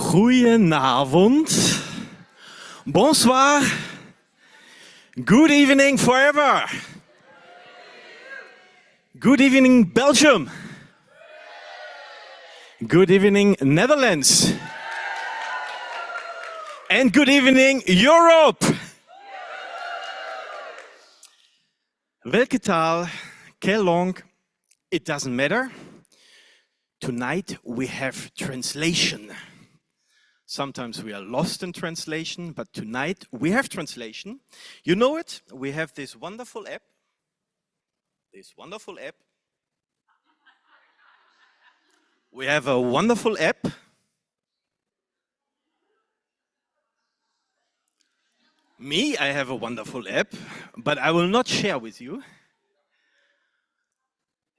Goedenavond. Bonsoir. Good evening forever. Good evening Belgium. Good evening Netherlands. And good evening Europe. Welke taal, quelle langue, it doesn't matter. Tonight we have translation. Sometimes we are lost in translation, but tonight we have translation. You know it, we have this wonderful app. We have a wonderful app. Me, I have a wonderful app, but I will not share with you.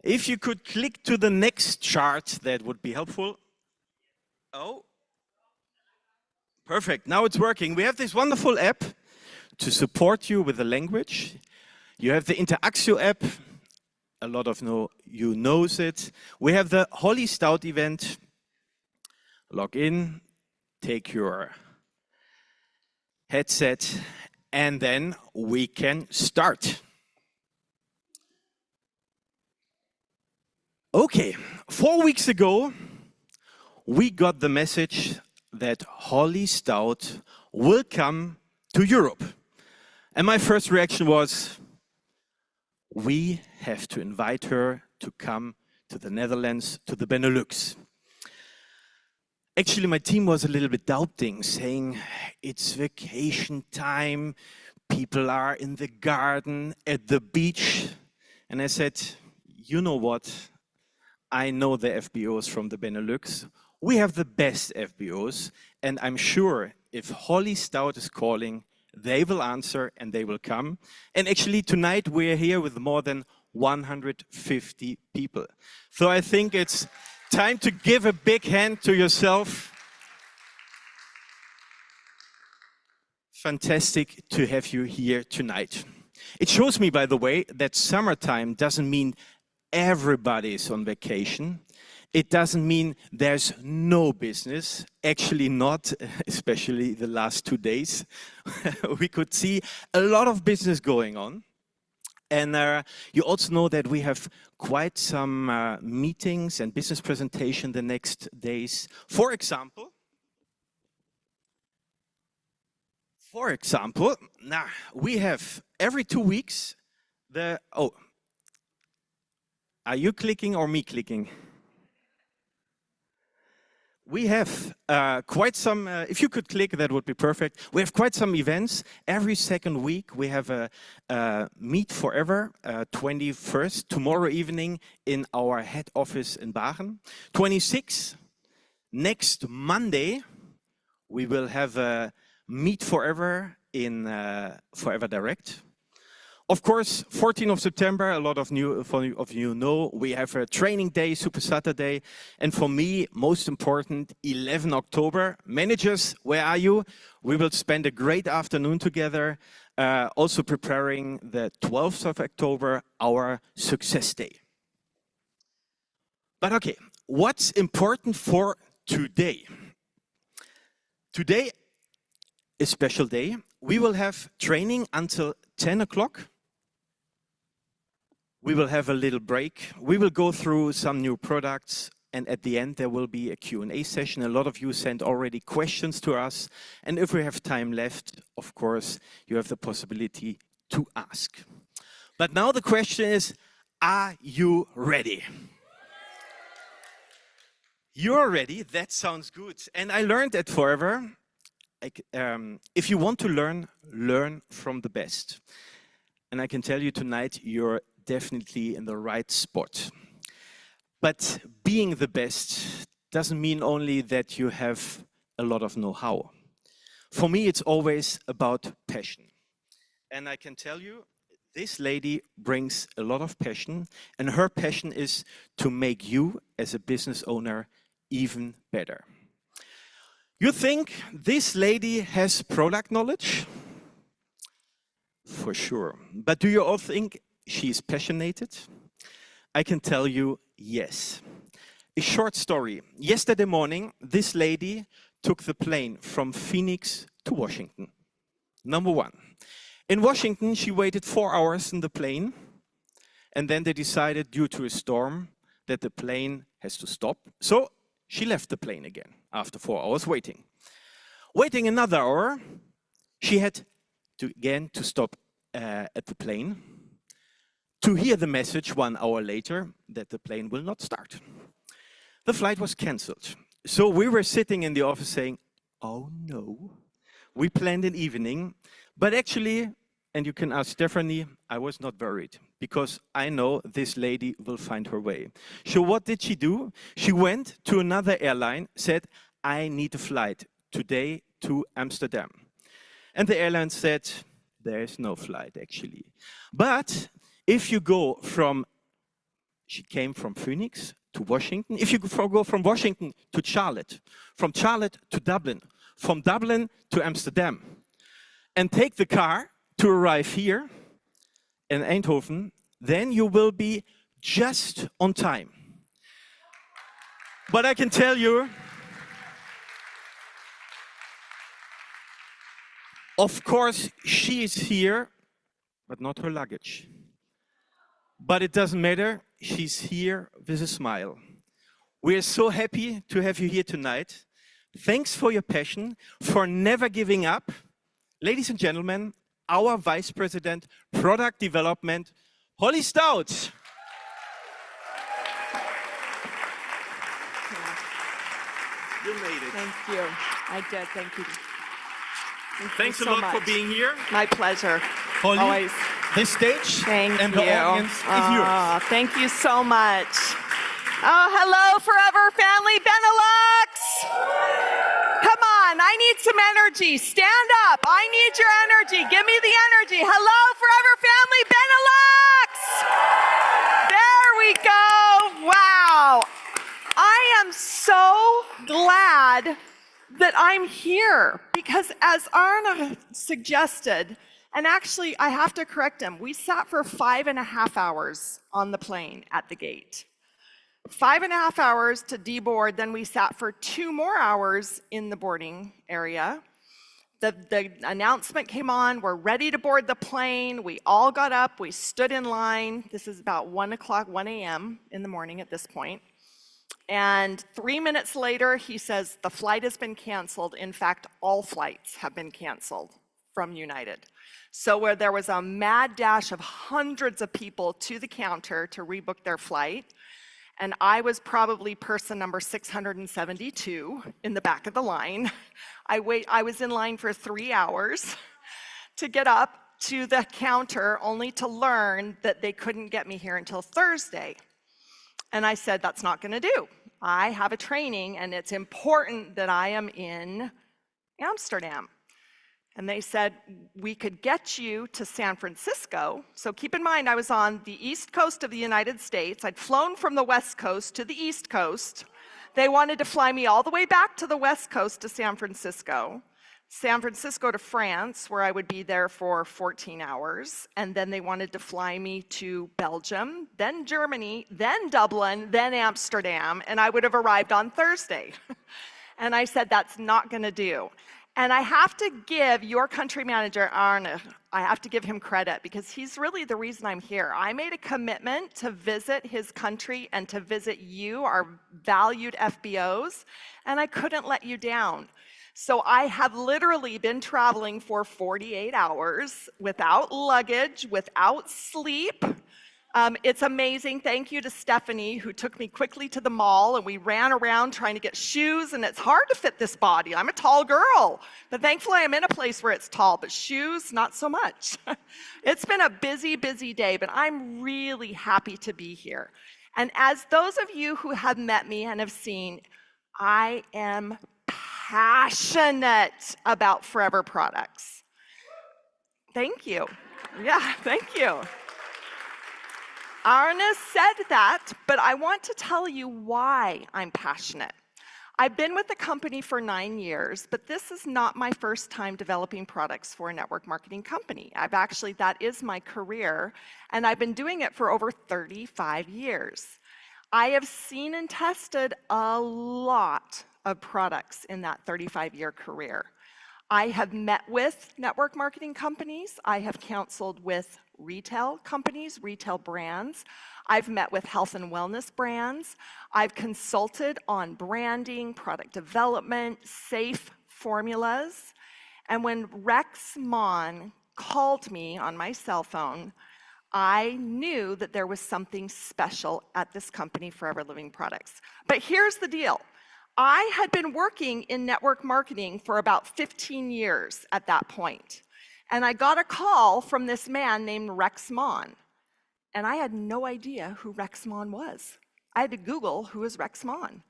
If you could click to the next chart, that would be helpful. Oh, perfect, now it's working. We have this wonderful app to support you with the language. You have the Interaxio app. A lot of you knows it. We have the Holy Stout event. Log in, take your headset, and then we can start. Okay, 4 weeks ago, we got the message that Holy Stout will come to Europe. And my first reaction was, we have to invite her to come to the Netherlands, to the Benelux. Actually, my team was a little bit doubting, saying it's vacation time, people are in the garden, at the beach. And I said, you know what? I know the FBOs from the Benelux. We have the best FBOs, and I'm sure if Holy Stout is calling, they will answer and they will come. And actually tonight we're here with more than 150 people. So I think it's time to give a big hand to yourself. Fantastic to have you here tonight. It shows me, by the way, that summertime doesn't mean everybody is on vacation. It doesn't mean there's no business, actually not, especially the last 2 days. We could see a lot of business going on. And you also know that we have quite some meetings and business presentation the next days. For example, now we have every 2 weeks are you clicking or me clicking? We have quite some, if you could click, that would be perfect. We have quite some events. Every second week we have a Meet Forever, 21st, tomorrow evening in our head office in Bagen. 26th, next Monday, we will have a Meet Forever in Forever Direct. Of course, 14th of September, a lot of you know, we have a training day, Super Saturday. And for me, most important, 11 October. Managers, where are you? We will spend a great afternoon together, also preparing the 12th of October, our Success Day. But okay, what's important for today? Today, a special day. We will have training until 10 o'clock. We will have a little break. We will go through some new products, and at the end there will be a Q&A session. A lot of you sent already questions to us, and if we have time left, of course, you have the possibility to ask. But now the question is, are you ready? You're ready, that sounds good. And I learned at Forever, if you want to learn from the best. And I can tell you tonight, you're definitely in the right spot. But being the best doesn't mean only that you have a lot of know-how. For me, it's always about passion. And I can tell you, this lady brings a lot of passion, and her passion is to make you as a business owner even better. You think this lady has product knowledge? For sure. But do you all think she's passionate? I can tell you, yes. A short story. Yesterday morning, this lady took the plane from Phoenix to Washington. Number one. In Washington, she waited 4 hours in the plane, and then they decided, due to a storm, that the plane has to stop. So she left the plane again after 4 hours waiting. Waiting another hour, she had to stop at the plane to hear the message 1 hour later that the plane will not start. The flight was cancelled. So we were sitting in the office saying, oh no, we planned an evening, but actually, and you can ask Stephanie, I was not worried because I know this lady will find her way. So what did she do? She went to another airline, said, I need a flight today to Amsterdam. And the airline said, there is no flight actually. But if you go from, she came from Phoenix to Washington, if you go from Washington to Charlotte, from Charlotte to Dublin, from Dublin to Amsterdam, and take the car to arrive here in Eindhoven, then you will be just on time. But I can tell you, of course, she is here, but not her luggage. But it doesn't matter, she's here with a smile. We are so happy to have you here tonight. Thanks for your passion, for never giving up. Ladies and gentlemen, our Vice President, Product Development, Holly Stout. You made it. Thank you. I did. Thank you. Thanks a lot for being here. My pleasure. Holly, always. this stage and the audience is yours. Thank you so much. Oh, hello, Forever Family Benelux. Come on, I need some energy. Stand up. I need your energy. Give me the energy. Hello, Forever Family Benelux. There we go. Wow. I am so glad that I'm here because, as Arne suggested, and actually I have to correct him, we sat for 5.5 hours on the plane at the gate. 5.5 hours to deboard, then we sat for 2 more hours in the boarding area. The announcement came on, we're ready to board the plane. We all got up, we stood in line. This is about 1 a.m. in the morning at this point. And 3 minutes later, he says, the flight has been canceled. In fact, all flights have been canceled from United. So where there was a mad dash of hundreds of people to the counter to rebook their flight, and I was probably person number 672 in the back of the line. I was in line for 3 hours to get up to the counter, only to learn that they couldn't get me here until Thursday. And I said, that's not gonna do. I have a training and it's important that I am in Amsterdam. And they said, we could get you to San Francisco. So keep in mind, I was on the East Coast of the United States. I'd flown from the West Coast to the East Coast. They wanted to fly me all the way back to the West Coast to San Francisco to France, where I would be there for 14 hours. And then they wanted to fly me to Belgium, then Germany, then Dublin, then Amsterdam, and I would have arrived on Thursday. And I said, that's not gonna do. And I have to give your country manager, Arne, I have to give him credit because he's really the reason I'm here. I made a commitment to visit his country and to visit you, our valued FBOs, and I couldn't let you down. So I have literally been traveling for 48 hours without luggage, without sleep. It's amazing. Thank you to Stephanie, who took me quickly to the mall, and we ran around trying to get shoes, and it's hard to fit this body. I'm a tall girl, but thankfully I'm in a place where it's tall, but shoes, not so much. It's been a busy, busy day, but I'm really happy to be here. And as those of you who have met me and have seen, I am passionate about Forever products. Thank you. Yeah, thank you. Arne said that, but I want to tell you why I'm passionate. I've been with the company for 9 years, but this is not my first time developing products for a network marketing company. That is my career, and I've been doing it for over 35 years. I have seen and tested a lot of products in that 35-year career. I have met with network marketing companies. I have counseled with retail companies, retail brands. I've met with health and wellness brands. I've consulted on branding, product development, safe formulas. And when Rex Mon called me on my cell phone, I knew that there was something special at this company, Forever Living Products. But here's the deal. I had been working in network marketing for about 15 years at that point. And I got a call from this man named Rex Mon. And I had no idea who Rex Mon was. I had to Google who is Rex Mon.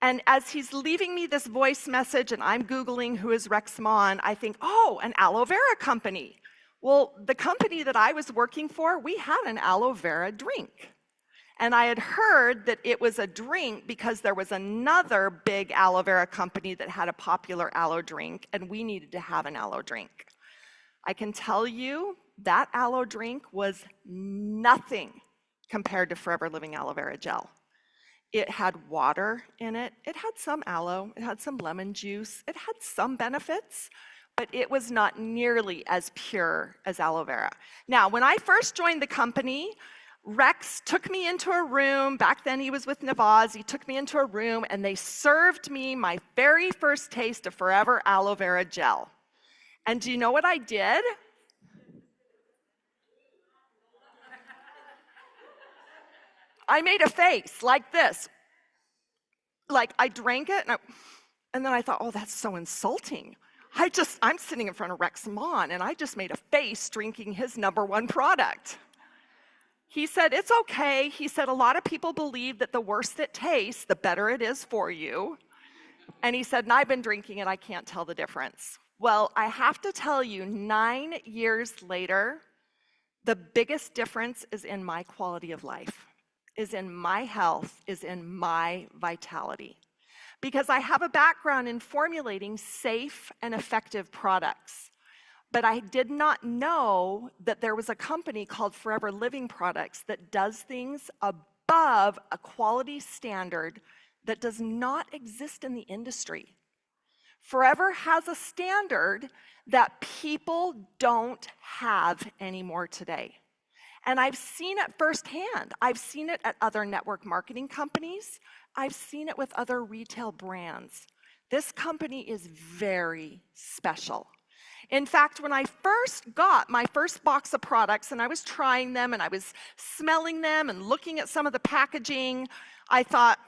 And as he's leaving me this voice message and I'm Googling who is Rex Mon, I think, oh, an aloe vera company. Well, the company that I was working for, we had an aloe vera drink. And I had heard that it was a drink because there was another big aloe vera company that had a popular aloe drink, and we needed to have an aloe drink. I can tell you that aloe drink was nothing compared to Forever Living aloe vera gel. It had water in it. It had some aloe. It had some lemon juice. It had some benefits, but it was not nearly as pure as aloe vera. Now, when I first joined the company, Rex took me into a room. Back then he was with Navaz. He took me into a room and they served me my very first taste of Forever aloe vera gel. And do you know what I did? I made a face like this. Like I drank it and then I thought, oh, that's so insulting. I'm sitting in front of Rex Mon and I just made a face drinking his #1 product. He said, it's okay. He said, a lot of people believe that the worse it tastes, the better it is for you. And he said, and I've been drinking it, I can't tell the difference. Well, I have to tell you, 9 years later, the biggest difference is in my quality of life, is in my health, is in my vitality. Because I have a background in formulating safe and effective products. But I did not know that there was a company called Forever Living Products that does things above a quality standard that does not exist in the industry. Forever has a standard that people don't have anymore today. And I've seen it firsthand. I've seen it at other network marketing companies. I've seen it with other retail brands. This company is very special. In fact, when I first got my first box of products and I was trying them and I was smelling them and looking at some of the packaging, I thought,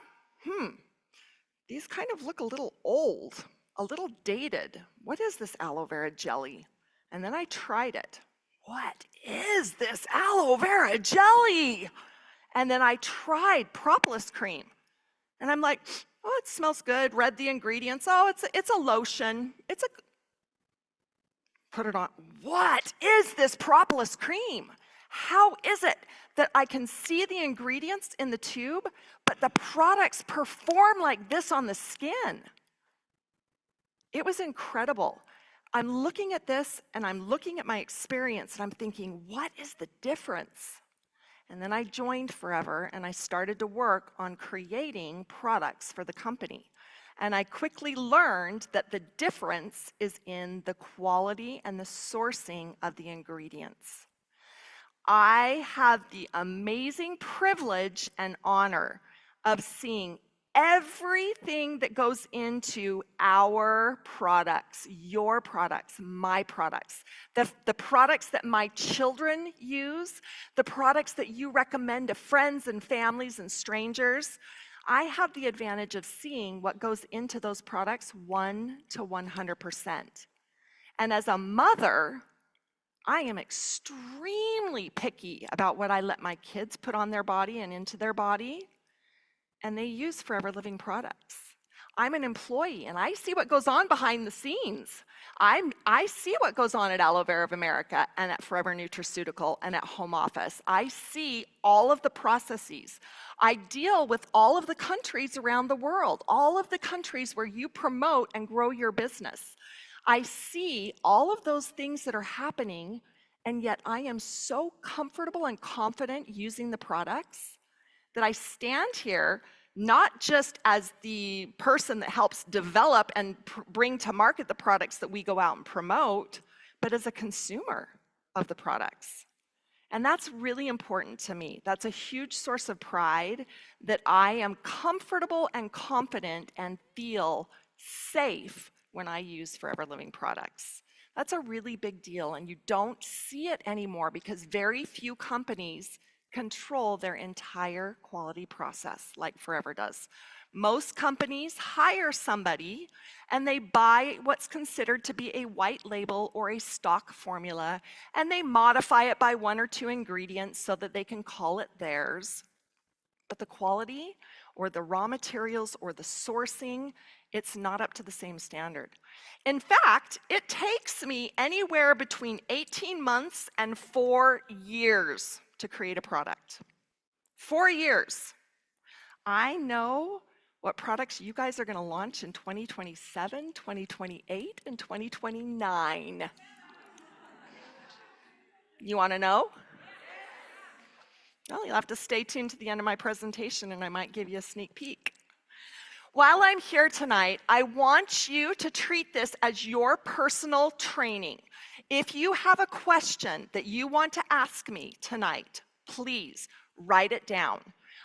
these kind of look a little old, a little dated. What is this aloe vera jelly? And then I tried it. What is this aloe vera jelly? And then I tried propolis cream. And I'm like, oh, it smells good. Read the ingredients. Oh, it's a lotion. Put it on. What is this propolis cream? How is it that I can see the ingredients in the tube, but the products perform like this on the skin? It was incredible. I'm looking at this and I'm looking at my experience and I'm thinking, what is the difference? And then I joined Forever and I started to work on creating products for the company. And I quickly learned that the difference is in the quality and the sourcing of the ingredients. I have the amazing privilege and honor of seeing everything that goes into our products, your products, my products, the products that my children use, the products that you recommend to friends and families and strangers. I have the advantage of seeing what goes into those products 1 to 100%. And as a mother, I am extremely picky about what I let my kids put on their body and into their body. And they use Forever Living products. I'm an employee and I see what goes on behind the scenes. I see what goes on at Aloe Vera of America and at Forever Nutraceutical and at Home Office. I see all of the processes. I deal with all of the countries around the world, all of the countries where you promote and grow your business. I see all of those things that are happening, and yet I am so comfortable and confident using the products that I stand here not just as the person that helps develop and bring to market the products that we go out and promote, but as a consumer of the products. And that's really important to me. That's a huge source of pride, that I am comfortable and confident and feel safe when I use Forever Living products. That's a really big deal, and you don't see it anymore because very few companies control their entire quality process like Forever does. Most companies hire somebody and they buy what's considered to be a white label or a stock formula, and they modify it by 1 or 2 ingredients so that they can call it theirs. But the quality or the raw materials or the sourcing, it's not up to the same standard. In fact, it takes me anywhere between 18 months and 4 years to create a product. 4 years. I know what products you guys are going to launch in 2027, 2028, and 2029. You want to know? Well, you'll have to stay tuned to the end of my presentation and I might give you a sneak peek. While I'm here tonight, I want you to treat this as your personal training. If you have a question that you want to ask me tonight, please write it down.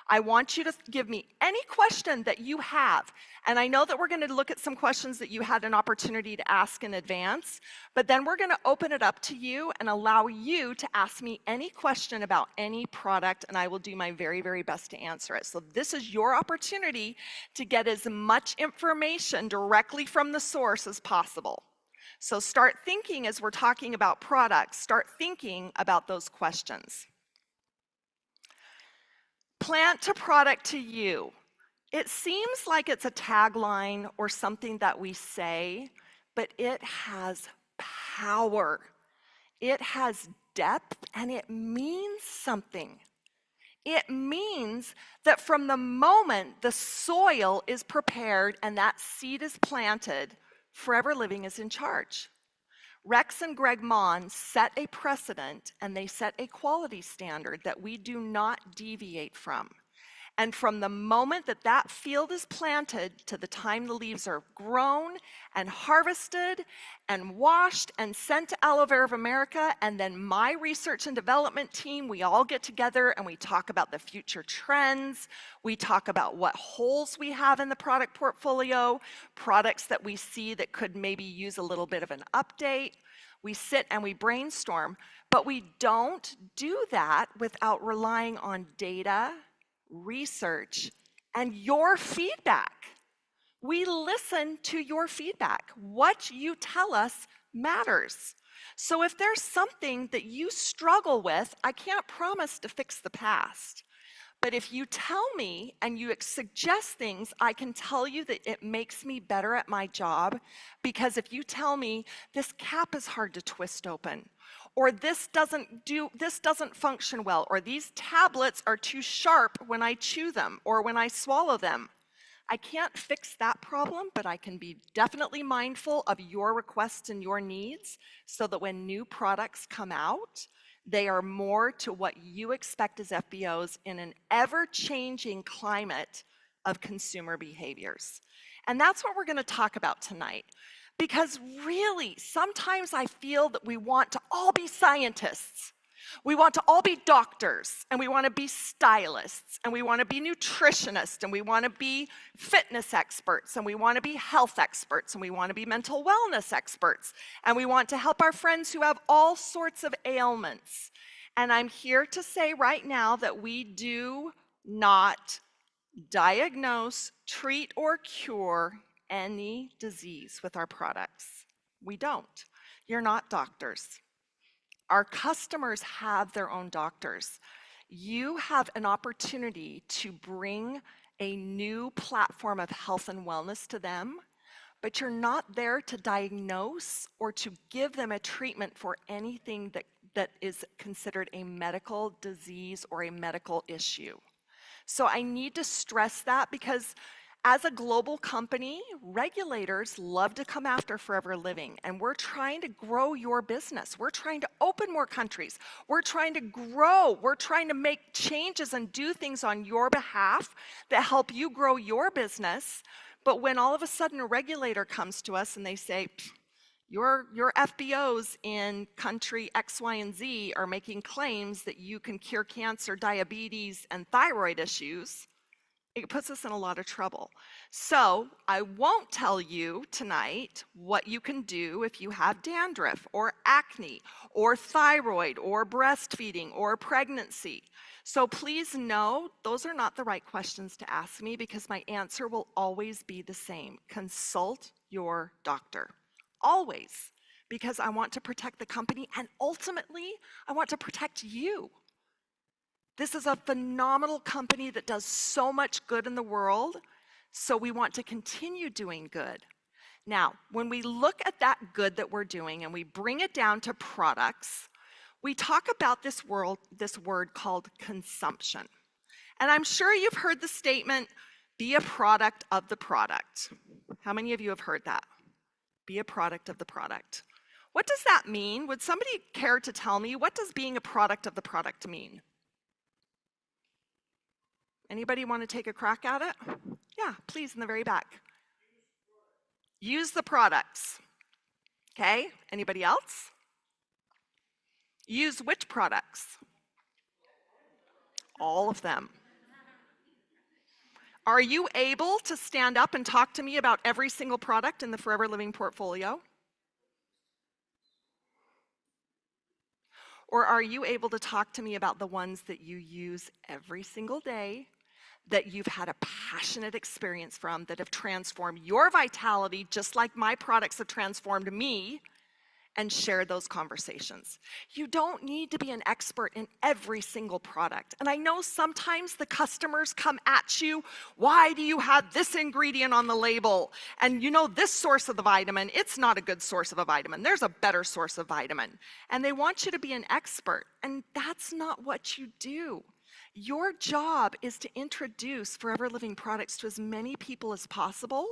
I want you to give me any question that you have. And I know that we're going to look at some questions that you had an opportunity to ask in advance, but then we're going to open it up to you and allow you to ask me any question about any product, and I will do my very, very best to answer it. So this is your opportunity to get as much information directly from the source as possible. So start thinking as we're talking about products, start thinking about those questions. Plant to product to you. It seems like it's a tagline or something that we say, but it has power. It has depth and it means something. It means that from the moment the soil is prepared and that seed is planted, Forever Living is in charge. Rex and Greg Mon set a precedent and they set a quality standard that we do not deviate from. And from the moment that that field is planted to the time the leaves are grown and harvested and washed and sent to Aloe Vera of America, and then my research and development team, we all get together and we talk about the future trends. We talk about what holes we have in the product portfolio, products that we see that could maybe use a little bit of an update. We sit and we brainstorm, but we don't do that without relying on data, research, and your feedback. We listen to your feedback. What you tell us matters. So if there's something that you struggle with, I can't promise to fix the past. But if you tell me and you suggest things, I can tell you that it makes me better at my job. Because if you tell me this cap is hard to twist open, or this doesn't function well, or these tablets are too sharp when I chew them or when I swallow them, I can't fix that problem, but I can be definitely mindful of your requests and your needs so that when new products come out, they are more to what you expect as FBOs in an ever-changing climate of consumer behaviors. And that's what we're going to talk about tonight. Because really, sometimes I feel that we want to all be scientists. We want to all be doctors, and we want to be stylists, and we want to be nutritionists, and we want to be fitness experts, and we want to be health experts, and we want to be mental wellness experts, and we want to help our friends who have all sorts of ailments. And I'm here to say right now that we do not diagnose, treat, or cure any disease with our products. We don't. You're not doctors. Our customers have their own doctors. You have an opportunity to bring a new platform of health and wellness to them, but you're not there to diagnose or to give them a treatment for anything that is considered a medical disease or a medical issue. So I need to stress that, because As a global company, regulators love to come after Forever Living, and we're trying to grow your business. We're trying to open more countries. We're trying to grow. We're trying to make changes and do things on your behalf that help you grow your business. But when all of a sudden a regulator comes to us and they say, your FBOs in country X, Y, and Z are making claims that you can cure cancer, diabetes, and thyroid issues, it puts us in a lot of trouble. So I won't tell you tonight what you can do if you have dandruff or acne or thyroid or breastfeeding or pregnancy. So please know those are not the right questions to ask me, because my answer will always be the same. Consult your doctor. Always. Because I want to protect the company, and ultimately I want to protect you. This is a phenomenal company that does so much good in the world, so we want to continue doing good. Now, when we look at that good that we're doing and we bring it down to products, we talk about this word called consumption. And I'm sure you've heard the statement, be a product of the product. How many of you have heard that? Be a product of the product. What does that mean? Would somebody care to tell me, what does being a product of the product mean? Anybody want to take a crack at it? Yeah, please, in the very back. Use the products. Okay, anybody else? Use which products? All of them. Are you able to stand up and talk to me about every single product in the Forever Living portfolio? Or are you able to talk to me about the ones that you use every single day, that you've had a passionate experience from, that have transformed your vitality just like my products have transformed me, and share those conversations? You don't need to be an expert in every single product. And I know sometimes the customers come at you, why do you have this ingredient on the label? And you know this source of the vitamin, it's not a good source of a vitamin. There's a better source of vitamin. And they want you to be an expert. And that's not what you do. Your job is to introduce Forever Living products to as many people as possible,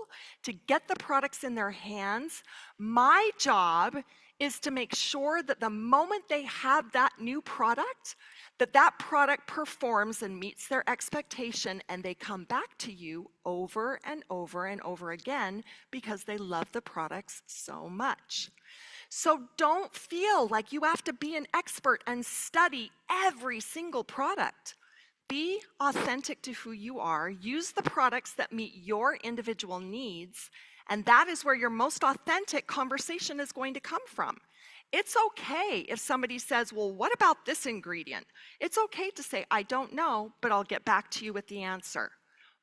to get the products in their hands. My job is to make sure that the moment they have that new product, that product performs and meets their expectation, and they come back to you over and over and over again because they love the products so much. So don't feel like you have to be an expert and study every single product. Be authentic to who you are. Use the products that meet your individual needs, and that is where your most authentic conversation is going to come from. It's okay if somebody says, well, what about this ingredient? It's okay to say, I don't know, but I'll get back to you with the answer.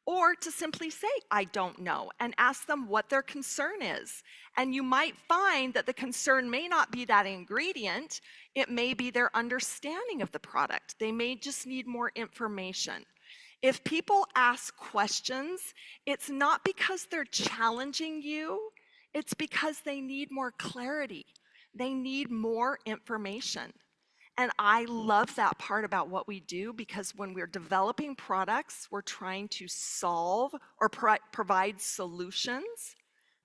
Or to simply say, I don't know, and ask them what their concern is. And you might find that the concern may not be that ingredient, it may be their understanding of the product. They may just need more information. If people ask questions, it's not because they're challenging you, it's because they need more clarity. They need more information. And I love that part about what we do, because when we're developing products, we're trying to solve or provide solutions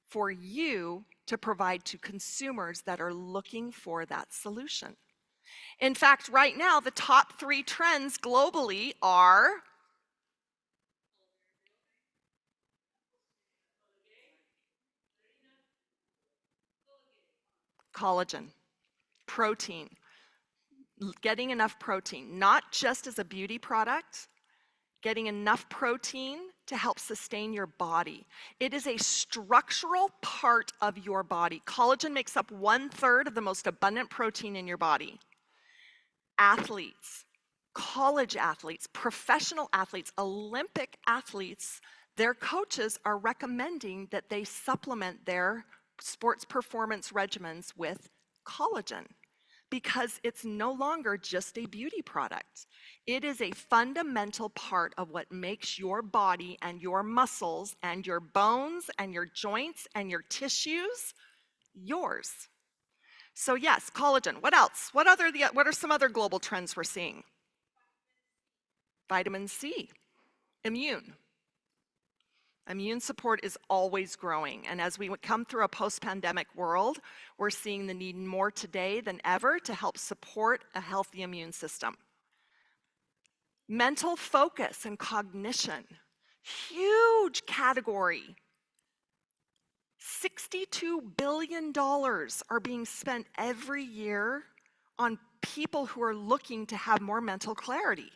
for you to provide to consumers that are looking for that solution. In fact, right now, the top 3 trends globally are collagen, protein, getting enough protein, not just as a beauty product, getting enough protein to help sustain your body. It is a structural part of your body. Collagen makes up 1/3 of the most abundant protein in your body. Athletes, college athletes, professional athletes, Olympic athletes, their coaches are recommending that they supplement their sports performance regimens with collagen, because it's no longer just a beauty product. It is a fundamental part of what makes your body and your muscles and your bones and your joints and your tissues yours. So yes, collagen. What else? What are some other global trends we're seeing? Vitamin C, immune. Immune support is always growing, and as we come through a post-pandemic world, we're seeing the need more today than ever to help support a healthy immune system. Mental focus and cognition, huge category. $62 billion are being spent every year on people who are looking to have more mental clarity.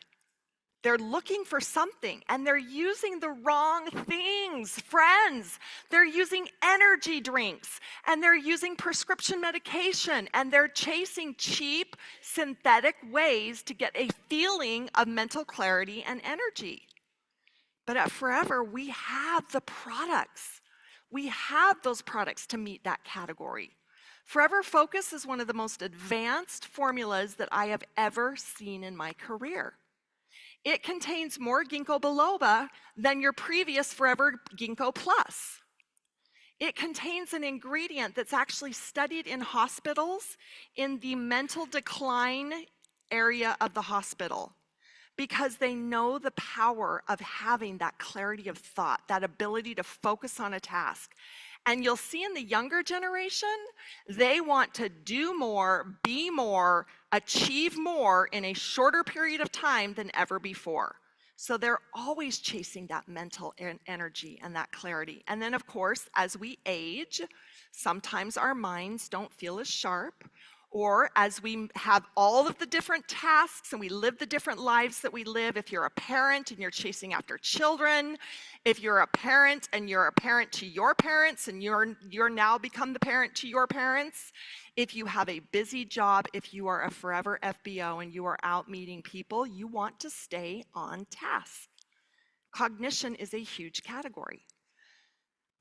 They're looking for something, and they're using the wrong things, friends. They're using energy drinks, and they're using prescription medication, and they're chasing cheap, synthetic ways to get a feeling of mental clarity and energy. But at Forever, we have the products. We have those products to meet that category. Forever Focus is one of the most advanced formulas that I have ever seen in my career. It contains more ginkgo biloba than your previous Forever Ginkgo Plus. It contains an ingredient that's actually studied in hospitals in the mental decline area of the hospital, because they know the power of having that clarity of thought, that ability to focus on a task. And you'll see in the younger generation, they want to do more, be more, achieve more in a shorter period of time than ever before. So they're always chasing that mental energy and that clarity. And then of course, as we age, sometimes our minds don't feel as sharp, or as we have all of the different tasks and we live the different lives that we live. If you're a parent and you're chasing after children, if you're a parent and you're a parent to your parents and you're now become the parent to your parents, if you have a busy job, if you are a Forever FBO and you are out meeting people, you want to stay on task. Cognition is a huge category.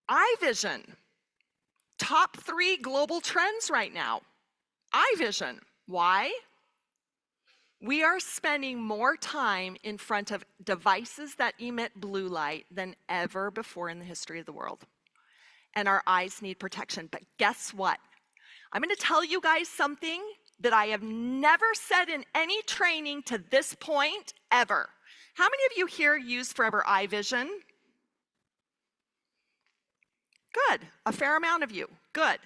Eye vision, top 3 global trends right now. Eye vision. Why? We are spending more time in front of devices that emit blue light than ever before in the history of the world. And our eyes need protection. But guess what? I'm going to tell you guys something that I have never said in any training to this point ever. How many of you here use Forever Eye Vision? Good. A fair amount of you. Good.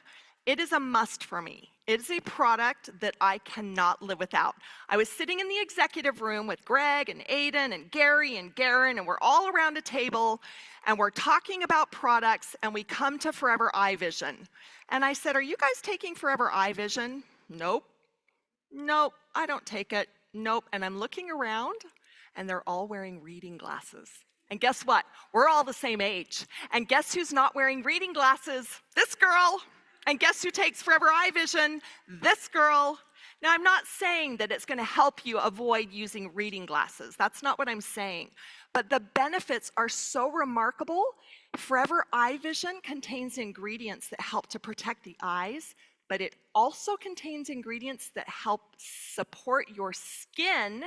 It is a must for me. It is a product that I cannot live without. I was sitting in the executive room with Greg and Aiden and Gary and Garen, and we're all around a table, and we're talking about products, and we come to Forever Eye Vision. And I said, are you guys taking Forever Eye Vision? Nope. Nope, I don't take it. Nope. And I'm looking around, and they're all wearing reading glasses. And guess what? We're all the same age. And guess who's not wearing reading glasses? This girl. And guess who takes Forever Eye Vision? This girl. Now, I'm not saying that it's going to help you avoid using reading glasses. That's not what I'm saying. But the benefits are so remarkable. Forever Eye Vision contains ingredients that help to protect the eyes, but it also contains ingredients that help support your skin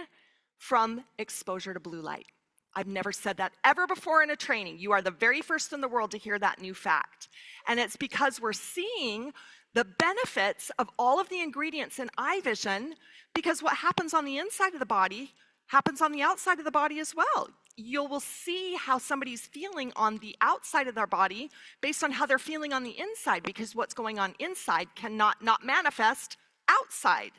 from exposure to blue light. I've never said that ever before in a training. You are the very first in the world to hear that new fact. And it's because we're seeing the benefits of all of the ingredients in eye vision, because what happens on the inside of the body happens on the outside of the body as well. You will see how somebody's feeling on the outside of their body based on how they're feeling on the inside, because what's going on inside cannot not manifest outside.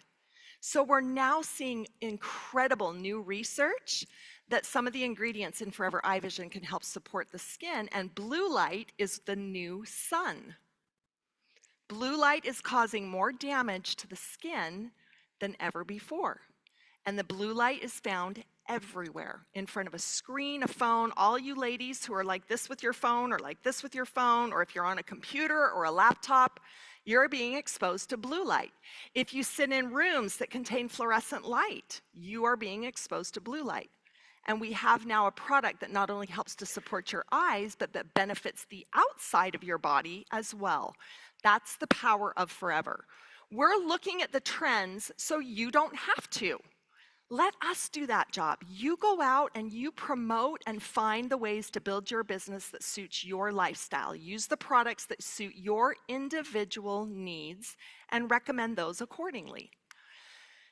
So we're now seeing incredible new research that some of the ingredients in Forever Eye Vision can help support the skin, and blue light is the new sun. Blue light is causing more damage to the skin than ever before. And the blue light is found everywhere, in front of a screen, a phone. All you ladies who are like this with your phone, or like this with your phone, or if you're on a computer or a laptop, you're being exposed to blue light. If you sit in rooms that contain fluorescent light, you are being exposed to blue light. And we have now a product that not only helps to support your eyes, but that benefits the outside of your body as well. That's the power of Forever. We're looking at the trends so you don't have to. Let us do that job. You go out and you promote and find the ways to build your business that suits your lifestyle. Use the products that suit your individual needs and recommend those accordingly.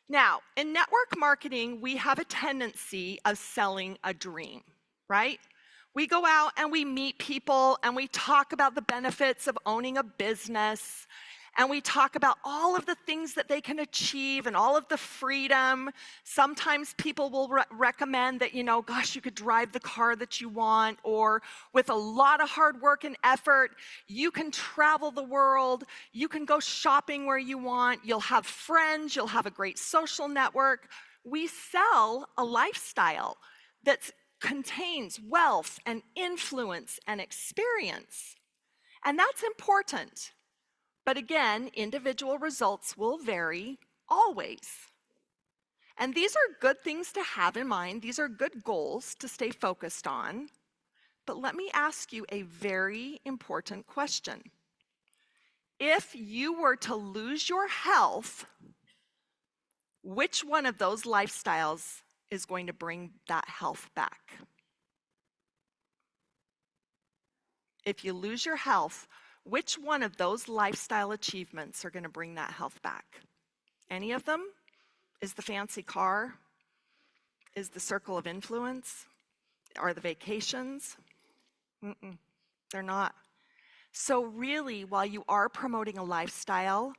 Now, in network marketing, we have a tendency of selling a dream, right? We go out and we meet people and we talk about the benefits of owning a business. And we talk about all of the things that they can achieve and all of the freedom. Sometimes people will recommend that, gosh, you could drive the car that you want, or with a lot of hard work and effort, you can travel the world, you can go shopping where you want, you'll have friends, you'll have a great social network. We sell a lifestyle that contains wealth and influence and experience. And that's important. But again, individual results will vary always. And these are good things to have in mind. These are good goals to stay focused on. But let me ask you a very important question. If you were to lose your health, which one of those lifestyles is going to bring that health back? If you lose your health, which one of those lifestyle achievements are going to bring that health back? Any of them? Is the fancy car? Is the circle of influence? Are the vacations? They're not. So really, while you are promoting a lifestyle,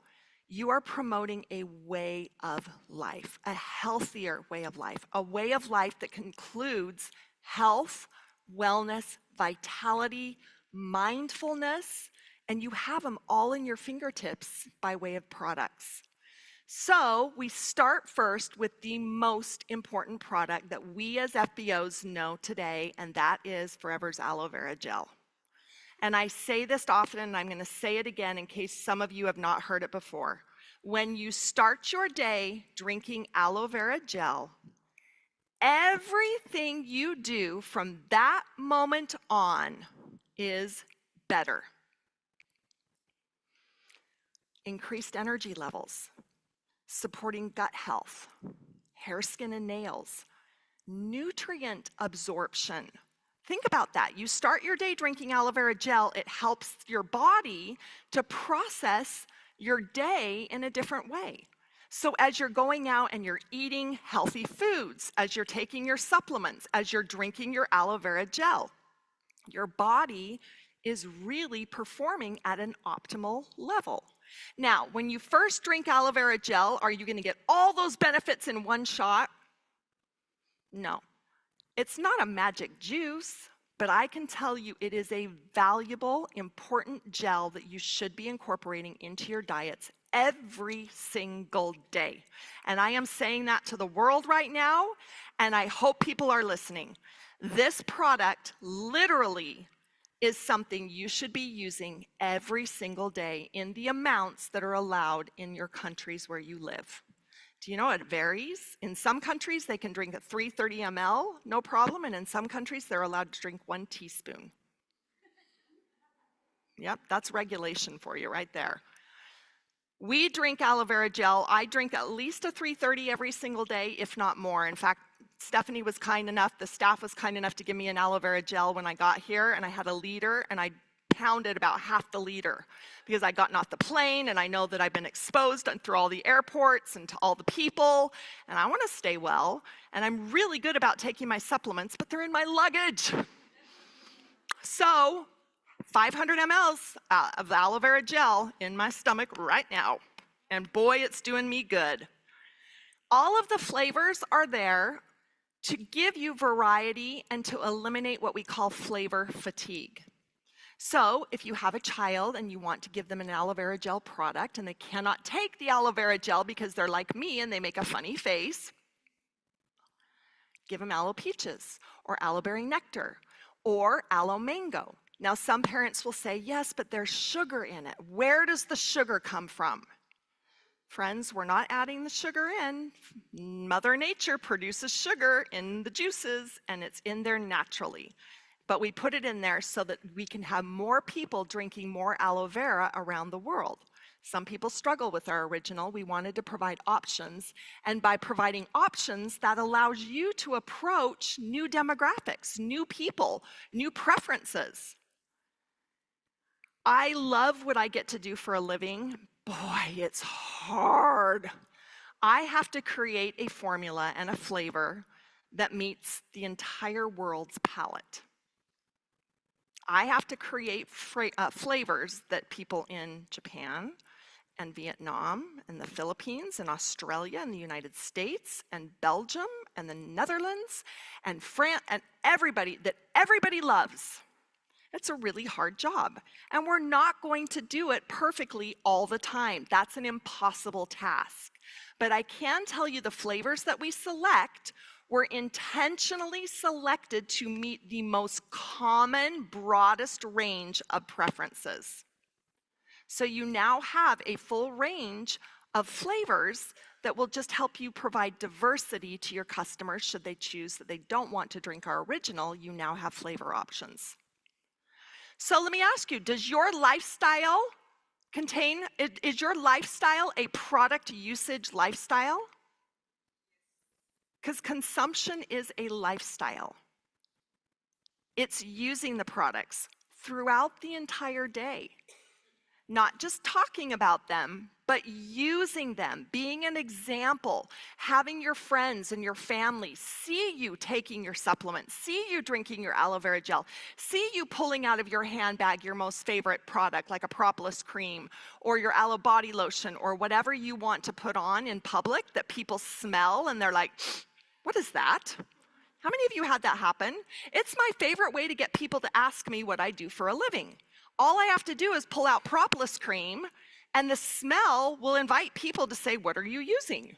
you are promoting a way of life, a healthier way of life, a way of life that includes health, wellness, vitality, mindfulness, and you have them all in your fingertips by way of products. So we start first with the most important product that we as FBOs know today, and that is Forever's Aloe Vera Gel. And I say this often, and I'm going to say it again in case some of you have not heard it before. When you start your day drinking aloe vera gel, everything you do from that moment on is better. Increased energy levels, supporting gut health, hair, skin, and nails, nutrient absorption. Think about that. You start your day drinking aloe vera gel, it helps your body to process your day in a different way. So as you're going out and you're eating healthy foods, as you're taking your supplements, as you're drinking your aloe vera gel, your body is really performing at an optimal level. Now, when you first drink aloe vera gel, are you going to get all those benefits in one shot? No. It's not a magic juice, but I can tell you it is a valuable, important gel that you should be incorporating into your diets every single day. And I am saying that to the world right now, and I hope people are listening. This product literally is something you should be using every single day in the amounts that are allowed in your countries where you live. Do you know it varies? In some countries, they can drink a 330 ml, no problem, and in some countries, they're allowed to drink 1 teaspoon. Yep, that's regulation for you right there. We drink aloe vera gel. I drink at least a 330 every single day, if not more. In fact, Stephanie was kind enough, the staff was kind enough to give me an aloe vera gel when I got here, and I had a liter, and I pounded about half the liter because I'd gotten off the plane, and I know that I've been exposed through all the airports and to all the people, and I want to stay well, and I'm really good about taking my supplements, but they're in my luggage. So 500 mLs of aloe vera gel in my stomach right now, and boy, it's doing me good. All of the flavors are there to give you variety and to eliminate what we call flavor fatigue. So if you have a child and you want to give them an aloe vera gel product and they cannot take the aloe vera gel because they're like me and they make a funny face, give them aloe peaches or aloe berry nectar or aloe mango. Now some parents will say, yes, but there's sugar in it. Where does the sugar come from? Friends, we're not adding the sugar in. Mother Nature produces sugar in the juices and it's in there naturally. But we put it in there so that we can have more people drinking more aloe vera around the world. Some people struggle with our original. We wanted to provide options. And by providing options, that allows you to approach new demographics, new people, new preferences. I love what I get to do for a living. Boy, it's hard. I have to create a formula and a flavor that meets the entire world's palate. I have to create flavors that people in Japan and Vietnam and the Philippines and Australia and the United States and Belgium and the Netherlands and France and everybody loves. It's a really hard job, and we're not going to do it perfectly all the time. That's an impossible task. But I can tell you the flavors that we select were intentionally selected to meet the most common, broadest range of preferences. So you now have a full range of flavors that will just help you provide diversity to your customers. Should they choose that they don't want to drink our original, you now have flavor options. So let me ask you, does your lifestyle is your lifestyle a product usage lifestyle? Because consumption is a lifestyle. It's using the products throughout the entire day. Not just talking about them, but using them, being an example, having your friends and your family see you taking your supplements, see you drinking your aloe vera gel, see you pulling out of your handbag your most favorite product, like a propolis cream or your aloe body lotion or whatever you want to put on in public that people smell and they're like, what is that? How many of you had that happen? It's my favorite way to get people to ask me what I do for a living. All I have to do is pull out propolis cream, and the smell will invite people to say, what are you using?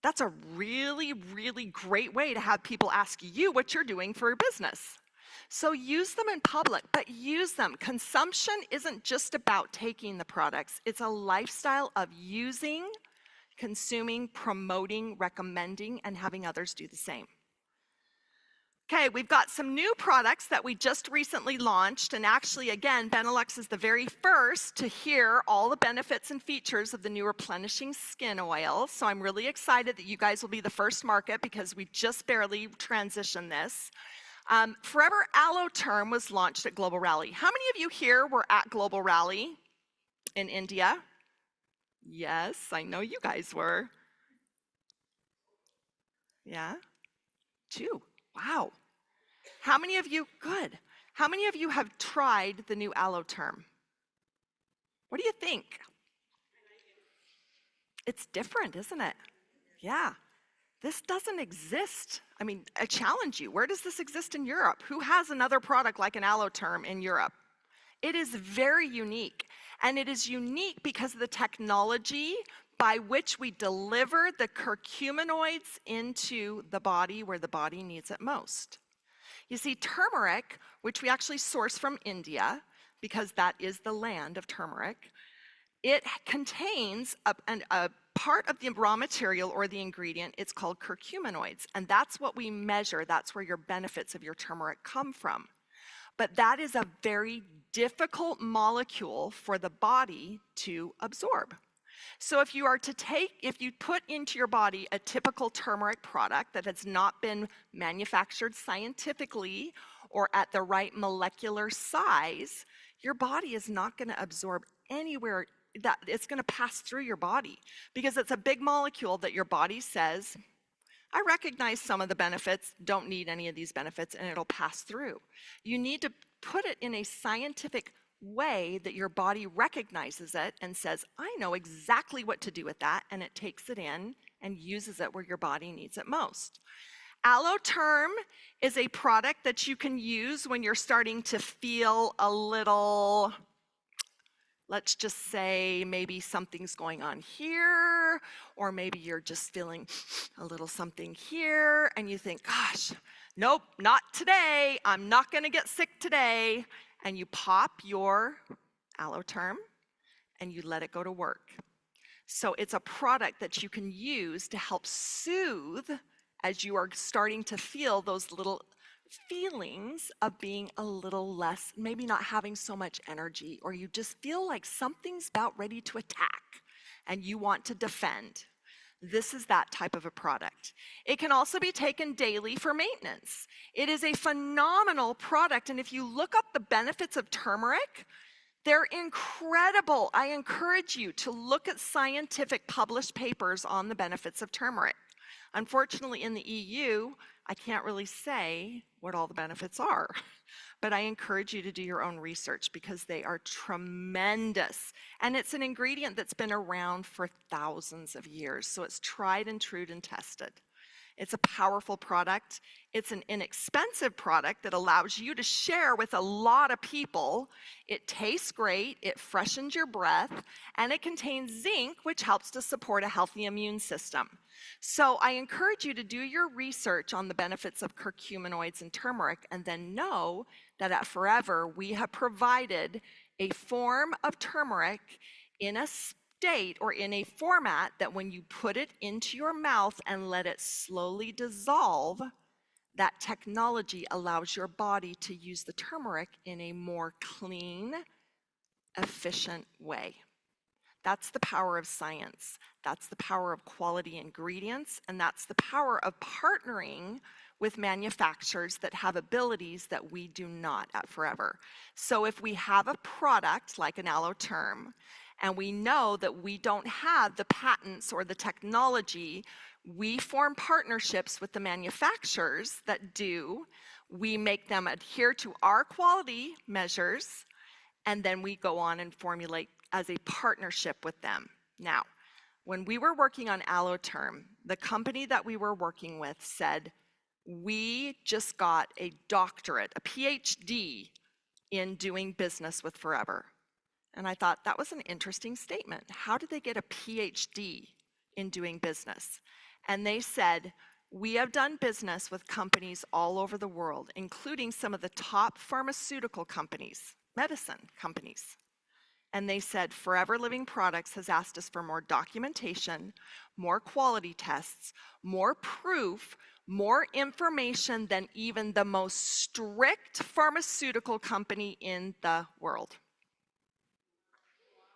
That's a really, really great way to have people ask you what you're doing for your business. So use them in public, but use them. Consumption isn't just about taking the products. It's a lifestyle of using, consuming, promoting, recommending, and having others do the same. Okay, we've got some new products that we just recently launched, and actually, again, Benelux is the very first to hear all the benefits and features of the new Replenishing skin oil, so I'm really excited that you guys will be the first market because we just barely transitioned this. Forever Aloe Turm was launched at Global Rally. How many of you here were at Global Rally in India? Yes, I know you guys were. Yeah? 2. Wow. How many of you, good. How many of you have tried the new Aloe Turm? What do you think? It's different, isn't it? Yeah. This doesn't exist. I mean, I challenge you. Where does this exist in Europe? Who has another product like an Aloe Turm in Europe? It is very unique. And it is unique because of the technology by which we deliver the curcuminoids into the body where the body needs it most. You see, turmeric, which we actually source from India, because that is the land of turmeric, it contains a part of the raw material or the ingredient. It's called curcuminoids, and that's what we measure. That's where your benefits of your turmeric come from. But that is a very difficult molecule for the body to absorb. So if you put into your body a typical turmeric product that has not been manufactured scientifically or at the right molecular size, your body is not going to absorb anywhere. That it's going to pass through your body because it's a big molecule that your body says, I recognize some of the benefits, don't need any of these benefits, and it'll pass through. You need to put it in a scientific way that your body recognizes it and says, I know exactly what to do with that, and it takes it in and uses it where your body needs it most. Aloe Turm is a product that you can use when you're starting to feel a little, let's just say maybe something's going on here, or maybe you're just feeling a little something here, and you think, gosh, nope, not today. I'm not going to get sick today. And you pop your Aloe Turm and you let it go to work. So it's a product that you can use to help soothe as you are starting to feel those little feelings of being a little less, maybe not having so much energy, or you just feel like something's about ready to attack and you want to defend. This is that type of a product. It can also be taken daily for maintenance. It is a phenomenal product, and if you look up the benefits of turmeric, they're incredible. I encourage you to look at scientific published papers on the benefits of turmeric. Unfortunately, in the EU, I can't really say what all the benefits are. but I encourage you to do your own research because they are tremendous. And it's an ingredient that's been around for thousands of years, so it's tried and true and tested. It's a powerful product. It's an inexpensive product that allows you to share with a lot of people. It tastes great, it freshens your breath, and it contains zinc, which helps to support a healthy immune system. So I encourage you to do your research on the benefits of curcuminoids and turmeric, and then know that at Forever, we have provided a form of turmeric in a state or in a format that when you put it into your mouth and let it slowly dissolve, that technology allows your body to use the turmeric in a more clean, efficient way. That's the power of science. That's the power of quality ingredients, and that's the power of partnering with manufacturers that have abilities that we do not at Forever. So if we have a product like an Aloe Turm, and we know that we don't have the patents or the technology, we form partnerships with the manufacturers that do. We make them adhere to our quality measures, and then we go on and formulate as a partnership with them. Now, when we were working on Aloe Turm, the company that we were working with said, we just got a doctorate, a PhD in doing business with Forever. And I thought that was an interesting statement. How did they get a PhD in doing business? And they said, we have done business with companies all over the world, including some of the top pharmaceutical companies, medicine companies. And they said, Forever Living Products has asked us for more documentation, more quality tests, more proof, more information than even the most strict pharmaceutical company in the world.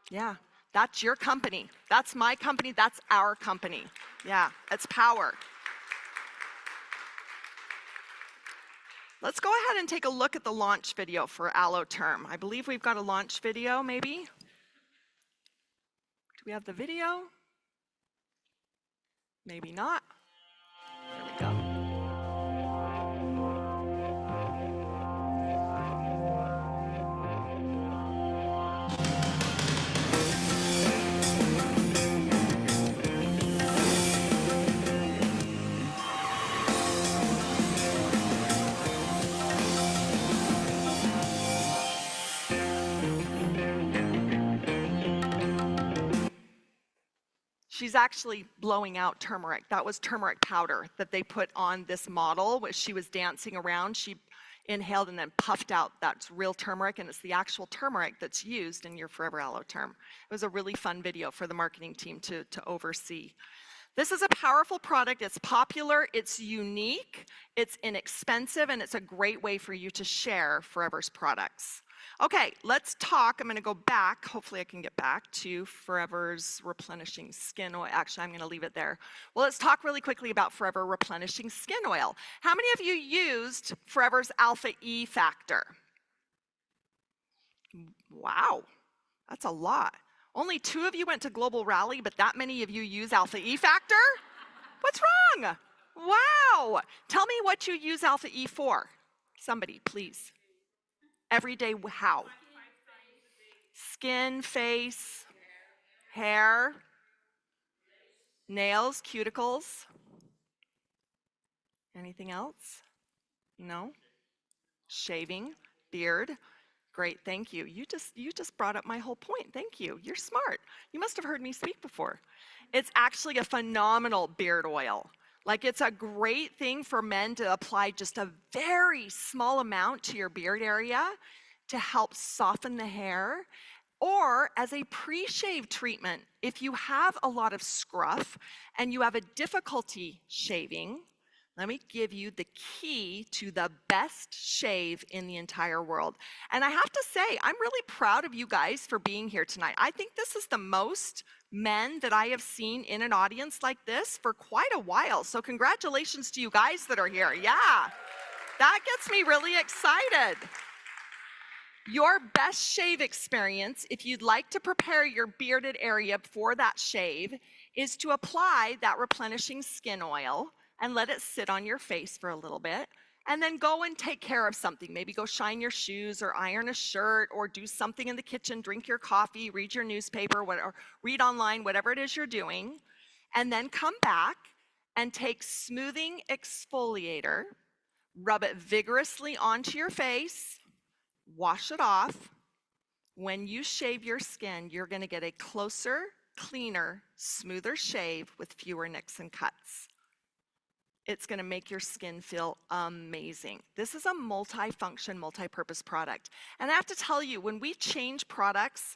Yeah, that's your company. That's my company. That's our company. Yeah, it's power. Let's go ahead and take a look at the launch video for Aloe Turm. I believe we've got a launch video, maybe. Do we have the video? Maybe not. Here we go. She's actually blowing out turmeric. That was turmeric powder that they put on this model, which she was dancing around. She inhaled and then puffed out. That's real turmeric, and it's the actual turmeric that's used in your Forever Aloe Turm. It was a really fun video for the marketing team to oversee. This is a powerful product. It's popular, it's unique, it's inexpensive, and it's a great way for you to share Forever's products. Okay, let's talk. I'm going to go back. Hopefully I can get back to Forever's Replenishing Skin Oil. Actually, I'm going to leave it there. Well, let's talk really quickly about Forever Replenishing Skin Oil. How many of you used Forever's Alpha E Factor? Wow, that's a lot. Only 2 of you went to Global Rally, but that many of you use Alpha E Factor? What's wrong? Wow. Tell me what you use Alpha E for. Somebody, please. Every day, how? Skin, face, hair, nails, cuticles. Anything else? No? Shaving, beard. Great, thank you. You just brought up my whole point. Thank you. You're smart. You must have heard me speak before. It's actually a phenomenal beard oil. Like, it's a great thing for men to apply just a very small amount to your beard area to help soften the hair, or as a pre-shave treatment. If you have a lot of scruff and you have a difficulty shaving, let me give you the key to the best shave in the entire world. And I have to say, I'm really proud of you guys for being here tonight. I think this is the most men that I have seen in an audience like this for quite a while. So congratulations to you guys that are here. Yeah, that gets me really excited. Your best shave experience, if you'd like to prepare your bearded area for that shave, is to apply that replenishing skin oil and let it sit on your face for a little bit. and then go and take care of something. Maybe go shine your shoes or iron a shirt or do something in the kitchen, drink your coffee, read your newspaper, or read online, whatever it is you're doing. And then come back and take smoothing exfoliator, rub it vigorously onto your face, wash it off. When you shave your skin, you're going to get a closer, cleaner, smoother shave with fewer nicks and cuts. It's going to make your skin feel amazing. This is a multi-function, multi-purpose product. And I have to tell you, when we change products,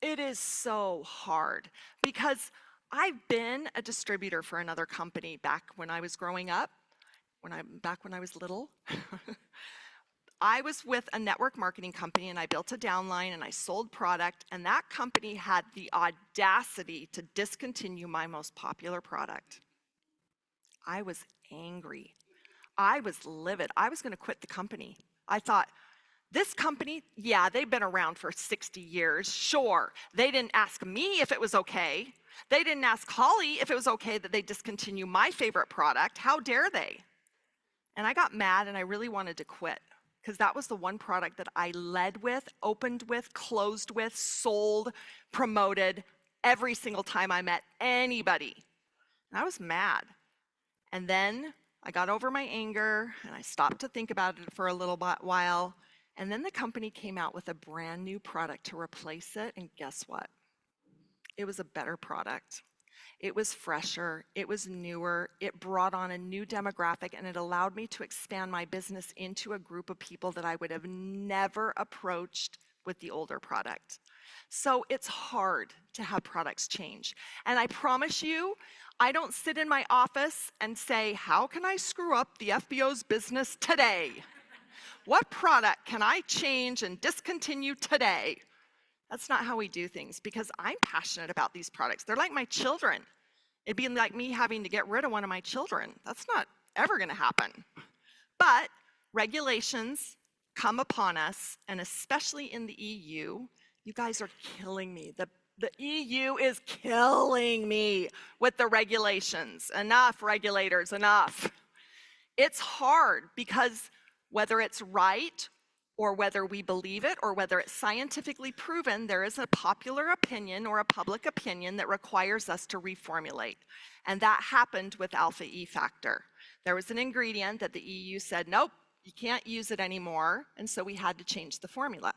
it is so hard because I've been a distributor for another company back when I was growing up, back when I was little. I was with a network marketing company and I built a downline and I sold product, and that company had the audacity to discontinue my most popular product. I was angry. I was livid. I was going to quit the company. I thought, this company, yeah, they've been around for 60 years, sure. They didn't ask me if it was okay. They didn't ask Holly if it was okay that they discontinue my favorite product. How dare they? And I got mad and I really wanted to quit because that was the one product that I led with, opened with, closed with, sold, promoted every single time I met anybody. And I was mad. And then I got over my anger and I stopped to think about it for a little while. And then the company came out with a brand new product to replace it. And guess what? It was a better product. It was fresher. It was newer. It brought on a new demographic, and it allowed me to expand my business into a group of people that I would have never approached with the older product. So it's hard to have products change. And I promise you, I don't sit in my office and say, how can I screw up the FBO's business today? What product can I change and discontinue today? That's not how we do things, because I'm passionate about these products. They're like my children. It'd be like me having to get rid of one of my children. That's not ever going to happen. But regulations come upon us, and especially in the EU, you guys are killing me. The EU is killing me with the regulations. Enough, regulators, enough. It's hard because whether it's right or whether we believe it or whether it's scientifically proven, there is a popular opinion or a public opinion that requires us to reformulate. And that happened with alpha E factor. There was an ingredient that the EU said, nope, you can't use it anymore, and so we had to change the formula.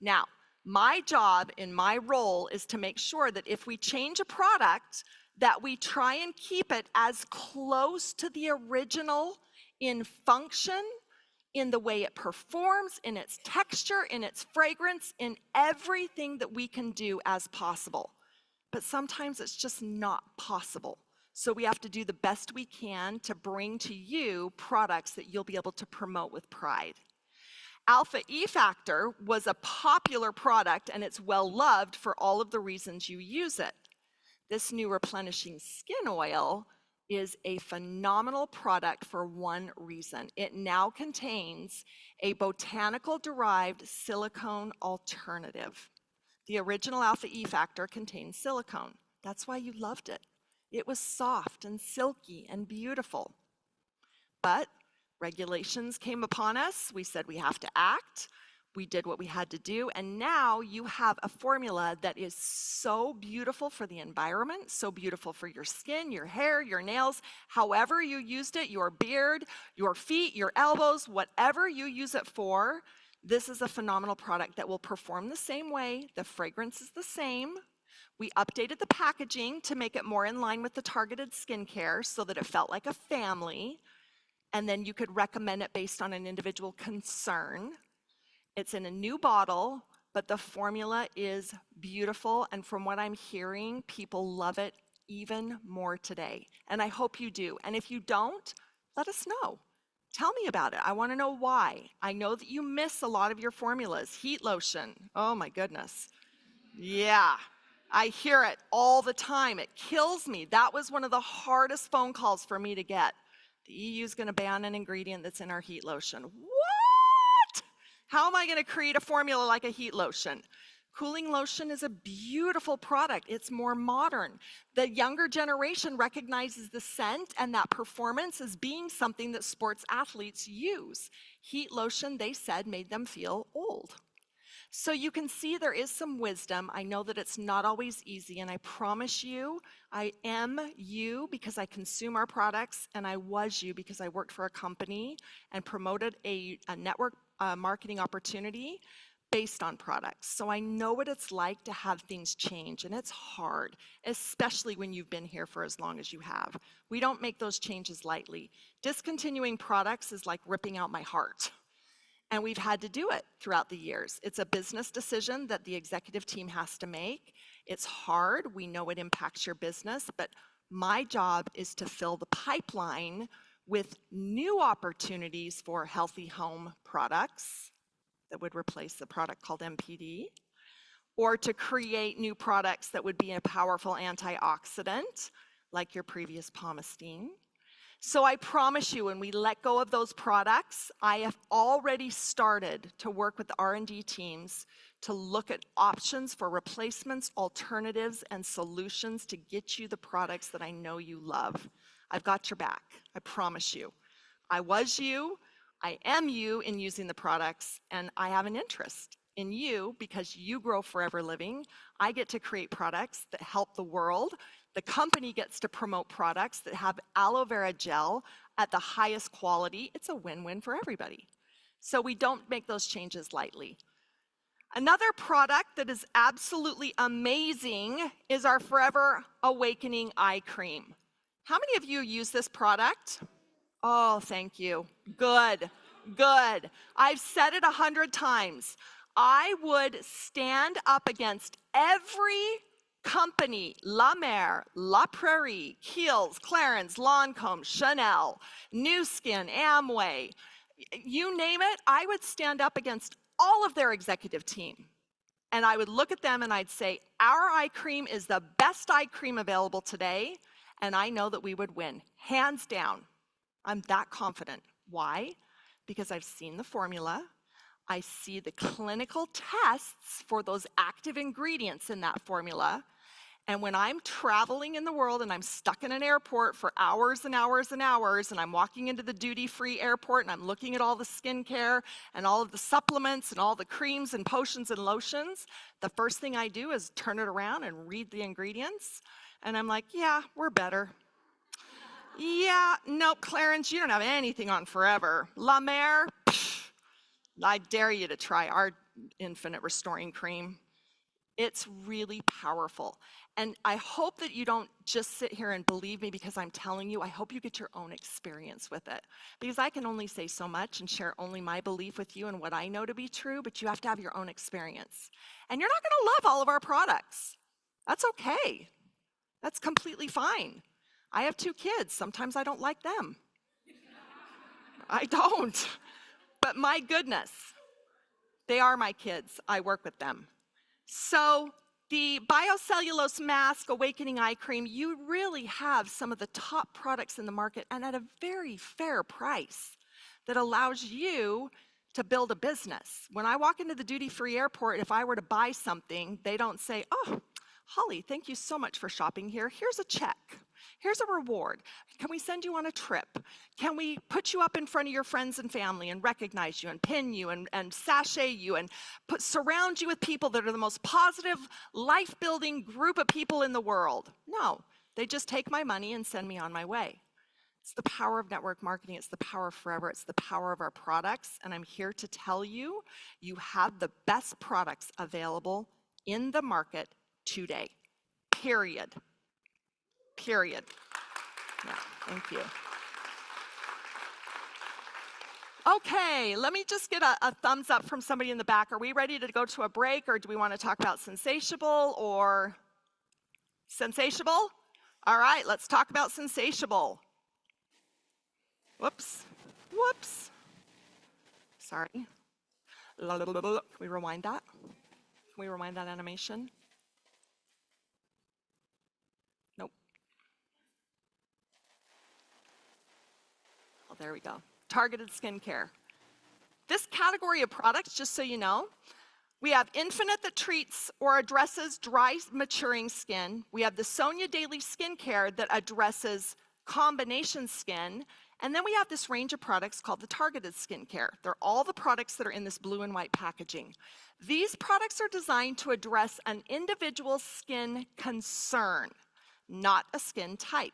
Now, my job in my role is to make sure that if we change a product, that we try and keep it as close to the original in function, in the way it performs, in its texture, in its fragrance, in everything that we can do as possible. But sometimes it's just not possible. So we have to do the best we can to bring to you products that you'll be able to promote with pride. Alpha E Factor was a popular product, and it's well loved for all of the reasons you use it. This new Replenishing Skin Oil is a phenomenal product for one reason. It now contains a botanical-derived silicone alternative. The original Alpha E Factor contained silicone. That's why you loved it. It was soft and silky and beautiful. But regulations came upon us. We said we have to act. We did what we had to do, and now you have a formula that is so beautiful for the environment, so beautiful for your skin, your hair, your nails, however you used it, your beard, your feet, your elbows, whatever you use it for. This is a phenomenal product that will perform the same way. The fragrance is the same. We updated the packaging to make it more in line with the targeted skincare so that it felt like a family, and then you could recommend it based on an individual concern. It's in a new bottle, but the formula is beautiful, and from what I'm hearing, people love it even more today. And I hope you do. And if you don't, let us know. Tell me about it. I want to know why. I know that you miss a lot of your formulas. Heat lotion. Oh my goodness. Yeah, I hear it all the time. It kills me. That was one of the hardest phone calls for me to get. The EU is going to ban an ingredient that's in our heat lotion. What? How am I going to create a formula like a heat lotion? Cooling lotion is a beautiful product. It's more modern. The younger generation recognizes the scent and that performance as being something that sports athletes use. Heat lotion, they said, made them feel old. So you can see there is some wisdom. I know that it's not always easy, and I promise you, I am you because I consume our products, and I was you because I worked for a company and promoted a network marketing opportunity based on products. So I know what it's like to have things change, and it's hard, especially when you've been here for as long as you have. We don't make those changes lightly. Discontinuing products is like ripping out my heart. And we've had to do it throughout the years. It's a business decision that the executive team has to make. It's hard. We know it impacts your business, but my job is to fill the pipeline with new opportunities for healthy home products that would replace the product called MPD, or to create new products that would be a powerful antioxidant, like your previous Pomestine. So I promise you, when we let go of those products, I have already started to work with the R&D teams to look at options for replacements, alternatives, and solutions to get you the products that I know you love. I've got your back, I promise you. I was you, I am you in using the products, and I have an interest in you because you grow Forever Living. I get to create products that help the world. The company gets to promote products that have aloe vera gel at the highest quality. It's a win-win for everybody. So we don't make those changes lightly. Another product that is absolutely amazing is our Forever Awakening Eye Cream. How many of you use this product? Oh, thank you. Good, good. I've said it 100 times. I would stand up against every company, La Mer, La Prairie, Kiehl's, Clarins, Lancome, Chanel, Nu Skin, Amway, you name it, I would stand up against all of their executive team. And I would look at them and I'd say, our eye cream is the best eye cream available today, and I know that we would win, hands down. I'm that confident. Why? Because I've seen the formula. I see the clinical tests for those active ingredients in that formula. And when I'm traveling in the world and I'm stuck in an airport for hours and hours and hours, and I'm walking into the duty-free airport and I'm looking at all the skincare and all of the supplements and all the creams and potions and lotions, the first thing I do is turn it around and read the ingredients. And I'm like, yeah, we're better. Yeah, no, Clarence, you don't have anything on Forever. La Mer, I dare you to try our Infinite Restoring Cream. It's really powerful. And I hope that you don't just sit here and believe me because I'm telling you. I hope you get your own experience with it. Because I can only say so much and share only my belief with you and what I know to be true, but you have to have your own experience. And you're not going to love all of our products. That's okay. That's completely fine. I have 2 kids. Sometimes I don't like them. I don't. But my goodness, they are my kids. I work with them. So the Biocellulose Mask Awakening Eye Cream, you really have some of the top products in the market and at a very fair price that allows you to build a business. When I walk into the duty-free airport, if I were to buy something, they don't say, oh, Holly, thank you so much for shopping here. Here's a check. Here's a reward. Can we send you on a trip? Can we put you up in front of your friends and family and recognize you and pin you and sachet you and surround you with people that are the most positive, life-building group of people in the world? No, they just take my money and send me on my way. It's the power of network marketing. It's the power of Forever. It's the power of our products. And I'm here to tell you, you have the best products available in the market today, period. Period. Yeah, thank you. Okay, let me just get a thumbs up from somebody in the back. Are we ready to go to a break, or do we want to talk about Sensatiable or Sensatiable? All right, let's talk about Sensatiable. Whoops, whoops. Sorry. Can we rewind that? Can we rewind that animation? Nope. Oh, there we go. Targeted skincare. This category of products, just so you know, We have Infinite that treats or addresses dry, maturing skin. We have the Sonia Daily Skincare that addresses combination skin. And then we have this range of products called the Targeted Skincare. They're all the products that are in this blue and white packaging. These products are designed to address an individual skin concern, not a skin type.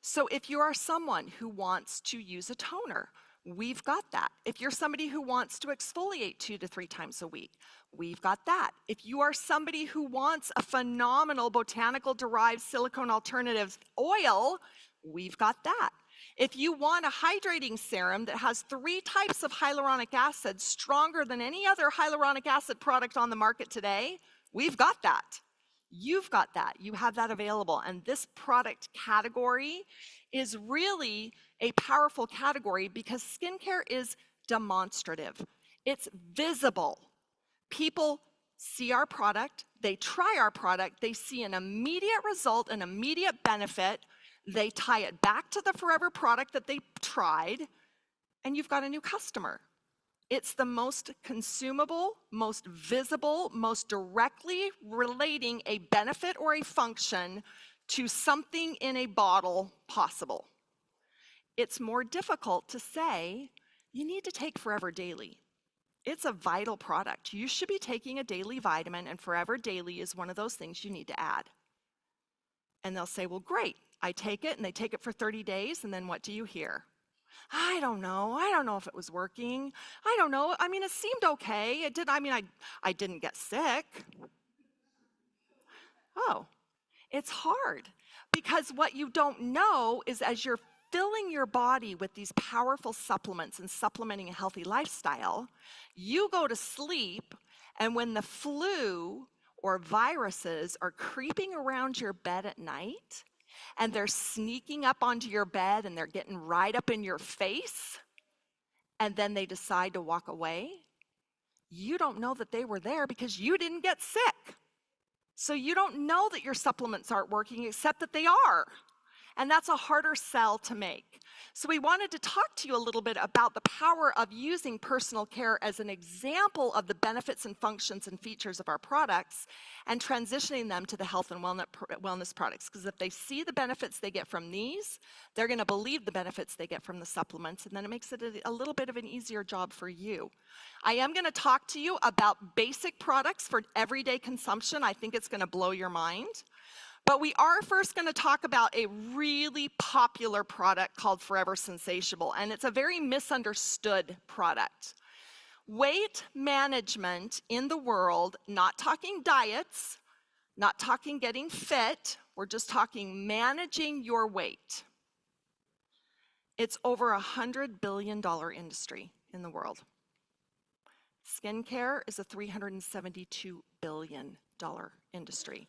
So if you are someone who wants to use a toner, we've got that. If you're somebody who wants to exfoliate 2 to 3 times a week, we've got that. If you are somebody who wants a phenomenal botanical derived silicone alternative oil, we've got that. If you want a hydrating serum that has 3 types of hyaluronic acid, stronger than any other hyaluronic acid product on the market today, we've got that. You've got that. You have that available. And this product category is really a powerful category because skincare is demonstrative. It's visible. People see our product, they try our product, they see an immediate result, an immediate benefit, they tie it back to the Forever product that they tried, and you've got a new customer. It's the most consumable, most visible, most directly relating a benefit or a function to something in a bottle possible. It's more difficult to say, you need to take Forever Daily. It's a vital product. You should be taking a daily vitamin, and Forever Daily is one of those things you need to add. And they'll say, well, great, I take it, and they take it for 30 days, and then what do you hear? I don't know if it was working. I don't know, I mean, it seemed okay. I didn't get sick. Oh, it's hard because what you don't know is as you're filling your body with these powerful supplements and supplementing a healthy lifestyle, you go to sleep, and when the flu or viruses are creeping around your bed at night, and they're sneaking up onto your bed and they're getting right up in your face, and then they decide to walk away, you don't know that they were there because you didn't get sick. So you don't know that your supplements aren't working, except that they are. And that's a harder sell to make. So we wanted to talk to you a little bit about the power of using personal care as an example of the benefits and functions and features of our products and transitioning them to the health and wellness products. Because if they see the benefits they get from these, they're going to believe the benefits they get from the supplements, and then it makes it a little bit of an easier job for you. I am going to talk to you about basic products for everyday consumption. I think it's going to blow your mind. But we are first going to talk about a really popular product called Forever Sensatiable, and it's a very misunderstood product. Weight management in the world, not talking diets, not talking getting fit, we're just talking managing your weight. It's over $100 billion industry in the world. Skincare is a $372 billion industry.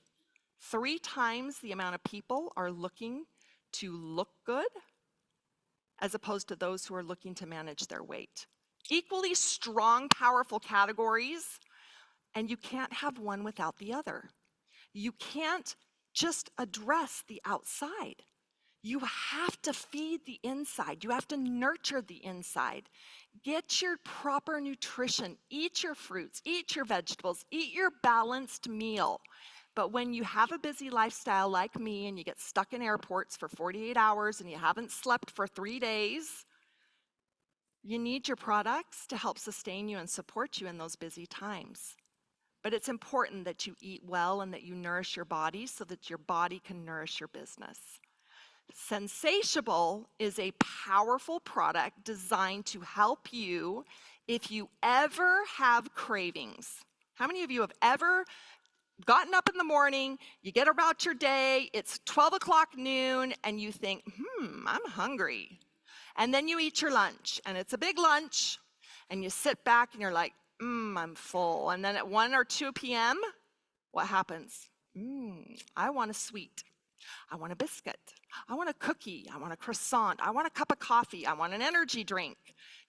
3 times the amount of people are looking to look good as opposed to those who are looking to manage their weight. Equally strong, powerful categories, and you can't have one without the other. You can't just address the outside. You have to feed the inside. You have to nurture the inside. Get your proper nutrition. Eat your fruits, eat your vegetables, eat your balanced meal. But when you have a busy lifestyle like me and you get stuck in airports for 48 hours and you haven't slept for 3 days, you need your products to help sustain you and support you in those busy times. But it's important that you eat well and that you nourish your body so that your body can nourish your business. Sensatiable is a powerful product designed to help you if you ever have cravings. How many of you have ever gotten up in the morning, you get about your day, it's 12 o'clock noon, and you think, I'm hungry. And then you eat your lunch, and it's a big lunch, and you sit back and you're like, I'm full. And then at 1 or 2 p.m., what happens? I want a sweet. I want a biscuit. I want a cookie. I want a croissant. I want a cup of coffee. I want an energy drink.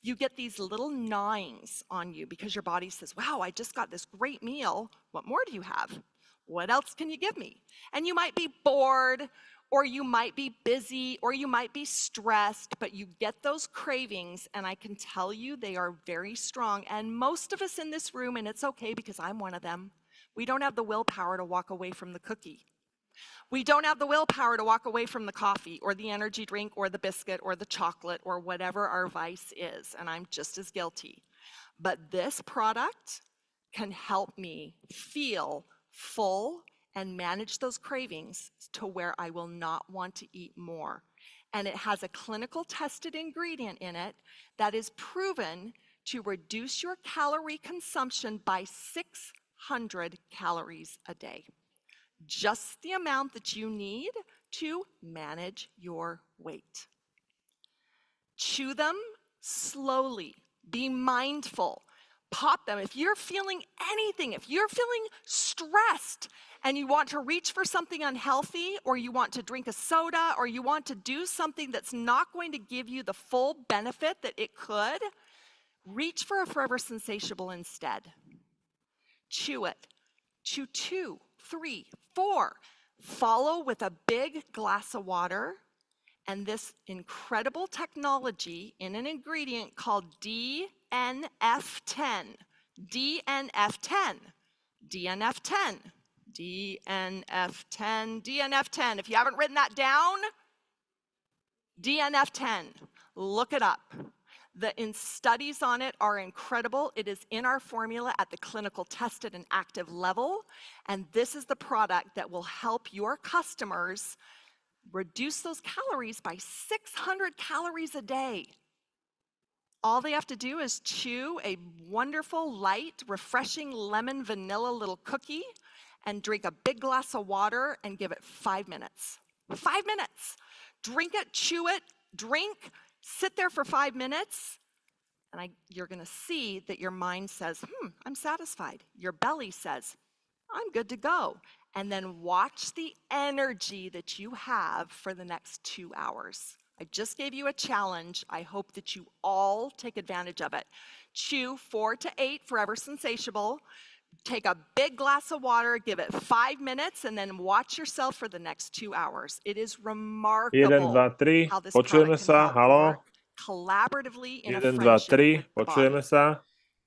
You get these little gnawings on you because your body says, wow, I just got this great meal. What more do you have? What else can you give me? And you might be bored, or you might be busy, or you might be stressed, but you get those cravings, and I can tell you they are very strong. And most of us in this room, and it's okay because I'm one of them, we don't have the willpower to walk away from the cookie. We don't have the willpower to walk away from the coffee or the energy drink or the biscuit or the chocolate or whatever our vice is, and I'm just as guilty. But this product can help me feel full and manage those cravings to where I will not want to eat more. And it has a clinical tested ingredient in it that is proven to reduce your calorie consumption by 600 calories a day. Just the amount that you need to manage your weight. Chew them slowly. Be mindful. Pop them. If you're feeling anything, if you're feeling stressed and you want to reach for something unhealthy, or you want to drink a soda, or you want to do something that's not going to give you the full benefit that it could, reach for a Forever Sensatiable instead. Chew it. Chew 2, 3, 4. Follow with a big glass of water and this incredible technology in an ingredient called DNF10. DNF10. DNF10. DNF10. DNF10. If you haven't written that down, DNF10. Look it up. The studies on it are incredible. It is in our formula at the clinical tested and active level. And this is the product that will help your customers reduce those calories by 600 calories a day. All they have to do is chew a wonderful, light, refreshing lemon vanilla little cookie and drink a big glass of water and give it 5 minutes. 5 minutes. Drink it, chew it, drink. Sit there for 5 minutes, and you're going to see that your mind says, I'm satisfied. Your belly says, I'm good to go. And then watch the energy that you have for the next 2 hours. I just gave you a challenge. I hope that you all take advantage of it. Chew 4 to 8 Forever Sensatiable. Take a big glass of water, give it 5 minutes, and then watch yourself for the next 2 hours. It is remarkable 1, 2, 3, how this počujeme product can sa, help halo? work collaboratively in a 1, 2, friendship 3, with the počujeme body. sa.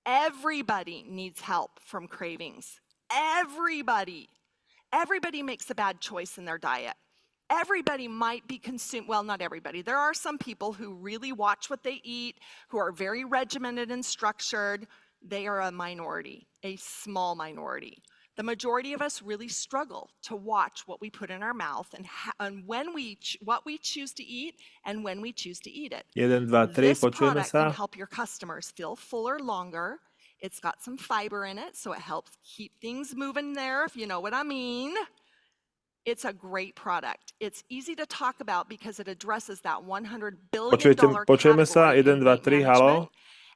Everybody needs help from cravings. Everybody. Everybody makes a bad choice in their diet. Everybody might be consumed, well, not everybody. There are some people who really watch what they eat, who are very regimented and structured. They are a minority, a small minority. The majority of us really struggle to watch what we put in our mouth and when what we choose to eat and when we choose to eat it. 1, 2, 3, This počujeme product can sa. help your customers feel fuller longer. It's got some fiber in it, so it helps keep things moving there, if you know what I mean. It's a great product. It's easy to talk about because it addresses that $100 billion Počujeme sa, category 1, in 2, weight 3, management. halo?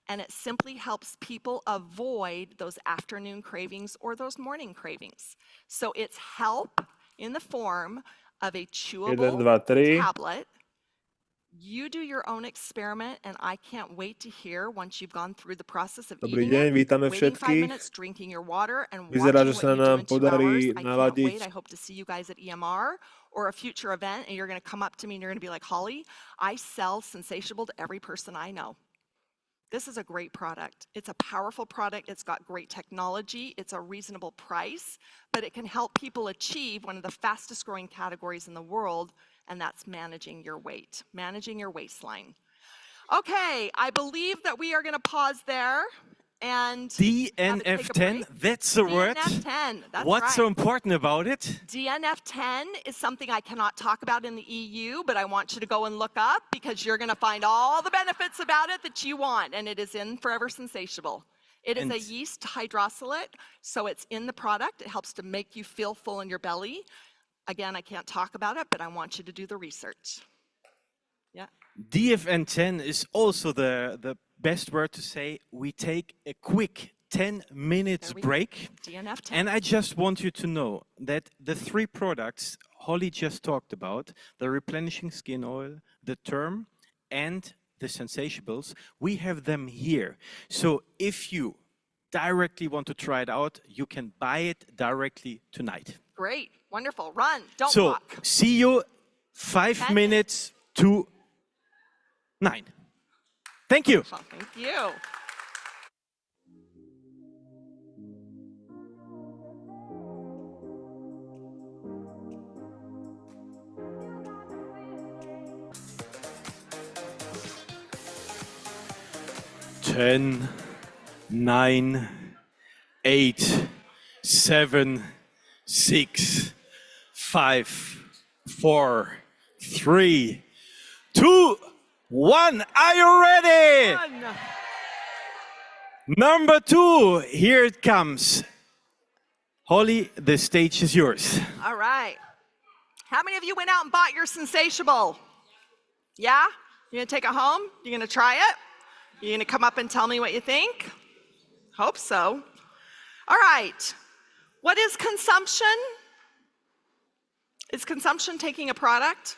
And it simply helps people avoid those afternoon cravings or those morning cravings. So it's help in the form of a 1, chewable 2, 3. tablet. You do your own experiment, and I can't wait to hear once you've gone through the process of Dobrý eating deň, it, vítame waiting 5 všetkých. minutes, drinking your water, and Vyzerá, watching že what sa you do nám in 2 hours. podarí I can't naladiť. wait. I hope to see you guys at EMR or a future event, and you're going to come up to me and you're going to be like, Holly, I sell Sensatiable to every person I know. This is a great product. It's a powerful product. It's got great technology. It's a reasonable price, but it can help people achieve one of the fastest growing categories in the world, and that's managing your weight, managing your waistline. Okay, I believe that we are going to pause there and DNF10, that's the word. DNF10, that's What's right. so important about it? DNF10 is something I cannot talk about in the EU, but I want you to go and look up because you're going to find all the benefits about it that you want, and it is in Forever Sensatiable. It is a yeast hydrolysate, so it's in the product. It helps to make you feel full in your belly. Again, I can't talk about it, but I want you to do the research. Yeah. DFN10 is also the best word to say. We take a quick 10 minutes break. DNF10. And I just want you to know that the 3 products Holly just talked about, the Replenishing Skin Oil, the Turm, and the Sensatiables, we have them here. So if you directly want to try it out, you can buy it directly tonight. Great, wonderful. Run, don't So walk. see you 5 minutes to 9. Thank you. Well, thank you. Ten, 9, 8, 7, 6, 5, 4, 3, 2, 1. Are you ready? One. Number 2, here it comes. Holly, the stage is yours. All right. How many of you went out and bought your Sensatiable? Yeah? You gonna take it home? You gonna try it? You gonna come up and tell me what you think? Hope so. All right. What is consumption? Is consumption taking a product?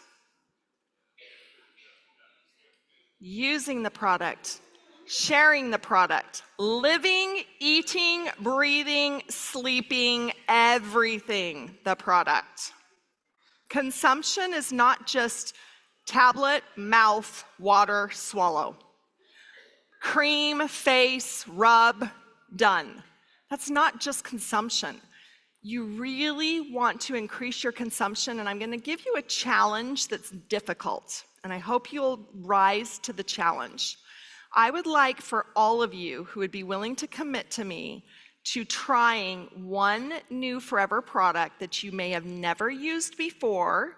Using the product, sharing the product, living, eating, breathing, sleeping, everything the product. Consumption is not just tablet, mouth, water, swallow. Cream, face, rub, done. That's not just consumption. You really want to increase your consumption, and I'm going to give you a challenge that's difficult, and I hope you'll rise to the challenge. I would like for all of you who would be willing to commit to me to trying one new Forever product that you may have never used before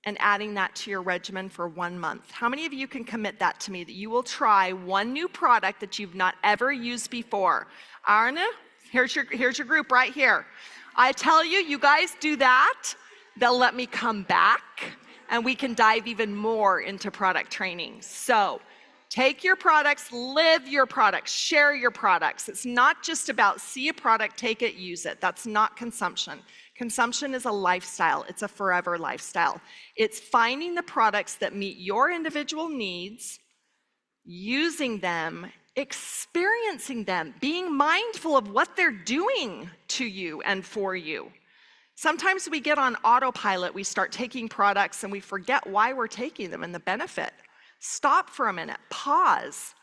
and adding that to your regimen for 1 month. How many of you can commit that to me, that you will try one new product that you've not ever used before? Arne, here's your group right here. I tell you, you guys do that, they'll let me come back and we can dive even more into product training. So take your products, live your products, share your products. It's not just about see a product, take it, use it. That's not consumption. Consumption is a lifestyle. It's a forever lifestyle. It's finding the products that meet your individual needs, using them, experiencing them, being mindful of what they're doing to you and for you. Sometimes we get on autopilot, we start taking products and we forget why we're taking them and the benefit. Stop for a minute, pause,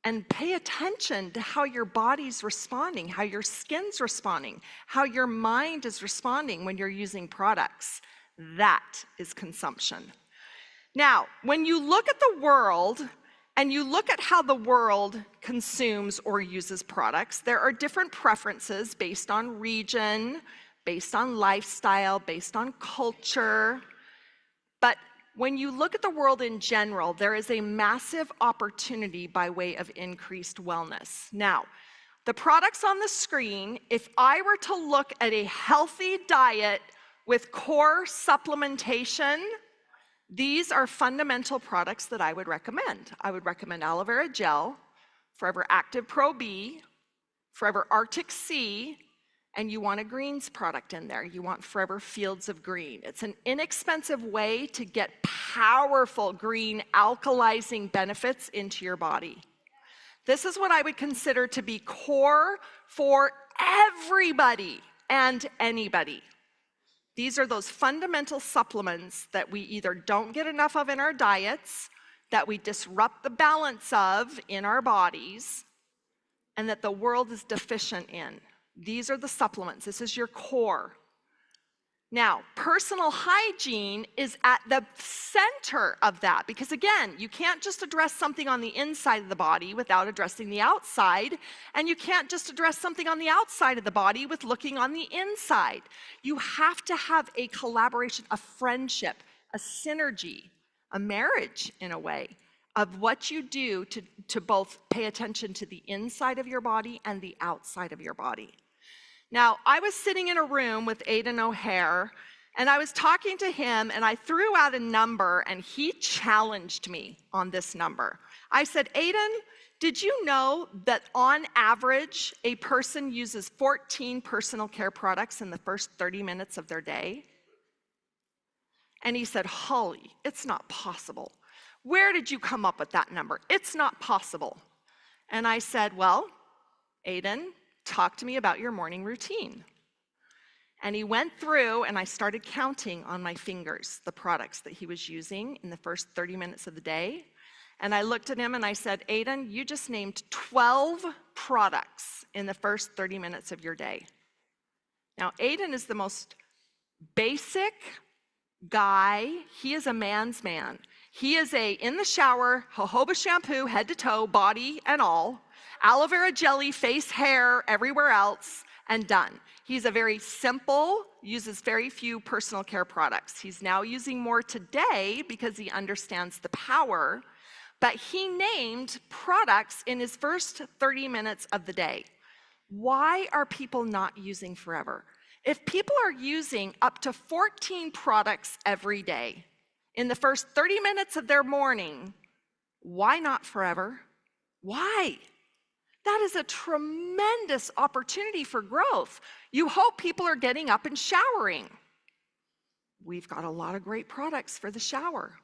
and pay attention to how your body's responding, how your skin's responding, how your mind is responding when you're using products. That is consumption. Now, when you look at the world and you look at how the world consumes or uses products, there are different preferences based on region, based on lifestyle, based on culture. But when you look at the world in general, there is a massive opportunity by way of increased wellness. Now, the products on the screen, if I were to look at a healthy diet with core supplementation, these are fundamental products that I would recommend. I would recommend Aloe Vera Gel, Forever Active Pro B, Forever Arctic Sea, and you want a greens product in there. You want Forever Fields of Green. It's an inexpensive way to get powerful green alkalizing benefits into your body. This is what I would consider to be core for everybody and anybody. These are those fundamental supplements that we either don't get enough of in our diets, that we disrupt the balance of in our bodies, and that the world is deficient in. These are the supplements. This is your core. Now, personal hygiene is at the center of that because, again, you can't just address something on the inside of the body without addressing the outside, and you can't just address something on the outside of the body with looking on the inside. You have to have a collaboration, a friendship, a synergy, a marriage in a way of what you do to both pay attention to the inside of your body and the outside of your body. Now, I was sitting in a room with Aidan O'Hare, and I was talking to him, and I threw out a number, and he challenged me on this number. I said, Aidan, did you know that on average, a person uses 14 personal care products in the first 30 minutes of their day? And he said, Holly, it's not possible. Where did you come up with that number? It's not possible. And I said, well, Aidan, talk to me about your morning routine. And he went through, and I started counting on my fingers the products that he was using in the first 30 minutes of the day. And I looked at him and I said, Aiden, you just named 12 products in the first 30 minutes of your day. Now, Aiden is the most basic guy. He is a man's man. He is in the shower, jojoba shampoo, head to toe, body and all, aloe vera jelly, face, hair, everywhere else, and done. He's a very simple, uses very few personal care products. He's now using more today because he understands the power, but he named products in his first 30 minutes of the day. Why are people not using forever? If people are using up to 14 products every day in the first 30 minutes of their morning, why not forever? Why? That is a tremendous opportunity for growth. You hope people are getting up and showering. We've got a lot of great products for the shower.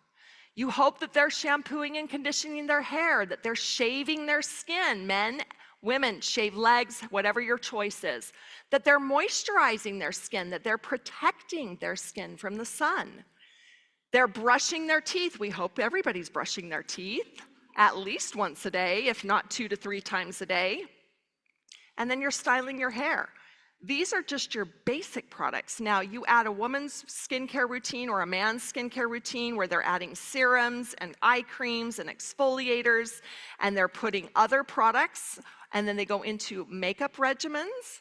You hope that they're shampooing and conditioning their hair, that they're shaving their skin. Men, women, shave legs, whatever your choice is. That they're moisturizing their skin, that they're protecting their skin from the sun. They're brushing their teeth. We hope everybody's brushing their teeth at least once a day, if not 2 to 3 times a day. And then you're styling your hair. These are just your basic products. Now, you add a woman's skincare routine or a man's skincare routine where they're adding serums and eye creams and exfoliators, and they're putting other products, and then they go into makeup regimens.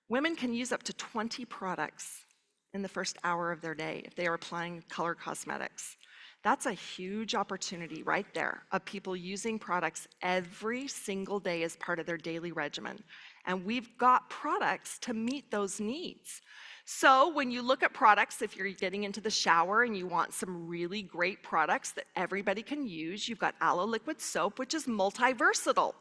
Women can use up to 20 products in the first hour of their day if they are applying color cosmetics. That's a huge opportunity right there of people using products every single day as part of their daily regimen. And we've got products to meet those needs. So when you look at products, if you're getting into the shower and you want some really great products that everybody can use, you've got Aloe Liquid Soap, which is multi-versatile.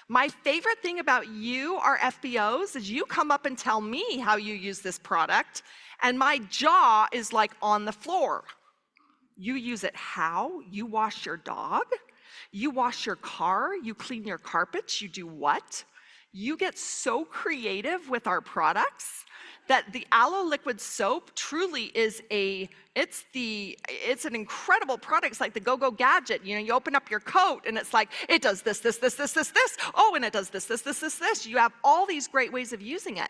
My favorite thing about you, our FBOs, is you come up and tell me how you use this product, and my jaw is like on the floor. You use it how? You wash your dog? You wash your car? You clean your carpets? You do what? You get so creative with our products that the Aloe Liquid Soap truly is it's an incredible product. It's like the go-go gadget. You know, you open up your coat and it's like, it does this, this, this, this, this, this. Oh, and it does this, this, this, this, this. You have all these great ways of using it.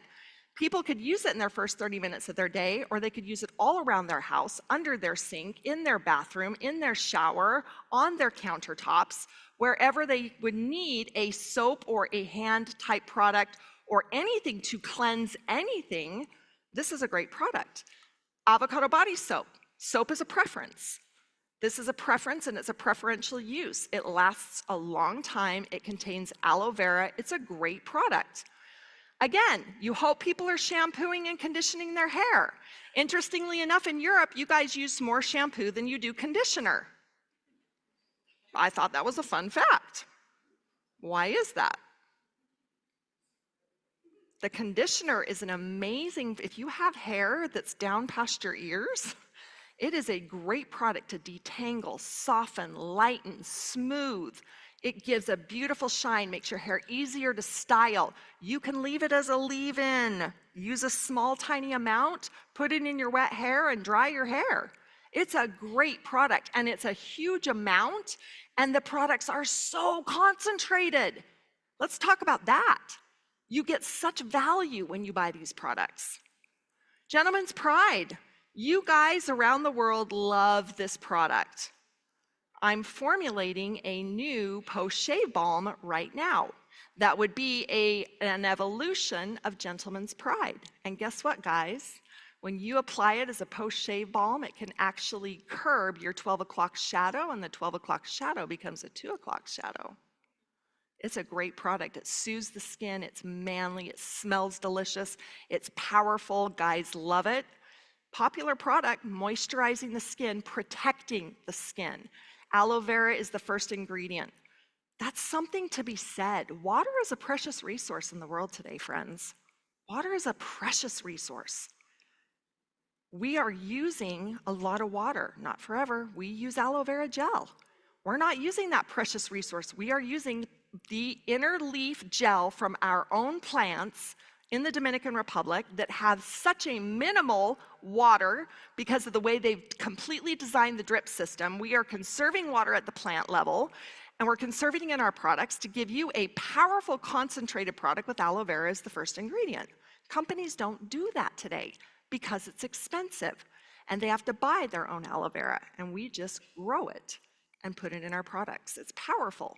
People could use it in their first 30 minutes of their day, or they could use it all around their house, under their sink, in their bathroom, in their shower, on their countertops, wherever they would need a soap or a hand type product or anything to cleanse anything. This is a great product. Avocado body soap. Soap is a preference. This is a preference, and it's a preferential use. It lasts a long time. It contains aloe vera. It's a great product. Again, you hope people are shampooing and conditioning their hair. Interestingly enough, in Europe, you guys use more shampoo than you do conditioner. I thought that was a fun fact. Why is that? The conditioner is an amazing, if you have hair that's down past your ears, it is a great product to detangle, soften, lighten, smooth. It gives a beautiful shine, makes your hair easier to style. You can leave it as a leave-in. Use a small, tiny amount, put it in your wet hair, and dry your hair. It's a great product, and it's a huge amount, and the products are so concentrated. Let's talk about that. You get such value when you buy these products. Gentleman's Pride. You guys around the world love this product. I'm formulating a new post-shave balm right now. That would be an evolution of Gentleman's Pride. And guess what, guys? When you apply it as a post-shave balm, it can actually curb your 12 o'clock shadow, and the 12 o'clock shadow becomes a 2 o'clock shadow. It's a great product. It soothes the skin. It's manly. It smells delicious. It's powerful. Guys love it. Popular product, moisturizing the skin, protecting the skin. Aloe vera is the first ingredient. That's something to be said. Water is a precious resource in the world today, friends. Water is a precious resource. We are using a lot of water, not forever. We use aloe vera gel. We're not using that precious resource. We are using the inner leaf gel from our own plants in the Dominican Republic that have such a minimal water because of the way they've completely designed the drip system. We are conserving water at the plant level, and we're conserving it in our products to give you a powerful concentrated product with aloe vera as the first ingredient. Companies don't do that today because it's expensive, and they have to buy their own aloe vera, and we just grow it and put it in our products. It's powerful.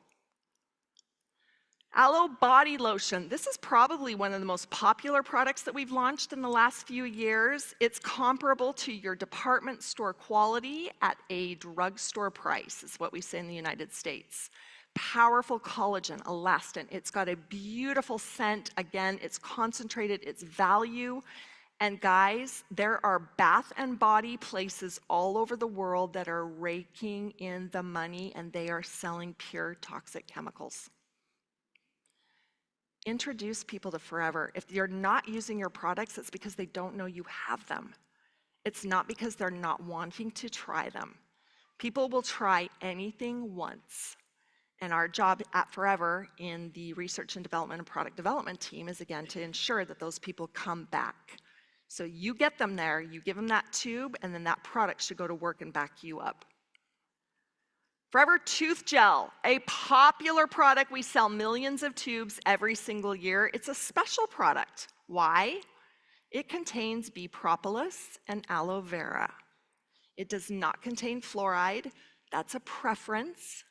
Aloe body lotion. This is probably one of the most popular products that we've launched in the last few years. It's comparable to your department store quality at a drugstore price, is what we say in the United States. Powerful collagen, elastin. It's got a beautiful scent. Again, it's concentrated, it's value. And guys, there are bath and body places all over the world that are raking in the money, and they are selling pure toxic chemicals. Introduce people to Forever. If you're not using your products, it's because they don't know you have them. It's not because they're not wanting to try them. People will try anything once. And our job at Forever in the research and development and product development team is, again, to ensure that those people come back. So you get them there, you give them that tube, and then that product should go to work and back you up. Forever Tooth Gel, a popular product. We sell millions of tubes every single year. It's a special product. Why? It contains bee propolis and aloe vera. It does not contain fluoride. That's a preference.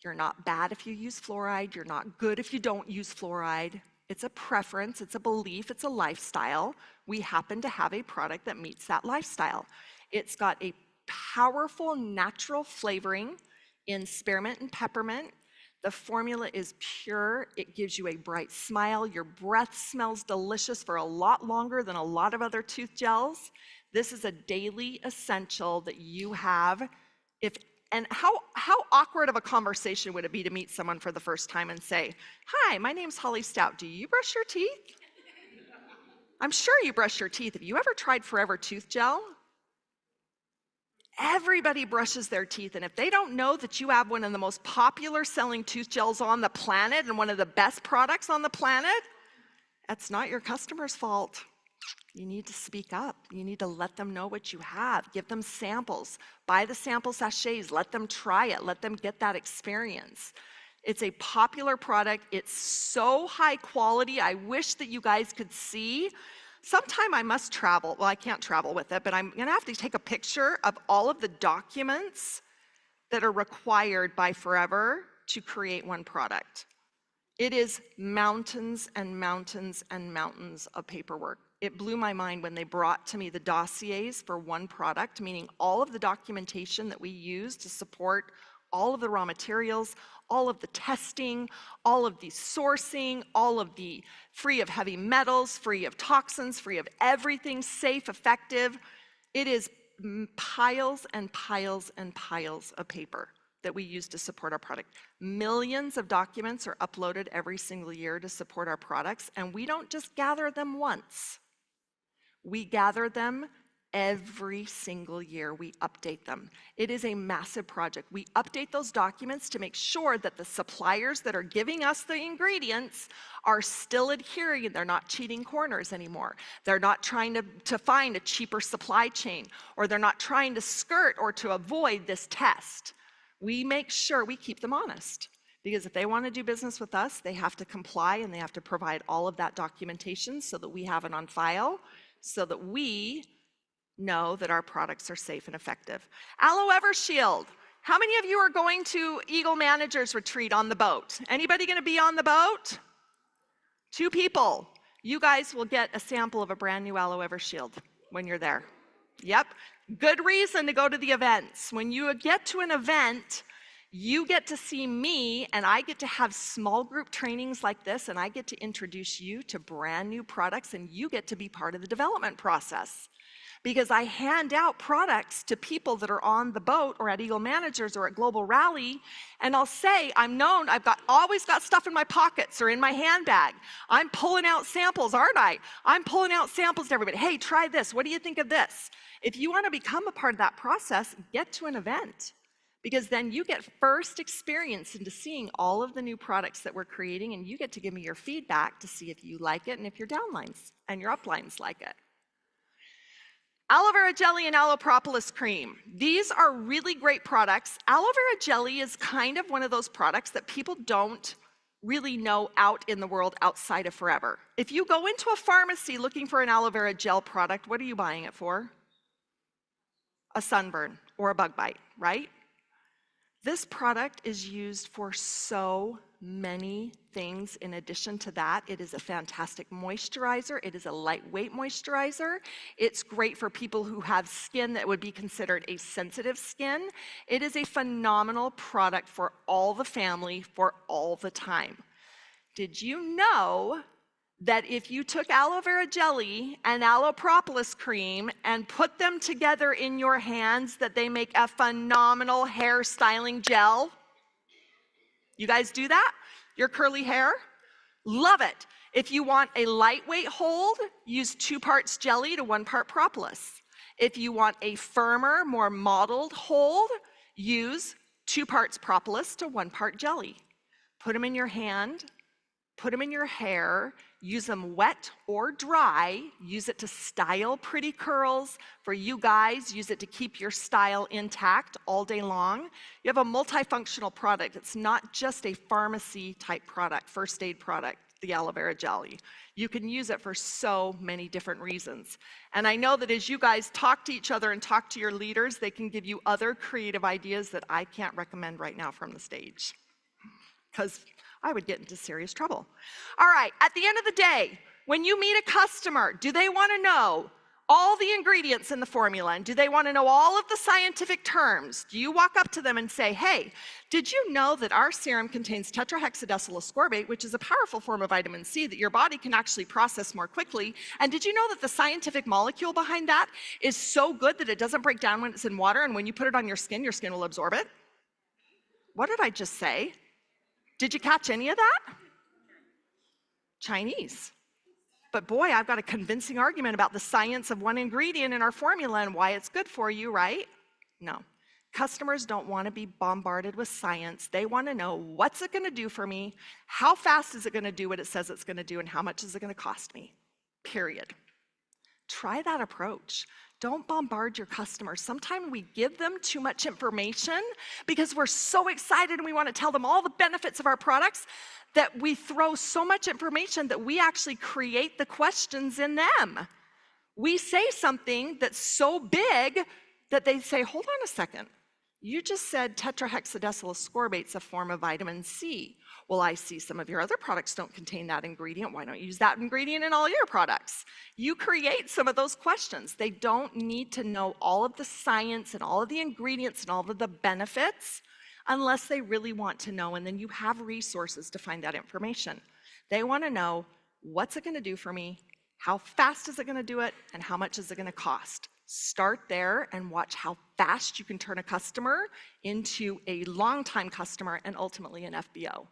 You're not bad if you use fluoride. You're not good if you don't use fluoride. It's a preference, it's a belief, it's a lifestyle. We happen to have a product that meets that lifestyle. It's got a powerful natural flavoring in spearmint and peppermint. The formula is pure. It gives you a bright smile. Your breath smells delicious for a lot longer than a lot of other tooth gels. This is a daily essential that you have. And how awkward of a conversation would it be to meet someone for the first time and say, "Hi, my name's Holly Stout. Do you brush your teeth?" I'm sure you brush your teeth. Have you ever tried Forever Tooth Gel? Everybody brushes their teeth, and if they don't know that you have one of the most popular selling tooth gels on the planet and one of the best products on the planet, that's not your customer's fault. You need to speak up. You need to let them know what you have. Give them samples. Buy the sample sachets. Let them try it. Let them get that experience. It's a popular product. It's so high quality. I wish that you guys could see. Sometime I must travel. Well, I can't travel with it, but I'm going to have to take a picture of all of the documents that are required by Forever to create one product. It is mountains and mountains and mountains of paperwork. It blew my mind when they brought to me the dossiers for one product, meaning all of the documentation that we use to support all of the raw materials, all of the testing, all of the sourcing, all of the free of heavy metals, free of toxins, free of everything, safe, effective. It is piles and piles and piles of paper that we use to support our product. Millions of documents are uploaded every single year to support our products, and we don't just gather them once. We gather them every single year. We update them. It is a massive project. We update those documents to make sure that the suppliers that are giving us the ingredients are still adhering and they're not cheating corners anymore. They're not trying to find a cheaper supply chain, or they're not trying to skirt or to avoid this test. We make sure we keep them honest, because if they want to do business with us, they have to comply and they have to provide all of that documentation so that we have it on file, so that we know that our products are safe and effective. Aloe Shield. How many of you are going to Eagle Managers Retreat on the boat? Anybody going to be on the boat? 2 people. You guys will get a sample of a brand new Aloe Shield when you're there. Yep. Good reason to go to the events. When you get to an event, you get to see me, and I get to have small group trainings like this, and I get to introduce you to brand new products, and you get to be part of the development process. Because I hand out products to people that are on the boat or at Eagle Managers or at Global Rally, and I'll say, I'm known, always got stuff in my pockets or in my handbag. I'm pulling out samples, aren't I? I'm pulling out samples to everybody. Hey, try this. What do you think of this? If you want to become a part of that process, get to an event. because then you get first experience into seeing all of the new products that we're creating, and you get to give me your feedback to see if you like it and if your downlines and your uplines like it. Aloe vera jelly and aloe propolis cream. These are really great products. Aloe vera jelly is kind of one of those products that people don't really know out in the world outside of Forever. If you go into a pharmacy looking for an aloe vera gel product, what are you buying it for? A sunburn or a bug bite, right? This product is used for so many things in addition to that. It is a fantastic moisturizer. It is a lightweight moisturizer. It's great for people who have skin that would be considered a sensitive skin. It is a phenomenal product for all the family for all the time. Did you know that if you took aloe vera jelly and aloe propolis cream and put them together in your hands, that they make a phenomenal hair styling gel? You guys do that? Your curly hair? Love it. If you want a lightweight hold, use 2 parts jelly to 1 part propolis. If you want a firmer, more modeled hold, use 2 parts propolis to 1 part jelly. Put them in your hand, put them in your hair, use them wet or dry, use it to style pretty curls. For you guys, use it to keep your style intact all day long. You have a multifunctional product. It's not just a pharmacy type product, first aid product, the aloe vera jelly. You can use it for so many different reasons. And I know that as you guys talk to each other and talk to your leaders, they can give you other creative ideas that I can't recommend right now from the stage, because I would get into serious trouble. All right, at the end of the day, when you meet a customer, do they want to know all the ingredients in the formula? And do they want to know all of the scientific terms? Do you walk up to them and say, hey, did you know that our serum contains tetrahexadecyl ascorbate, which is a powerful form of vitamin C that your body can actually process more quickly? And did you know that the scientific molecule behind that is so good that it doesn't break down when it's in water, and when you put it on your skin will absorb it? What did I just say? Did you catch any of that? Chinese. But boy, I've got a convincing argument about the science of one ingredient in our formula and why it's good for you, right? No. Customers don't want to be bombarded with science. They want to know, what's it going to do for me? How fast is it going to do what it says it's going to do? And how much is it going to cost me? Period. Try that approach. Don't bombard your customers. Sometimes we give them too much information because we're so excited and we want to tell them all the benefits of our products that we throw so much information that we actually create the questions in them. We say something that's so big that they say, hold on a second. You just said tetrahexadecyl ascorbate's a form of vitamin C. Well, I see some of your other products don't contain that ingredient. Why don't you use that ingredient in all your products? You create some of those questions. They don't need to know all of the science and all of the ingredients and all of the benefits unless they really want to know, and then you have resources to find that information. They want to know, what's it going to do for me? How fast is it going to do it? And how much is it going to cost? Start there and watch how fast you can turn a customer into a longtime customer and ultimately an FBO.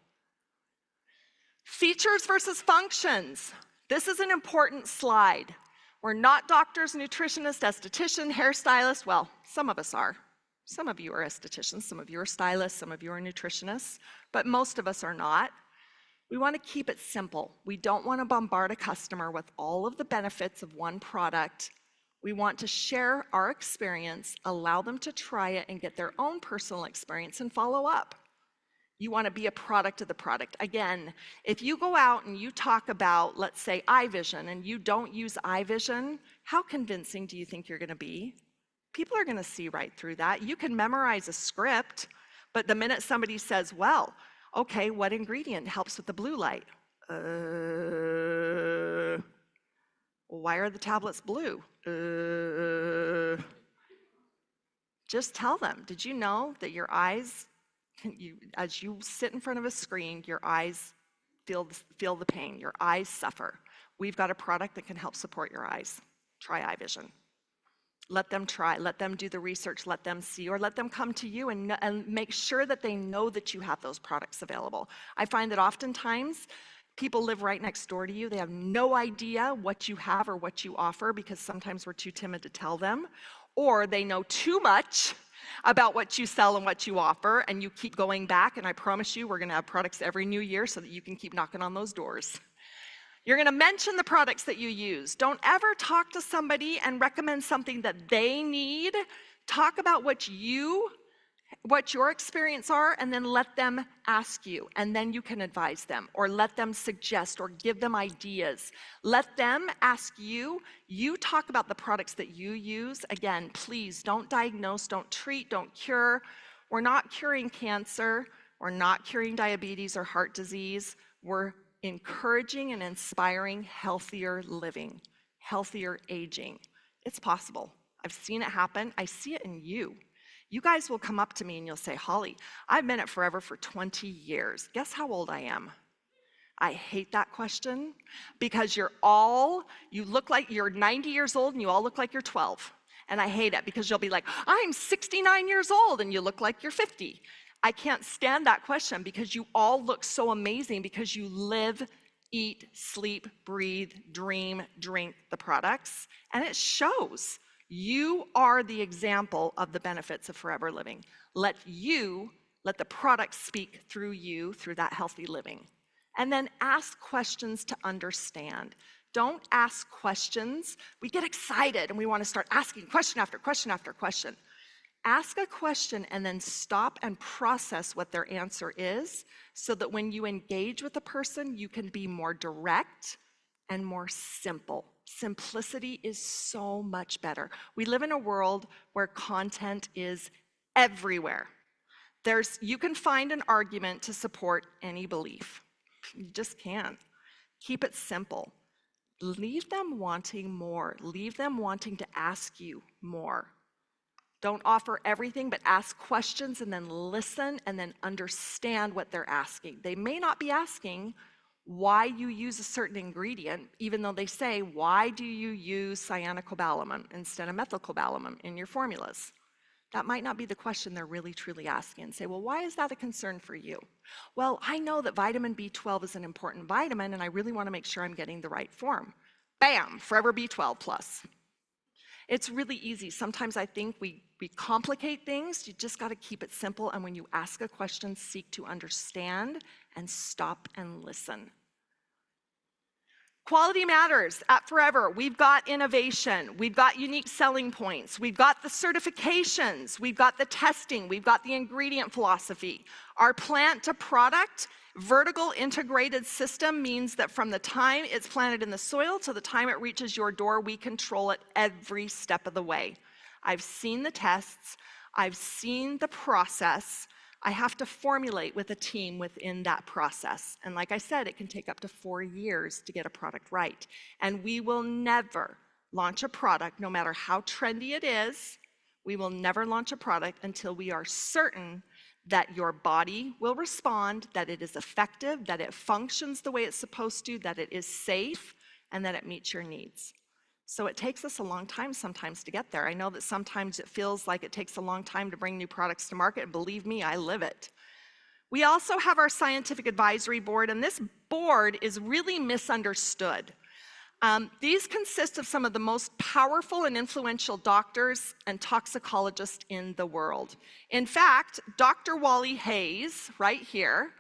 Features versus functions. This is an important slide. We're not doctors, nutritionists, estheticians, hairstylists. Well, some of us are. Some of you are estheticians, some of you are stylists, some of you are nutritionists, but most of us are not. We want to keep it simple. We don't want to bombard a customer with all of the benefits of one product. We want to share our experience, allow them to try it and get their own personal experience and follow up. You want to be a product of the product. Again, if you go out and you talk about, let's say, eye vision, and you don't use eye vision, how convincing do you think you're going to be? People are going to see right through that. You can memorize a script, but the minute somebody says, well, okay, what ingredient helps with the blue light? Why are the tablets blue? Just tell them, did you know that your eyes, as you sit in front of a screen, your eyes feel the pain, your eyes suffer. We've got a product that can help support your eyes. Try eye vision. Let them try, let them do the research, let them see, or let them come to you and make sure that they know that you have those products available. I find that oftentimes people live right next door to you. They have no idea what you have or what you offer because sometimes we're too timid to tell them. or they know too much about what you sell and what you offer, and you keep going back, and I promise you we're gonna have products every new year so that you can keep knocking on those doors. You're gonna mention the products that you use. Don't ever talk to somebody and recommend something that they need. Talk about what your experience are, and then let them ask you, and then you can advise them, or let them suggest, or give them ideas. Let them ask you. You talk about the products that you use. Again, please don't diagnose, don't treat, don't cure. We're not curing cancer. We're not curing diabetes or heart disease. We're encouraging and inspiring healthier living, healthier aging. It's possible. I've seen it happen. I see it in you. You guys will come up to me and you'll say, Holly, I've been at Forever for 20 years. Guess how old I am? I hate that question because you look like you're 90 years old and you all look like you're 12. And I hate it because you'll be like, I'm 69 years old and you look like you're 50. I can't stand that question because you all look so amazing because you live, eat, sleep, breathe, dream, drink the products, and it shows. You are the example of the benefits of forever living. Let the products speak through you, through that healthy living. And then ask questions to understand. Don't ask questions. We get excited and we want to start asking question after question after question. Ask a question and then stop and process what their answer is so that when you engage with a person, you can be more direct and more simple. Simplicity is so much better. We live in a world where content is everywhere. You can find an argument to support any belief. You just can. Keep it simple. Leave them wanting more. Leave them wanting to ask you more. Don't offer everything, but ask questions and then listen and then understand what they're asking. They may not be asking why you use a certain ingredient, even though they say, why do you use cyanocobalamin instead of methylcobalamin in your formulas? That might not be the question they're really truly asking. And say, well, why is that a concern for you? Well, I know that vitamin B12 is an important vitamin and I really want to make sure I'm getting the right form. Bam, Forever B12 Plus. It's really easy. Sometimes I think we complicate things. You just got to keep it simple. And when you ask a question, seek to understand and stop and listen. Quality matters at Forever. We've got innovation. We've got unique selling points. We've got the certifications. We've got the testing. We've got the ingredient philosophy. Our plant to product vertical integrated system means that from the time it's planted in the soil to the time it reaches your door, we control it every step of the way. I've seen the tests. I've seen the process. I have to formulate with a team within that process. And like I said, it can take up to 4 years to get a product right. And we will never launch a product, no matter how trendy it is, we will never launch a product until we are certain that your body will respond, that it is effective, that it functions the way it's supposed to, that it is safe, and that it meets your needs. So it takes us a long time sometimes to get there. I know that sometimes it feels like it takes a long time to bring new products to market. Believe me, I live it. We also have our scientific advisory board, and this board is really misunderstood. These consist of some of the most powerful and influential doctors and toxicologists in the world. In fact, Dr. Wally Hayes, right here,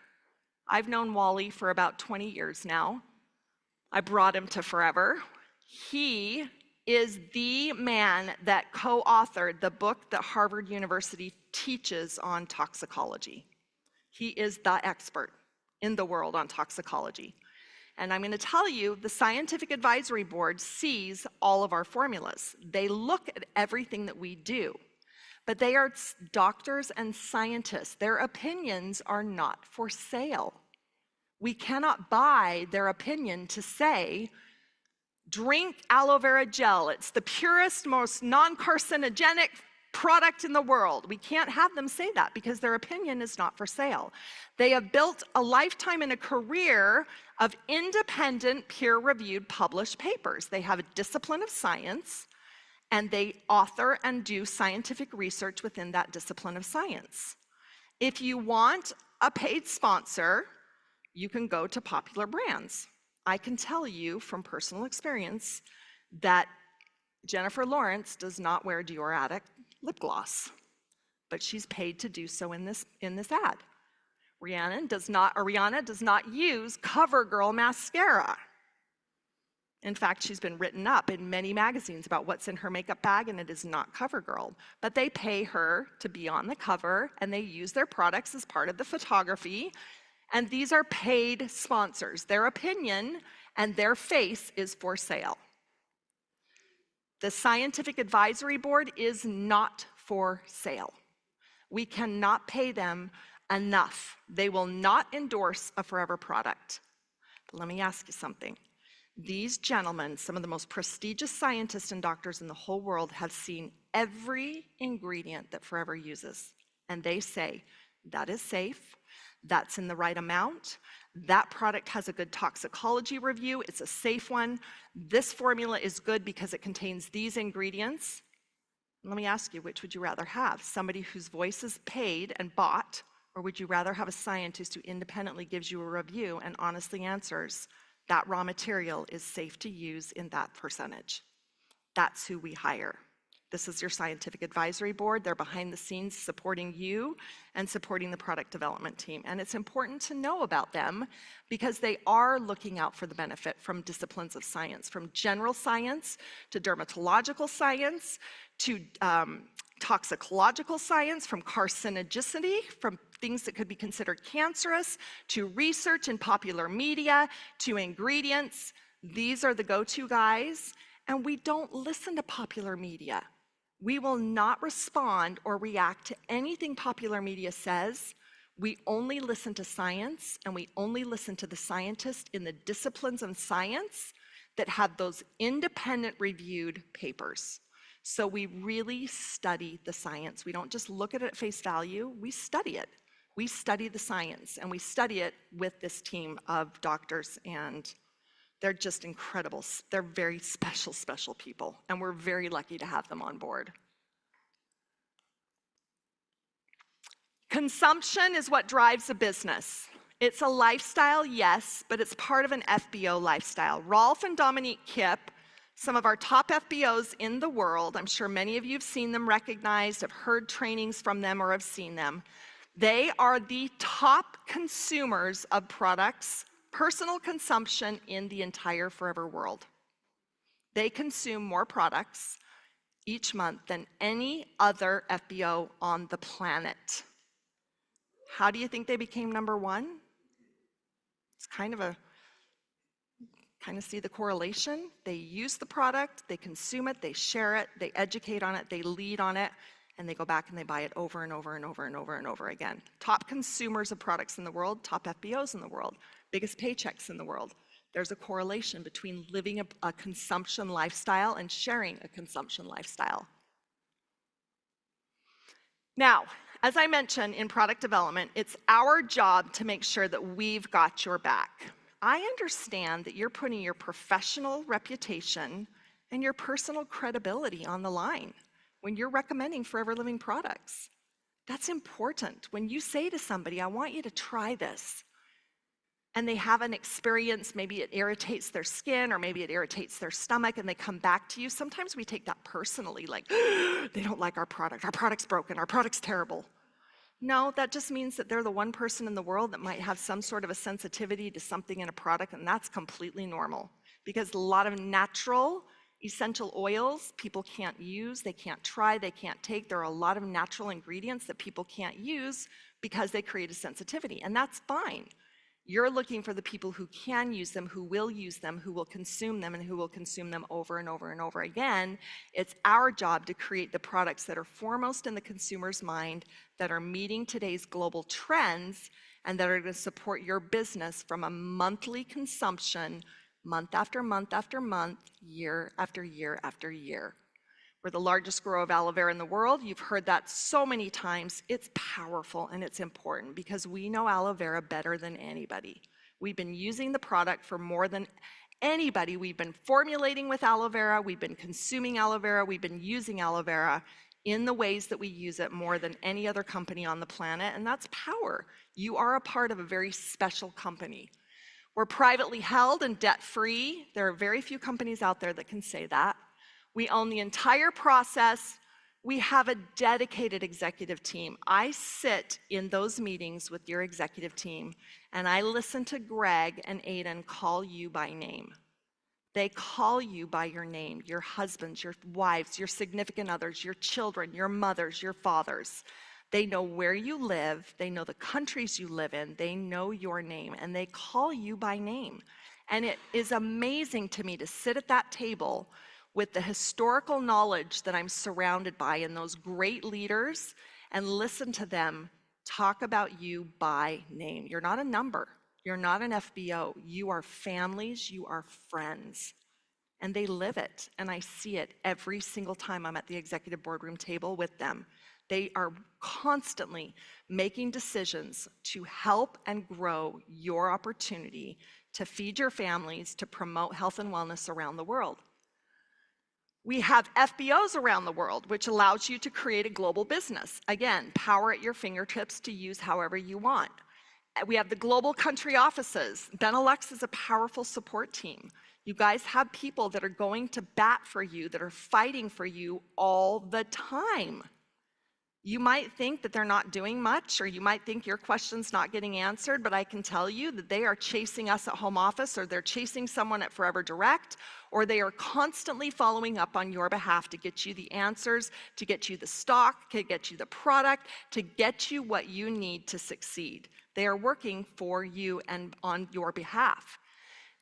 I've known Wally for about 20 years now. I brought him to Forever. He is the man that co-authored the book that Harvard University teaches on toxicology. He is the expert in the world on toxicology. And I'm going to tell you, the Scientific Advisory Board sees all of our formulas. They look at everything that we do. But they are doctors and scientists. Their opinions are not for sale. We cannot buy their opinion to say, drink aloe vera gel. It's the purest, most non-carcinogenic product in the world. We can't have them say that because their opinion is not for sale. They have built a lifetime and a career of independent, peer-reviewed, published papers. They have a discipline of science, and they author and do scientific research within that discipline of science. If you want a paid sponsor, you can go to popular brands. I can tell you from personal experience that Jennifer Lawrence does not wear Dior Addict lip gloss, but she's paid to do so in this ad. Rihanna does not use CoverGirl mascara. In fact, she's been written up in many magazines about what's in her makeup bag, and it is not CoverGirl. But they pay her to be on the cover, and they use their products as part of the photography. And these are paid sponsors. Their opinion and their face is for sale. The Scientific Advisory Board is not for sale. We cannot pay them enough. They will not endorse a Forever product. But let me ask you something. These gentlemen, some of the most prestigious scientists and doctors in the whole world, have seen every ingredient that Forever uses. And they say, that is safe, that's in the right amount, that product has a good toxicology review, it's a safe one, this formula is good because it contains these ingredients. Let me ask you, which would you rather have? Somebody whose voice is paid and bought, or would you rather have a scientist who independently gives you a review and honestly answers, that raw material is safe to use in that percentage? That's who we hire. This is your Scientific Advisory Board. They're behind the scenes supporting you and supporting the product development team. And it's important to know about them because they are looking out for the benefit from disciplines of science, from general science to dermatological science to toxicological science, from carcinogenicity, from things that could be considered cancerous, to research in popular media, to ingredients. These are the go-to guys, and we don't listen to popular media. We will not respond or react to anything popular media says. We only listen to science, and we only listen to the scientists in the disciplines of science that have those independent reviewed papers. So we really study the science. We don't just look at it at face value, we study it. We study the science, and we study it with this team of doctors, and they're just incredible. They're very special, special people, and we're very lucky to have them on board. Consumption is what drives a business. It's a lifestyle, yes, but it's part of an FBO lifestyle. Rolf and Dominique Kipp, some of our top FBOs in the world, I'm sure many of you have seen them recognized, have heard trainings from them, or have seen them. They are the top consumers of products, personal consumption in the entire Forever world. They consume more products each month than any other FBO on the planet. How do you think they became number one? It's kind of see the correlation. They use the product, they consume it, they share it, they educate on it, they lead on it, and they go back and they buy it over and over and over and over and over again. Top consumers of products in the world, top FBOs in the world, biggest paychecks in the world. There's a correlation between living a consumption lifestyle and sharing a consumption lifestyle. Now, as I mentioned in product development, it's our job to make sure that we've got your back. I understand that you're putting your professional reputation and your personal credibility on the line when you're recommending Forever Living products. That's important. When you say to somebody, I want you to try this, and they have an experience, maybe it irritates their skin or maybe it irritates their stomach, and they come back to you, sometimes we take that personally, like, they don't like our product's broken, our product's terrible. No, that just means that they're the one person in the world that might have some sort of a sensitivity to something in a product, and that's completely normal. Because a lot of natural essential oils people can't use, they can't try, they can't take. There are a lot of natural ingredients that people can't use because they create a sensitivity, and that's fine. You're looking for the people who can use them, who will use them, who will consume them, and who will consume them over and over and over again. It's our job to create the products that are foremost in the consumer's mind, that are meeting today's global trends, and that are going to support your business from a monthly consumption, month after month after month, year after year after year. We're the largest grower of aloe vera in the world. You've heard that so many times. It's powerful and it's important because we know aloe vera better than anybody. We've been using the product for more than anybody. We've been formulating with aloe vera. We've been consuming aloe vera. We've been using aloe vera in the ways that we use it more than any other company on the planet, and that's power. You are a part of a very special company. We're privately held and debt-free. There are very few companies out there that can say that. We own the entire process. We have a dedicated executive team. I sit in those meetings with your executive team, and I listen to Greg and Aiden call you by name. They call you by your name, your husbands, your wives, your significant others, your children, your mothers, your fathers. They know where you live, they know the countries you live in, they know your name, and they call you by name. And it is amazing to me to sit at that table with the historical knowledge that I'm surrounded by and those great leaders and listen to them talk about you by name. You're not a number. You're not an FBO. You are families. You are friends. And they live it. And I see it every single time I'm at the executive boardroom table with them. They are constantly making decisions to help and grow your opportunity to feed your families, to promote health and wellness around the world. We have FBOs around the world, which allows you to create a global business. Again, power at your fingertips to use however you want. We have the global country offices. Benelux is a powerful support team. You guys have people that are going to bat for you, that are fighting for you all the time. You might think that they're not doing much, or you might think your question's not getting answered, but I can tell you that they are chasing us at home office, or they're chasing someone at Forever Direct, or they are constantly following up on your behalf to get you the answers, to get you the stock, to get you the product, to get you what you need to succeed. They are working for you and on your behalf.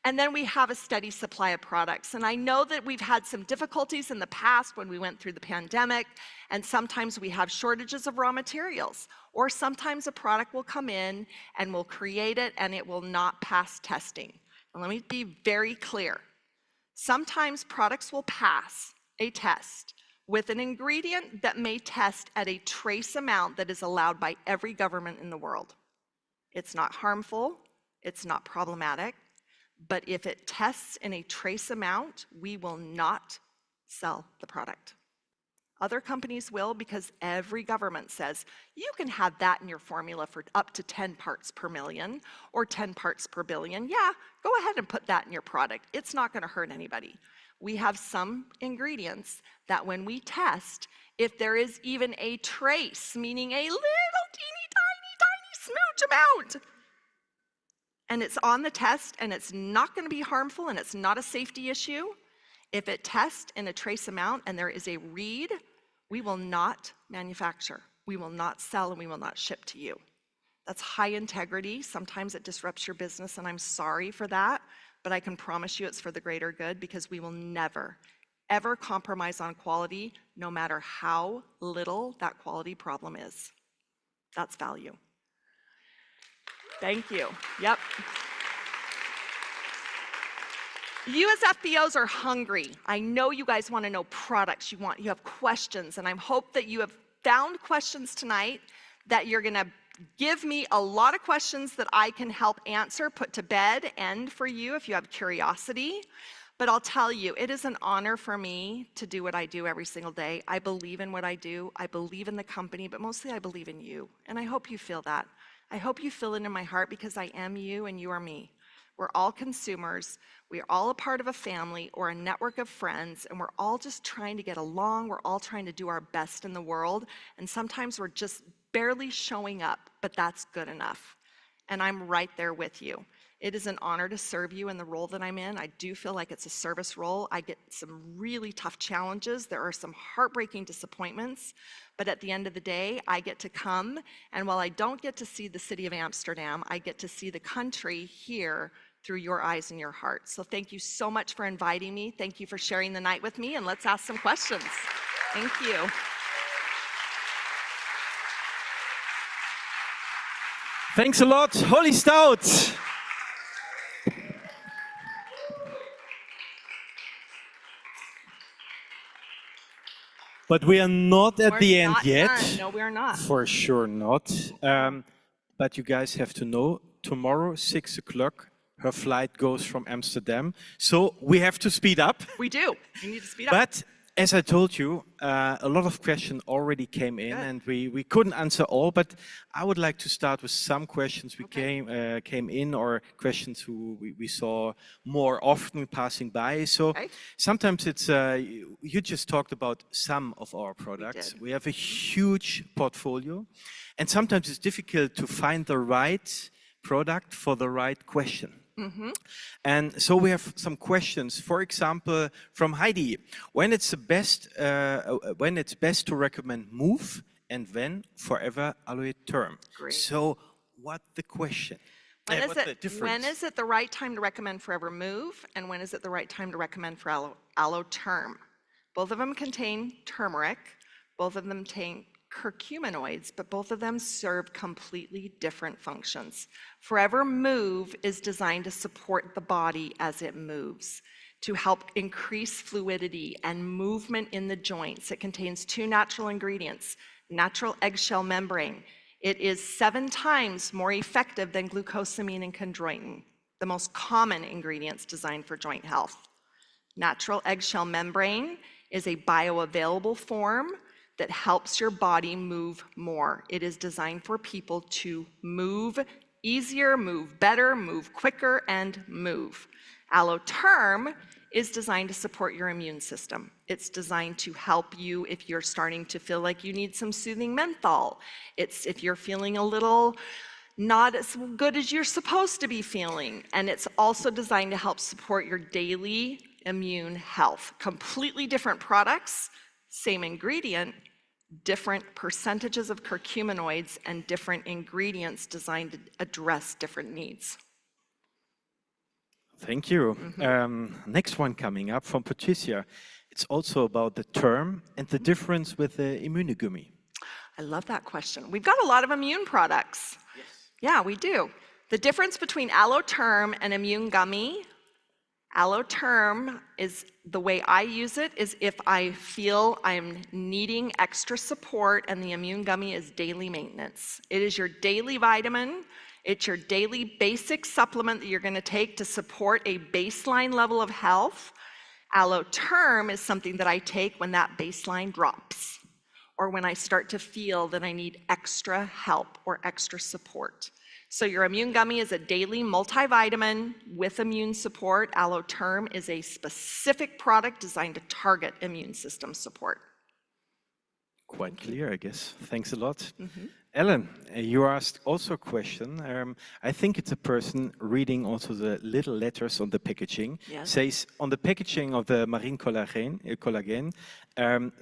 And then we have a steady supply of products. And I know that we've had some difficulties in the past when we went through the pandemic, and sometimes we have shortages of raw materials, or sometimes a product will come in and we'll create it and it will not pass testing. And let me be very clear. Sometimes products will pass a test with an ingredient that may test at a trace amount that is allowed by every government in the world. It's not harmful, it's not problematic. But if it tests in a trace amount, we will not sell the product. Other companies will, because every government says, you can have that in your formula for up to 10 parts per million or 10 parts per billion. Yeah, go ahead and put that in your product. It's not going to hurt anybody. We have some ingredients that when we test, if there is even a trace, meaning a little teeny, tiny smooch amount, and it's on the test, and it's not going to be harmful, and it's not a safety issue, if it tests in a trace amount and there is a read, we will not manufacture, we will not sell, and we will not ship to you. That's high integrity. Sometimes it disrupts your business, and I'm sorry for that, but I can promise you it's for the greater good, because we will never, ever compromise on quality, no matter how little that quality problem is. That's value. Thank you. Yep. You as FBOs are hungry. I know you guys want to know products. You have questions, and I hope that you have found questions tonight that you're going to give me a lot of questions that I can help answer, put to bed, end for you if you have curiosity. But I'll tell you, it is an honor for me to do what I do every single day. I believe in what I do. I believe in the company, but mostly I believe in you, and I hope you feel that. I hope you feel it in my heart, because I am you and you are me. We're all consumers. We are all a part of a family or a network of friends, and we're all just trying to get along. We're all trying to do our best in the world, and sometimes we're just barely showing up, but that's good enough. And I'm right there with you. It is an honor to serve you in the role that I'm in. I do feel like it's a service role. I get some really tough challenges. There are some heartbreaking disappointments, but at the end of the day, I get to come, and while I don't get to see the city of Amsterdam, I get to see the country here through your eyes and your heart. So thank you so much for inviting me. Thank you for sharing the night with me, and let's ask some questions. Thank you. Thanks a lot, Holy Stout. But we are not at the end yet. Done. No, we are not. For sure not. But you guys have to know, tomorrow, 6 o'clock, her flight goes from Amsterdam. So we have to speed up. We do. We need to speed up. But As I told you, a lot of questions already came in, Good. and we couldn't answer all. But I would like to start with some questions we came in, or questions who we saw more often passing by. So Okay. sometimes it's you just talked about some of our products. did. We have a huge portfolio, and sometimes it's difficult to find the right product for the right question. And so we have some questions. For example, from Heidi: when it's best to recommend Move, and when Forever Aloe Turm. Great. So, what the question? What's the difference? When is it the right time to recommend Forever Move, and when is it the right time to recommend for Aloe Turm? Both of them contain turmeric. Both of them contain curcuminoids, but both of them serve completely different functions. Forever Move is designed to support the body as it moves, to help increase fluidity and movement in the joints. It contains 2 natural ingredients: natural eggshell membrane. It is 7 times more effective than glucosamine and chondroitin, the most common ingredients designed for joint health. Natural eggshell membrane is a bioavailable form that helps your body move more. It is designed for people to move easier, move better, move quicker, and move. Aloe Turm is designed to support your immune system. It's designed to help you if you're starting to feel like you need some soothing menthol. It's if you're feeling a little not as good as you're supposed to be feeling. And it's also designed to help support your daily immune health. Completely different products, same ingredient, different percentages of curcuminoids and different ingredients designed to address different needs. Thank you. Next one coming up from Patricia. It's also about the term and the difference with the immunogummy. I love that question. We've got a lot of immune products. Yes. Yeah, we do. The difference between Aloe Turm and immune gummy: Aloe Turm is, the way I use it is if I feel I'm needing extra support, and the immune gummy is daily maintenance. It is your daily vitamin. It's your daily basic supplement that you're going to take to support a baseline level of health. Aloe Turm is something that I take when that baseline drops, or when I start to feel that I need extra help or extra support. So your immune gummy is a daily multivitamin with immune support. Aloe Turm is a specific product designed to target immune system support. Quite clear, I guess. Thanks a lot. Ellen, you asked also a question. I think it's a person reading also the little letters on the packaging. Yes. Says on the packaging of the marine collagen,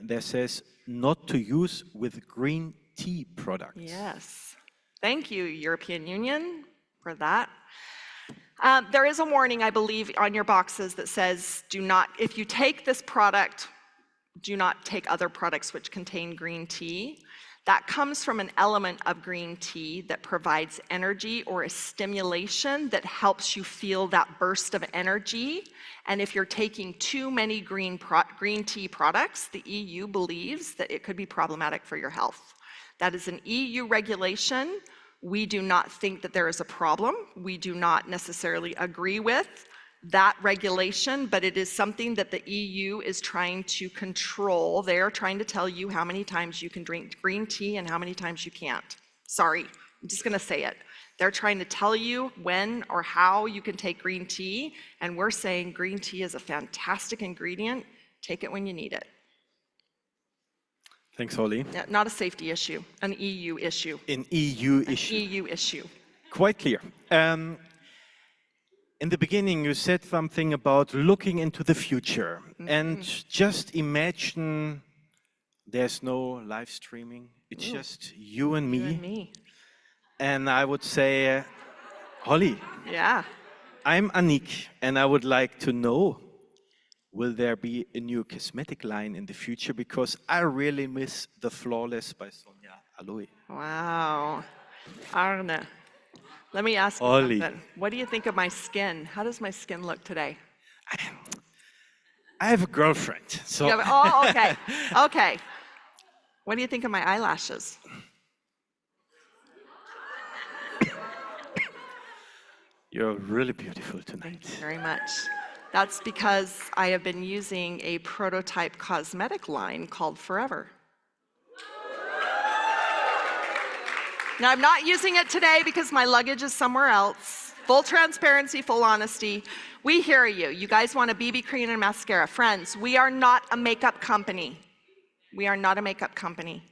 there says not to use with green tea products. Yes. Thank you, European Union, for that. There is a warning, I believe, on your boxes that says, do not, if you take this product, do not take other products which contain green tea. That comes from an element of green tea that provides energy or a stimulation that helps you feel that burst of energy. And if you're taking too many green tea products, the EU believes that it could be problematic for your health. That is an EU regulation. We do not think that there is a problem. We do not necessarily agree with that regulation, but it is something that the EU is trying to control. They are trying to tell you how many times you can drink green tea and how many times you can't. Sorry, I'm just gonna say it. They're trying to tell you when or how you can take green tea, and we're saying green tea is a fantastic ingredient. Take it when you need it. Thanks, Holly. Yeah, not a safety issue, an EU issue. An EU issue. EU issue. Quite clear. In the beginning, you said something about looking into the future. And just imagine there's no live streaming. It's just you and me. You and me. And I would say, Holly, Yeah. I'm Anik, and I would like to know, will there be a new cosmetic line in the future? Because I really miss the Flawless by Sonia Aloe. Wow. Arne, let me ask you Ollie. something. What do you think of my skin? How does my skin look today? I have a girlfriend, so... You have- oh, okay. Okay. What do you think of my eyelashes? You're really beautiful tonight. Thank you very much. That's because I have been using a prototype cosmetic line called Forever. Now, I'm not using it today because my luggage is somewhere else. Full transparency, full honesty. We hear you. You guys want a BB cream and mascara. Friends, we are not a makeup company. We are not a makeup company.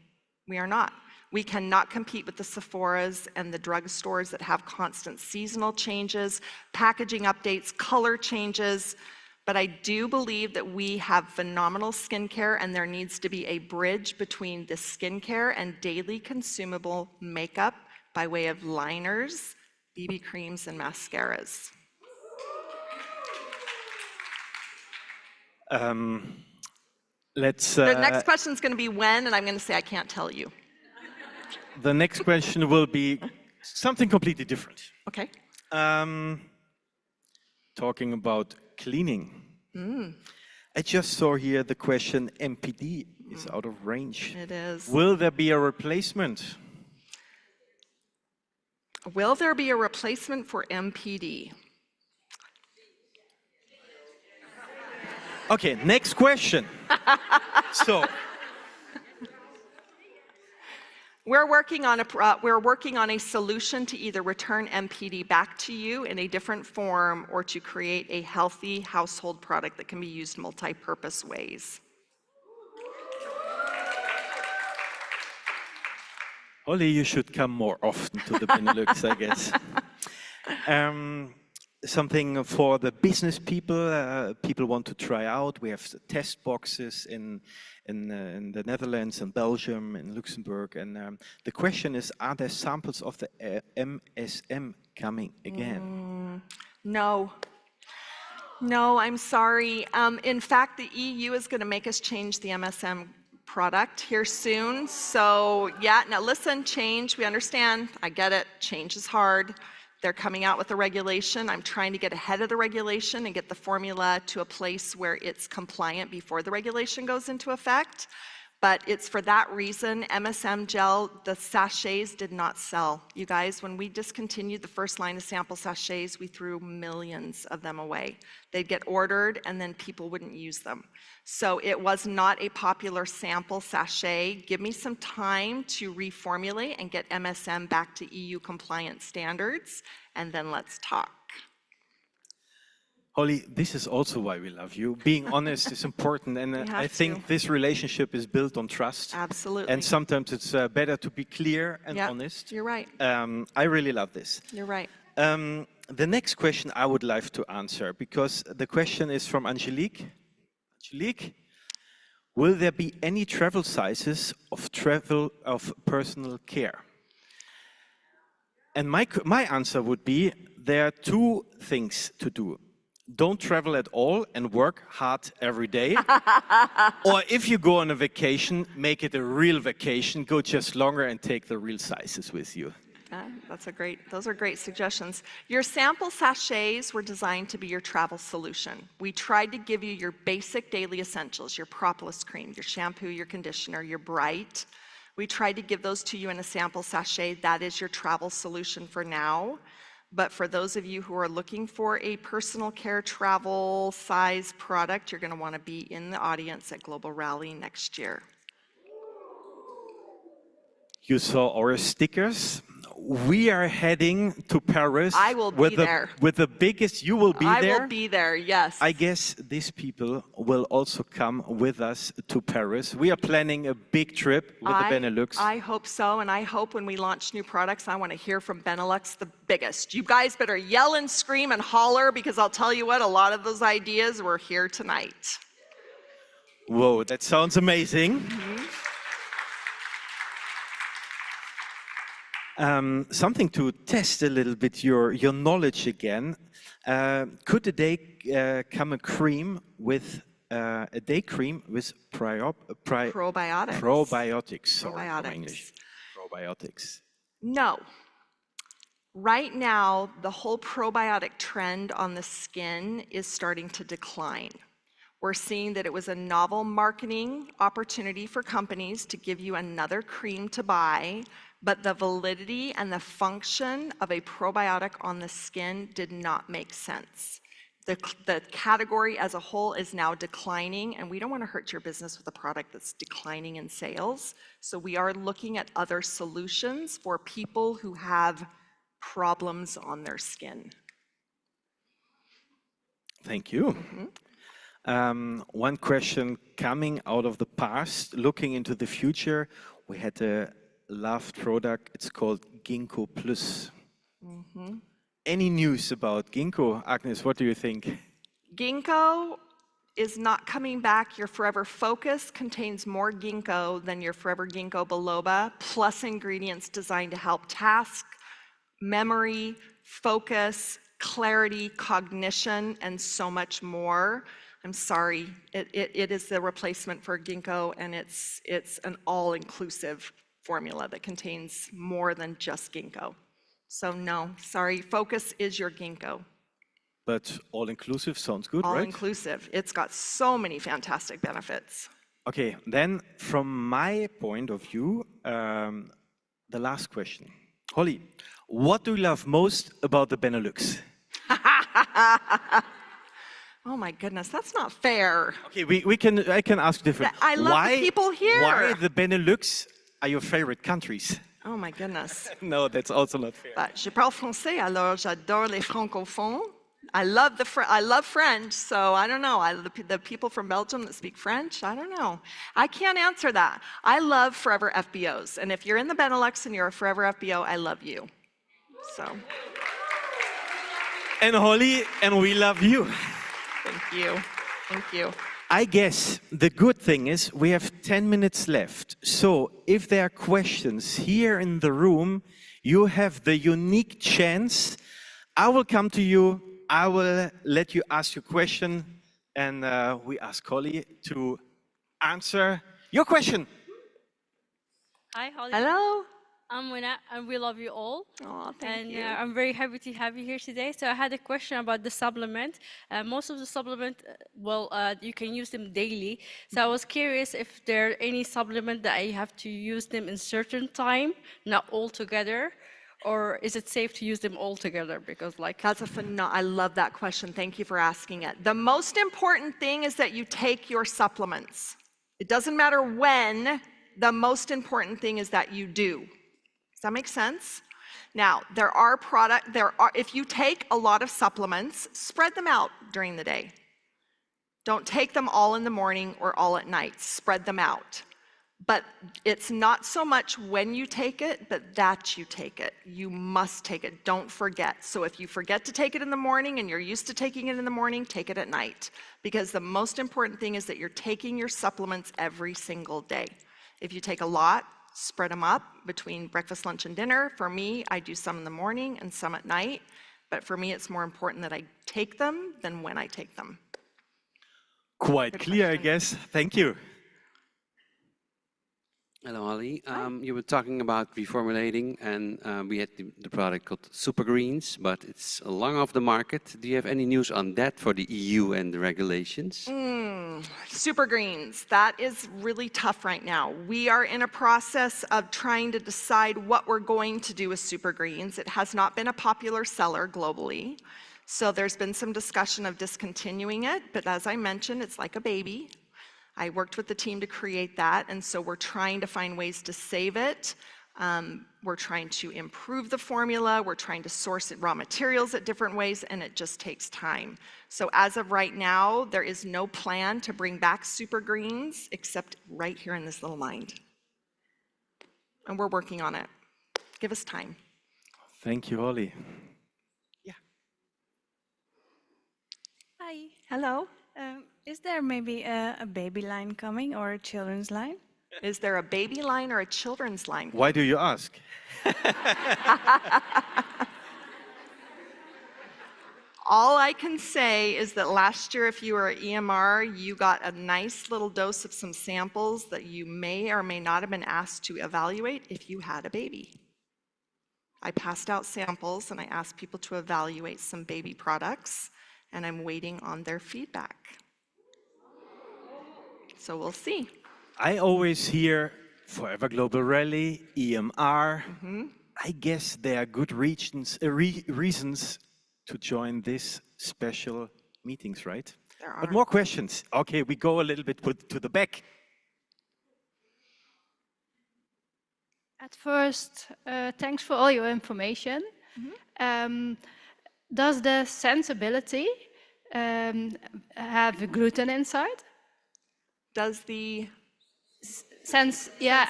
We are not. We cannot compete with the Sephoras and the drugstores that have constant seasonal changes, packaging updates, color changes. But I do believe that we have phenomenal skincare, and there needs to be a bridge between the skincare and daily consumable makeup by way of liners, BB creams, and mascaras. The next question is going to be when, and I'm going to say I can't tell you. The next question will be something completely different. Okay. Talking about cleaning. I just saw here the question MPD is out of range. It is. Will there be a replacement? Will there be a replacement for MPD? Okay, next question. So, we're working on a solution to either return MPD back to you in a different form or to create a healthy household product that can be used multi-purpose ways. Holly, you should come more often to the Benelux, I guess. Something for the business people, people want to try out. We have test boxes in the Netherlands and Belgium and Luxembourg. And the question is, are there samples of the MSM coming again? No. No, I'm sorry. In fact, the EU is going to make us change the MSM product here soon. So yeah, now listen, change, we understand. I get it. Change is hard. They're coming out with a regulation. I'm trying to get ahead of the regulation and get the formula to a place where it's compliant before the regulation goes into effect. But it's for that reason, MSM gel, the sachets did not sell. You guys, when we discontinued the first line of sample sachets, we threw millions of them away. They'd get ordered and then people wouldn't use them. So it was not a popular sample sachet. Give me some time to reformulate and get MSM back to EU compliant standards, and then let's talk. Holly, this is also why we love you. Being honest is important, and I think this relationship is built on trust. Absolutely. And sometimes it's better to be clear and honest. You're right. I really love this. You're right. The next question I would like to answer, because the question is from Angelique. Angelique, will there be any travel sizes of personal care? And my answer would be, there are two things to do. Don't travel at all and work hard every day. Or if you go on a vacation, make it a real vacation, go just longer and take the real sizes with you. Those are great suggestions. Your sample sachets were designed to be your travel solution. We tried to give you your basic daily essentials, your propolis cream, your shampoo, your conditioner, your Bright. We tried to give those to you in a sample sachet. That is your travel solution for now. But for those of you who are looking for a personal care travel size product, you're going to want to be in the audience at Global Rally next year. You saw our stickers. We are heading to Paris. I will be there. With the biggest, you will be there? I will be there, yes. I guess these people will also come with us to Paris. We are planning a big trip with the Benelux. I hope so, and I hope when we launch new products, I want to hear from Benelux the biggest. You guys better yell and scream and holler, because I'll tell you what, a lot of those ideas were here tonight. Whoa, that sounds amazing. Something to test a little bit your knowledge again. Could a day come a cream with a day cream with probiotics? Probiotics. No. Right now, the whole probiotic trend on the skin is starting to decline. We're seeing that it was a novel marketing opportunity for companies to give you another cream to buy, but the validity and the function of a probiotic on the skin did not make sense. The category as a whole is now declining, and we don't want to hurt your business with a product that's declining in sales. So we are looking at other solutions for people who have problems on their skin. Thank you. One question coming out of the past, looking into the future. We had a loved product. It's called Ginkgo Plus. Any news about Ginkgo? Agnes, what do you think? Ginkgo is not coming back. Your Forever Focus contains more ginkgo than your Forever Ginkgo biloba, plus ingredients designed to help task, memory, focus, clarity, cognition, and so much more. I'm sorry, it is the replacement for ginkgo, and it's an all-inclusive formula that contains more than just ginkgo. So no, sorry, Focus is your ginkgo. But all-inclusive sounds good, right? All-inclusive. It's got so many fantastic benefits. Okay, then from my point of view, the last question. Holly, what do you love most about the Benelux? Oh my goodness, that's not fair. Okay, I can ask different. I love the people here. Why the Benelux are your favorite countries? Oh my goodness. No, that's also not fair. But je parle français, alors j'adore les francophones. I love French, so I don't know. The people from Belgium that speak French, I don't know. I can't answer that. I love Forever FBOs, and if you're in the Benelux and you're a Forever FBO, I love you. So. And Holly, and we love you. Thank you. Thank you. I guess the good thing is we have 10 minutes left. So if there are questions here in the room, you have the unique chance. I will come to you. I will let you ask your question, and we ask Holly to answer your question. Hi, Holly. Hello. I'm Wina, and we love you all. Oh, thank you. I'm very happy to have you here today. So I had a question about the supplement. Most of the supplement, you can use them daily. So I was curious if there are any supplement that I have to use them in certain time, not all together, or is it safe to use them all together? Because That's I love that question. Thank you for asking it. The most important thing is that you take your supplements. It doesn't matter when, the most important thing is that you do. Does that make sense? Now, if you take a lot of supplements, spread them out during the day. Don't take them all in the morning or all at night. Spread them out. But it's not so much when you take it, but that you take it. You must take it. Don't forget. So if you forget to take it in the morning and you're used to taking it in the morning, take it at night. Because the most important thing is that you're taking your supplements every single day. If you take a lot, spread them up between breakfast, lunch, and dinner. For me, I do some in the morning and some at night. But for me, it's more important that I take them than when I take them. Quite clear, I guess. Thank you. Hello, Holly. You were talking about reformulating, and we had the product called Super Greens, but it's long off the market. Do you have any news on that for the EU and the regulations? Super Greens, that is really tough right now. We are in a process of trying to decide what we're going to do with Super Greens. It has not been a popular seller globally, so there's been some discussion of discontinuing it, but as I mentioned, it's like a baby. I worked with the team to create that, and so we're trying to find ways to save it. We're trying to improve the formula. We're trying to source raw materials at different ways, and it just takes time. So as of right now, there is no plan to bring back Super Greens, except right here in this little mind. And we're working on it. Give us time. Thank you, Holly. Yeah. Hi. Hello. Is there maybe a baby line coming or a children's line? Is there a baby line or a children's line? Why do you ask? All I can say is that last year, if you were at EMR, you got a nice little dose of some samples that you may or may not have been asked to evaluate if you had a baby. I passed out samples and I asked people to evaluate some baby products, and I'm waiting on their feedback. So we'll see. I always hear Forever Global Rally, EMR. I guess there are good reasons to join this special meetings, right? There But are. more questions. Okay, we go a little bit to the back. At first, thanks for all your information. Does the sensibility have gluten inside? Does the Yeah.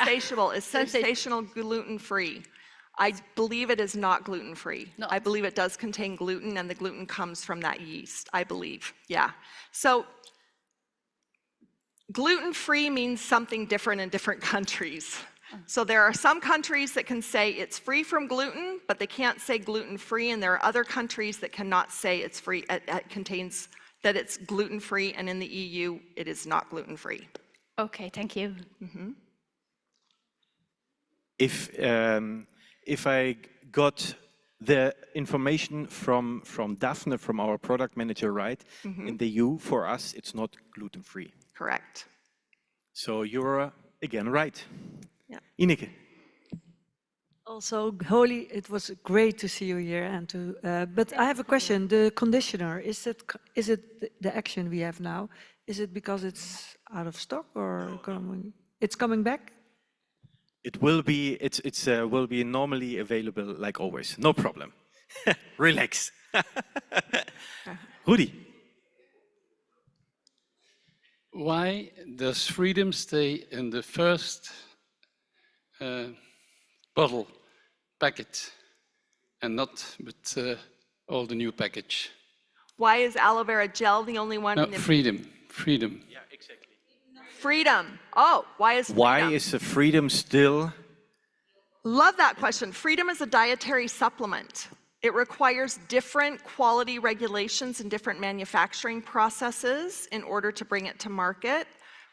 sensational gluten-free? I believe it is not gluten-free. No. I believe it does contain gluten, and the gluten comes from that yeast, I believe. Yeah. So gluten-free means something different in different countries. So there are some countries that can say it's free from gluten, but they can't say gluten-free, and there are other countries that cannot say it's free, it contains, that it's gluten-free, and in the EU, it is not gluten-free. Okay, thank you. If I got the information from Daphne, from our product manager, right, in the EU, for us, it's not gluten-free. Correct. So you're, again, right. Yeah. Ineke. Also, Holly, it was great to see you here and to. But I have a question. The conditioner, is it the action we have now? Is it because it's out of stock or coming? It's coming back. It will be. Will be normally available like always. No problem. Relax. Rudy. Why does freedom stay in the first bottle packet and not with all the new package? Why is aloe vera gel the only one? No, in the freedom. Yeah, exactly. Freedom. Oh, why is freedom? Why is the freedom still? Love that question. Freedom is a dietary supplement. It requires different quality regulations and different manufacturing processes in order to bring it to market.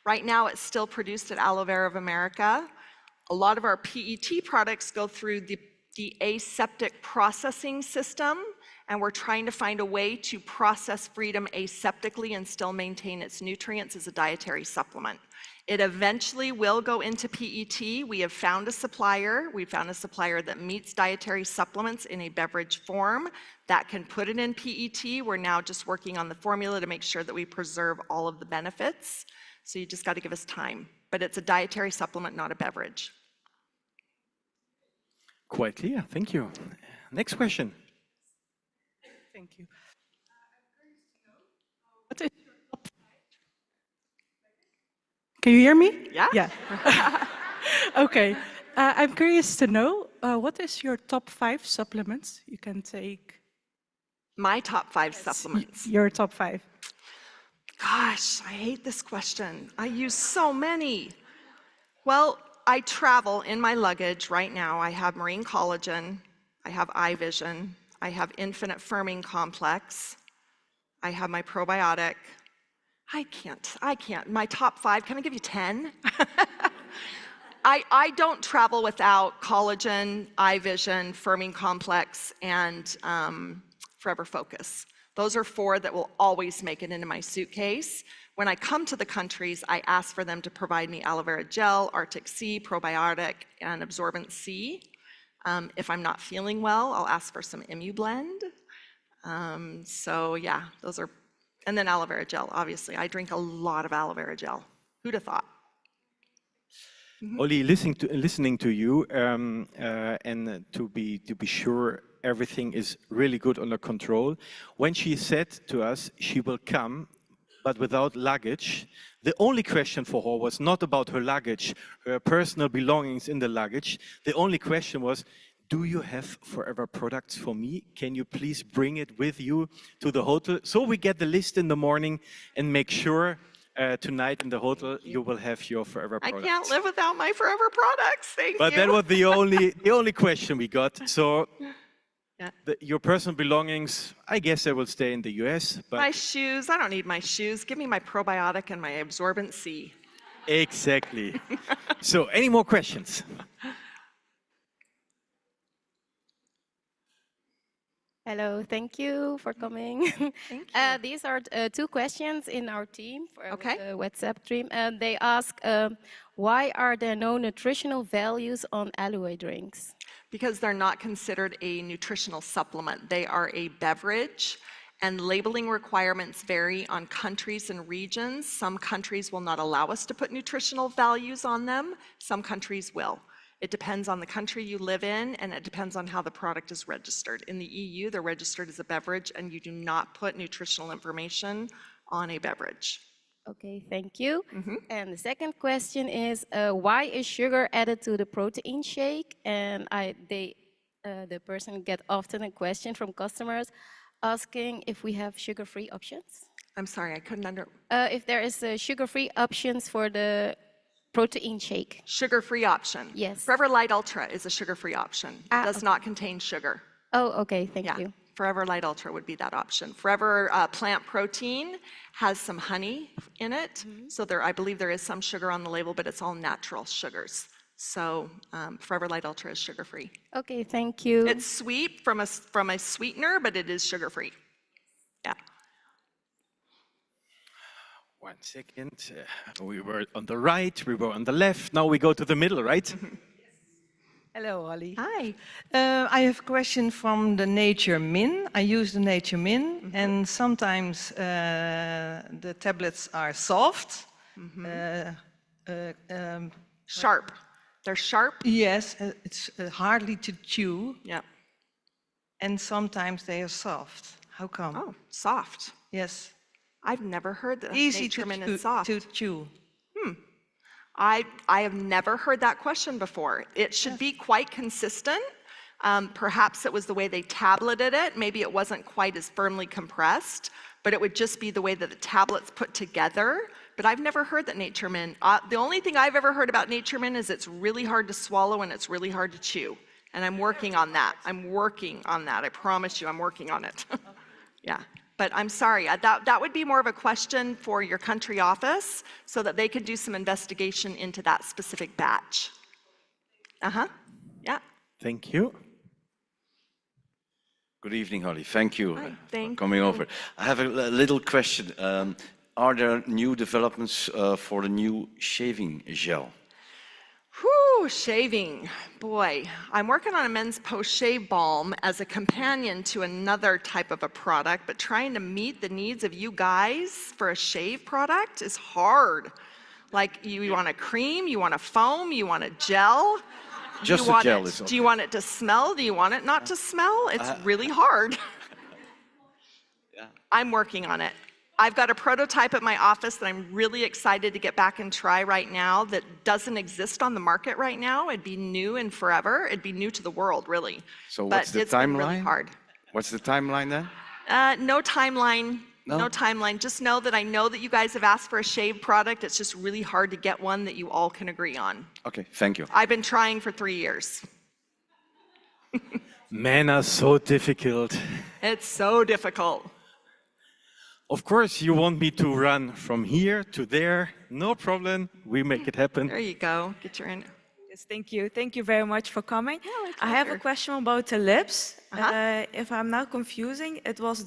Right now, it's still produced at Aloe Vera of America. A lot of our PET products go through the aseptic processing system, and we're trying to find a way to process freedom aseptically and still maintain its nutrients as a dietary supplement. It eventually will go into PET. We have found a supplier. We found a supplier that meets dietary supplements in a beverage form that can put it in PET. We're now just working on the formula to make sure that we preserve all of the benefits. So you just got to give us time. But it's a dietary supplement, not a beverage. Quite clear. Thank you. Next question. Thank you. What is your top 5? Can you hear me? Yeah? Yeah. Okay. I'm curious to know, what is your top 5 supplements you can take? My top 5 supplements. Your top 5. Gosh, I hate this question. I use so many. Well, I travel in my luggage right now. I have marine collagen. I have eye vision. I have infinite firming complex. I have my probiotic. I can't. My top 5, can I give you 10? I don't travel without collagen, eye vision, firming complex, and Forever Focus. Those are 4 that will always make it into my suitcase. When I come to the countries, I ask for them to provide me aloe vera gel, Arctic Sea, probiotic, and absorbent C. If I'm not feeling well, I'll ask for some Immublend. So yeah, those are, and then aloe vera gel, obviously. I drink a lot of aloe vera gel. Who'd have thought? Oli, listening to you, and to be sure everything is really good under control. When she said to us she will come, but without luggage, the only question for her was not about her luggage, her personal belongings in the luggage. The only question was, do you have Forever products for me? Can you please bring it with you to the hotel? So we get the list in the morning and make sure tonight in the hotel you will have your Forever products. I can't live without my Forever products, thank you. But that was the only question we got. So yeah. Your personal belongings, I guess they will stay in the US. But my shoes, I don't need my shoes. Give me my probiotic and my absorbent C. Exactly. So any more questions? Hello, thank you for coming. Thank you. These are 2 questions in our team for Okay. the WhatsApp stream. They ask, why are there no nutritional values on aloe drinks? Because they're not considered a nutritional supplement. They are a beverage, And labeling requirements vary on countries and regions. Some countries will not allow us to put nutritional values on them. Some countries will. It depends on the country you live in, and it depends on how the product is registered. In the EU, they're registered as a beverage, and you do not put nutritional information on a beverage. Okay, thank you. And the second question is, why is sugar added to the protein shake? And the person get often a question from customers asking if we have sugar-free options. I'm sorry, I couldn't If there is sugar-free options for the protein shake. Sugar-free option. Yes. Forever Light Ultra is a sugar-free option. It does not contain sugar. Oh, okay, thank you. Forever Light Ultra would be that option. Forever Plant Protein has some honey in it. So I believe there is some sugar on the label, but it's all natural sugars. So Forever Light Ultra is sugar-free. Okay, thank you. It's sweet from a sweetener, but it is sugar-free. Yeah. 1 second. We were on the right, we were on the left. Now we go to the middle, right? Hello, Holly. Hi. I have a question from the Nature Min. I use the Nature Min, and sometimes the tablets are soft. Sharp. They're sharp? Yes, it's hardly to chew. Yeah. And sometimes they are soft. How come? Oh, soft. Yes. I've never heard that Easy Nature Min is soft. to chew. I have never heard that question before. It should be quite consistent. Perhaps it was the way they tableted it. Maybe it wasn't quite as firmly compressed, but it would just be the way that the tablets put together. But I've never heard that Nature Min. The only thing I've ever heard about Nature Min is it's really hard to swallow and it's really hard to chew. And I'm working on that. I'm working on that. I promise you, I'm working on it. Yeah. But I'm sorry, that would be more of a question for your country office so that they could do some investigation into that specific batch. Yeah. Thank you. Good evening, Holly. Thank you for coming over. I have a little question. Are there new developments for the new shaving gel? Whew, shaving. Boy, I'm working on a men's post-shave balm as a companion to another type of a product, but trying to meet the needs of you guys for a shave product is hard. Like, you want a cream, you want a foam, you want a gel. Just a gel is okay. Do you want it to smell? Do you want it not to smell? It's really hard. I'm working on it. I've got a prototype at my office that I'm really excited to get back and try right now that doesn't exist on the market right now. It'd be new and forever. It'd be new to the world, really. So what's the timeline? But it's been really hard. What's the timeline then? No timeline. No timeline. Just know that I know that you guys have asked for a shave product. It's just really hard to get one that you all can agree on. Okay, thank you. I've been trying for 3 years. Men are so difficult. It's so difficult. Of course, you want me to run from here to there. No problem. We make it happen. There you go. Get your in. Yes, thank you. Thank you very much for coming. Yeah, I have a question about the lips. If I'm not confusing, it was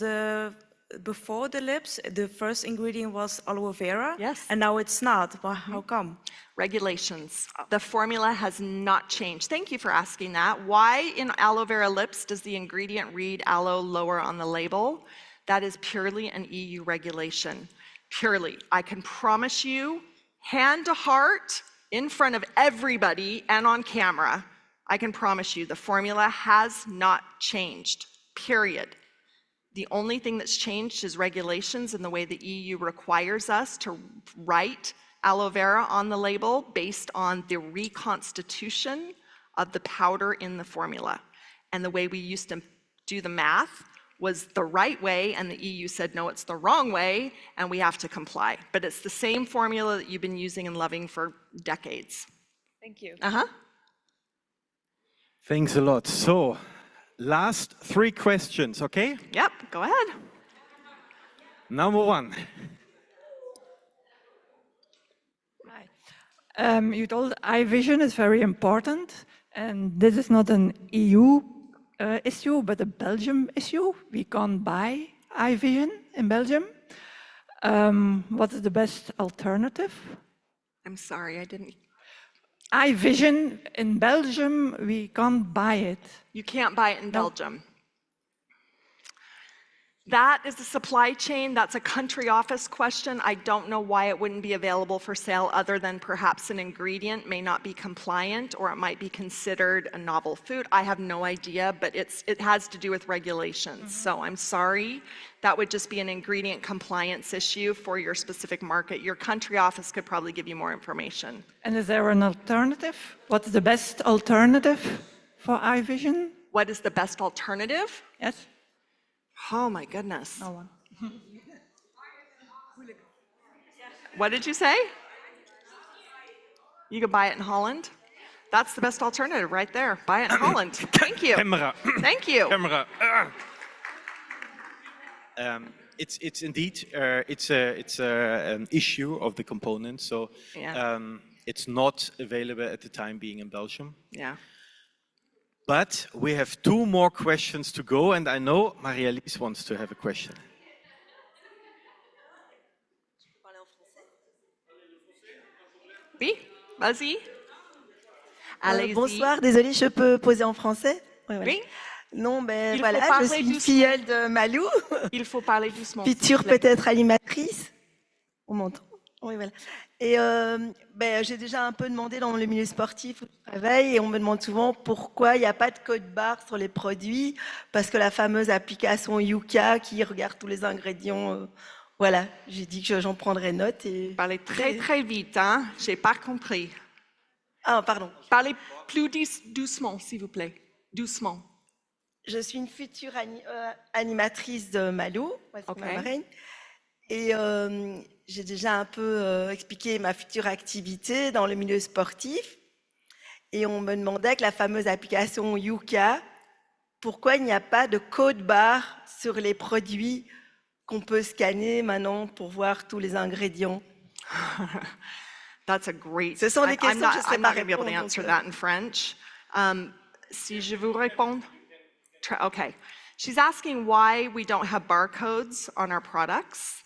before the lips, the first ingredient was aloe vera. Yes. And now it's not. Well, how come? Regulations. The formula has not changed. Thank you for asking that. Why in aloe vera lips does the ingredient read aloe lower on the label? That is purely an EU regulation. Purely. I can promise you, hand to heart, in front of everybody and on camera, I can promise you the formula has not changed. Period. The only thing that's changed is regulations and the way the EU requires us to write aloe vera on the label based on the reconstitution of the powder in the formula. And the way we used to do the math was the right way, and the EU said, no, it's the wrong way, and we have to comply. But it's the same formula that you've been using and loving for decades. Thank you. Thanks a lot. So, last 3 questions, okay? Yep, go ahead. Number 1. You told eye vision is very important, and this is not an EU issue, but a Belgium issue. We can't buy eye vision in Belgium. What is the best alternative? I'm sorry, I didn't. Eye vision in Belgium, we can't buy it. You can't buy it in Belgium. That is the supply chain. That's a country office question. I don't know why it wouldn't be available for sale other than perhaps an ingredient may not be compliant or it might be considered a novel food. I have no idea, but it has to do with regulations. So I'm sorry. That would just be an ingredient compliance issue for your specific market. Your country office could probably give you more information. And is there an alternative? What is the best alternative for iVision? What is the best alternative? Yes. Oh my goodness. No one. What did you say? You could buy it in Holland? That's the best alternative right there. Buy it in Holland. Thank you. Camera. Thank you. Camera. It's indeed an issue of the components. So it's not available at the time being in Belgium. Yeah. But we have 2 more questions to go, and I know Marie-Alice wants to have a question. Oui, vas-y. Allez-y. Bonsoir, désolée, je peux poser en français? Voilà. Oui. Non, ben Il voilà, faut je parler suis une doucement. filleule de Malou. Il faut parler doucement. Future peut-être animatrice. On m'entend? Oui, voilà. Et ben, j'ai déjà un peu demandé dans le milieu sportif où je travaille et on me demande souvent pourquoi il n'y a pas de code barre sur les produits, parce que la fameuse application Yuka qui regarde tous les ingrédients, voilà, j'ai dit que j'en prendrais note. Et... Parlez très très vite, hein? J'ai pas compris. Ah, pardon. Parlez plus doucement, s'il vous plaît. Doucement. Je suis une future animatrice de Malou, c'est ma marraine. Et j'ai déjà un peu expliqué ma future activité dans le milieu sportif. Et on me demandait avec la fameuse application Yuka, pourquoi il n'y a pas de code barre sur les produits qu'on peut scanner maintenant pour voir tous les ingrédients. That's a great... Ce sont des questions que je ne sais I'm pas not going to be able to répondre. answer that in French. Si je vous réponds... Okay. She's asking why we don't have barcodes on our products.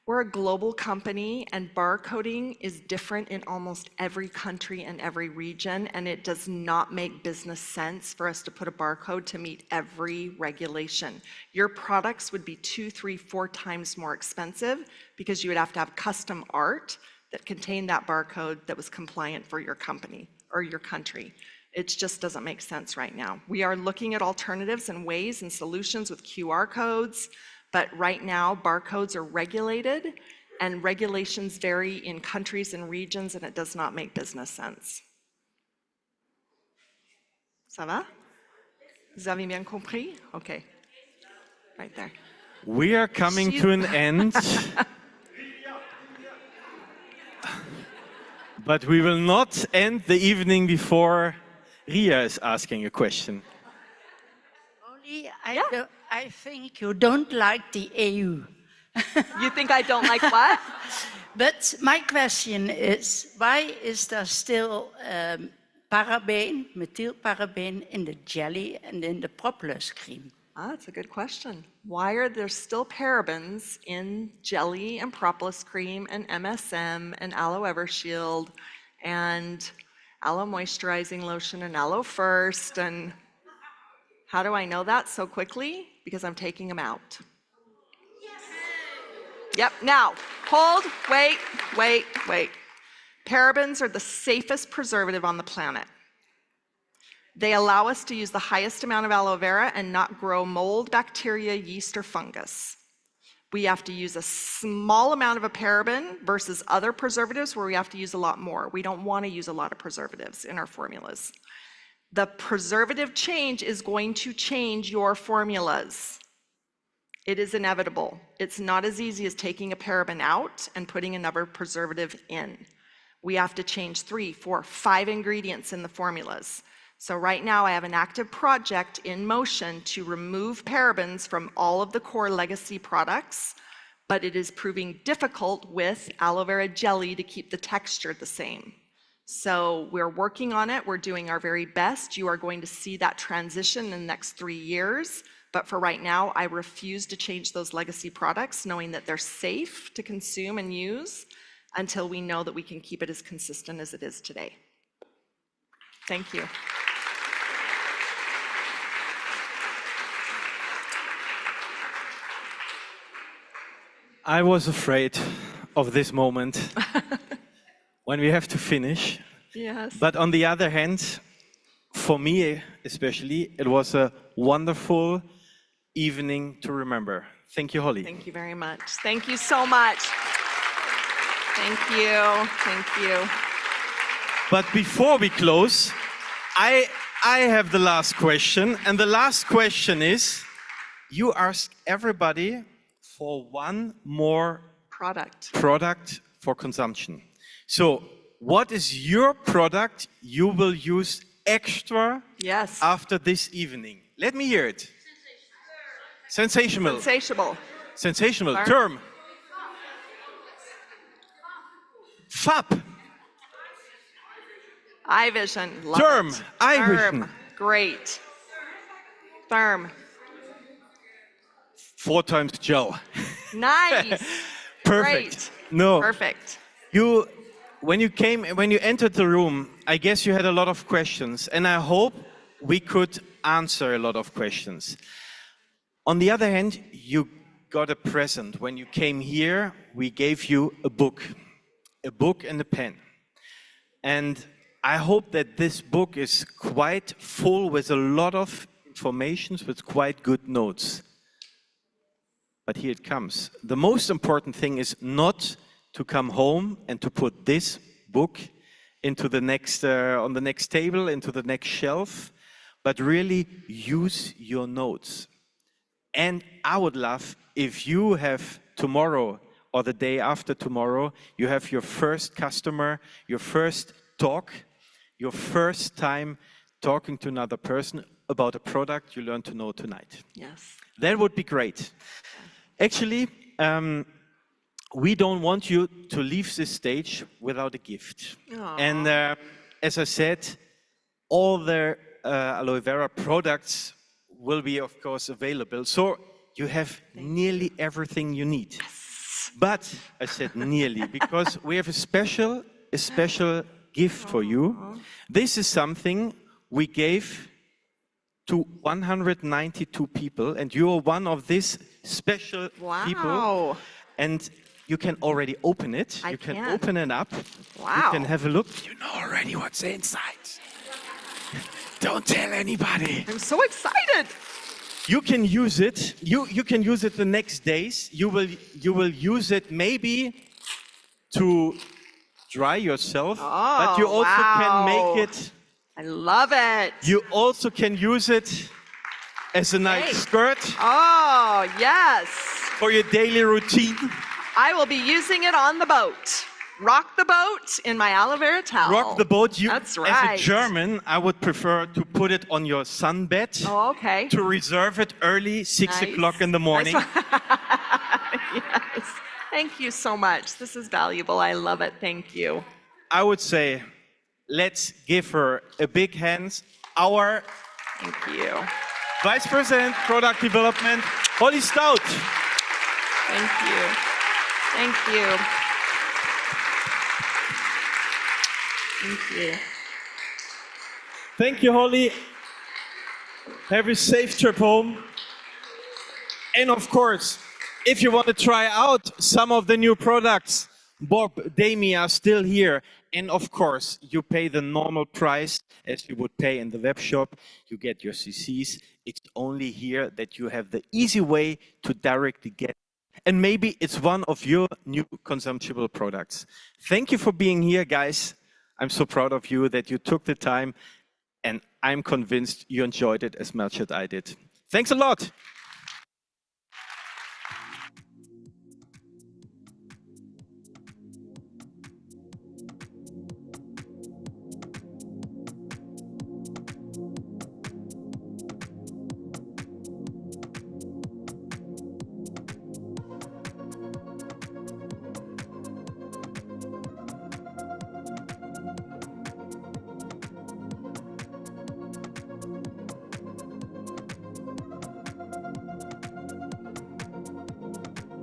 We're a global company and barcoding is different in almost every country and every region, and it does not make business sense for us to put a barcode to meet every regulation. Your products would be 2, 3, 4 times more expensive because you would have to have custom art that contained that barcode that was compliant for your company or your country. It just doesn't make sense right now. We are looking at alternatives and ways and solutions with QR codes, but right now barcodes are regulated and regulations vary in countries and regions and it does not make business sense. Ça va? Vous avez bien compris? Okay. Right there. We are coming to an end. But we will not end the evening before Ria is asking a question. Only I think you don't like the EU. You think I don't like what? But my question is, why is there still methylparaben in the jelly and in the propolis cream? That's a good question. Why are there still parabens in jelly and propolis cream and MSM and Aloe Vera Shield and Aloe Moisturizing Lotion and Aloe First? And how do I know that so quickly? Because I'm taking them out. Yep, now, hold, wait. Parabens are the safest preservative on the planet. They allow us to use the highest amount of aloe vera and not grow mold, bacteria, yeast, or fungus. We have to use a small amount of a paraben versus other preservatives where we have to use a lot more. We don't want to use a lot of preservatives in our formulas. The preservative change is going to change your formulas. It is inevitable. It's not as easy as taking a paraben out and putting another preservative in. We have to change 3, 4, 5 ingredients in the formulas. So right now I have an active project in motion to remove parabens from all of the core legacy products, but it is proving difficult with aloe vera jelly to keep the texture the same. So we're working on it. We're doing our very best. You are going to see that transition in the next 3 years. But for right now, I refuse to change those legacy products, knowing that they're safe to consume and use until we know that we can keep it as consistent as it is today. Thank you. I was afraid of this moment when we have to finish. Yes. But on the other hand, for me especially, it was a wonderful evening to remember. Thank you, Holly. Thank you very much. Thank you so much. Thank you. Thank you. But before we close, I have the last question. And the last question is, you ask everybody for one more Product. for consumption. So what is your product you will use extra Yes. after this evening? Let me hear it. Sensational. Sensational. Sensational. Turm. Term. FAP. iVision. Love Term. it. iVision. Turm. Great. Turm. 4 times gel. Nice. Perfect. Great. No. Perfect. When you entered the room, I guess you had a lot of questions, and I hope we could answer a lot of questions. On the other hand, you got a present. When you came here, we gave you a book and a pen. And I hope that this book is quite full with a lot of information, with quite good notes. But here it comes. The most important thing is not to come home and to put this book into the next, on the next table, into the next shelf, but really use your notes. And I would love if you have tomorrow or the day after tomorrow, you have your first customer, your first talk, your first time talking to another person about a product you learned to know tonight. Yes. That would be great. Actually, we don't want you to leave this stage without a gift. Aw. And as I said, all the Aloe Vera products will be, of course, available. So you have nearly everything you need. Yes. But I said nearly, because we have a special gift for you. This is something we gave to 192 people, and you are one of these special people. And you can already open it. You can open it up. Wow. You can have a look. You know already what's inside. Don't tell anybody. I'm so excited. You can use it. You can use it the next days. You will use it maybe to dry yourself, but you also can make it. I love it. You also can use it as a nice skirt. Oh, yes. For your daily routine. I will be using it on the boat. Rock the boat in my aloe vera towel. Rock the boat. That's right. As a German, I would prefer to put it on your sunbed. Oh, okay. To reserve it early, 6 o'clock in the morning. Yes. Thank you so much. This is valuable. I love it. Thank you. I would say, let's give her a big hand. Our Thank you. Vice President, Product Development, Holly Stout. Thank you. Thank you. Thank you. Thank you, Holly. Have a safe trip home. And of course, if you want to try out some of the new products, Bob, Dami are still here. And of course, you pay the normal price as you would pay in the web shop. You get your CCs. It's only here that you have the easy way to directly get. And maybe it's one of your new consumptible products. Thank you for being here, guys. I'm so proud of you that you took the time, and I'm convinced you enjoyed it as much as I did. Thanks a lot.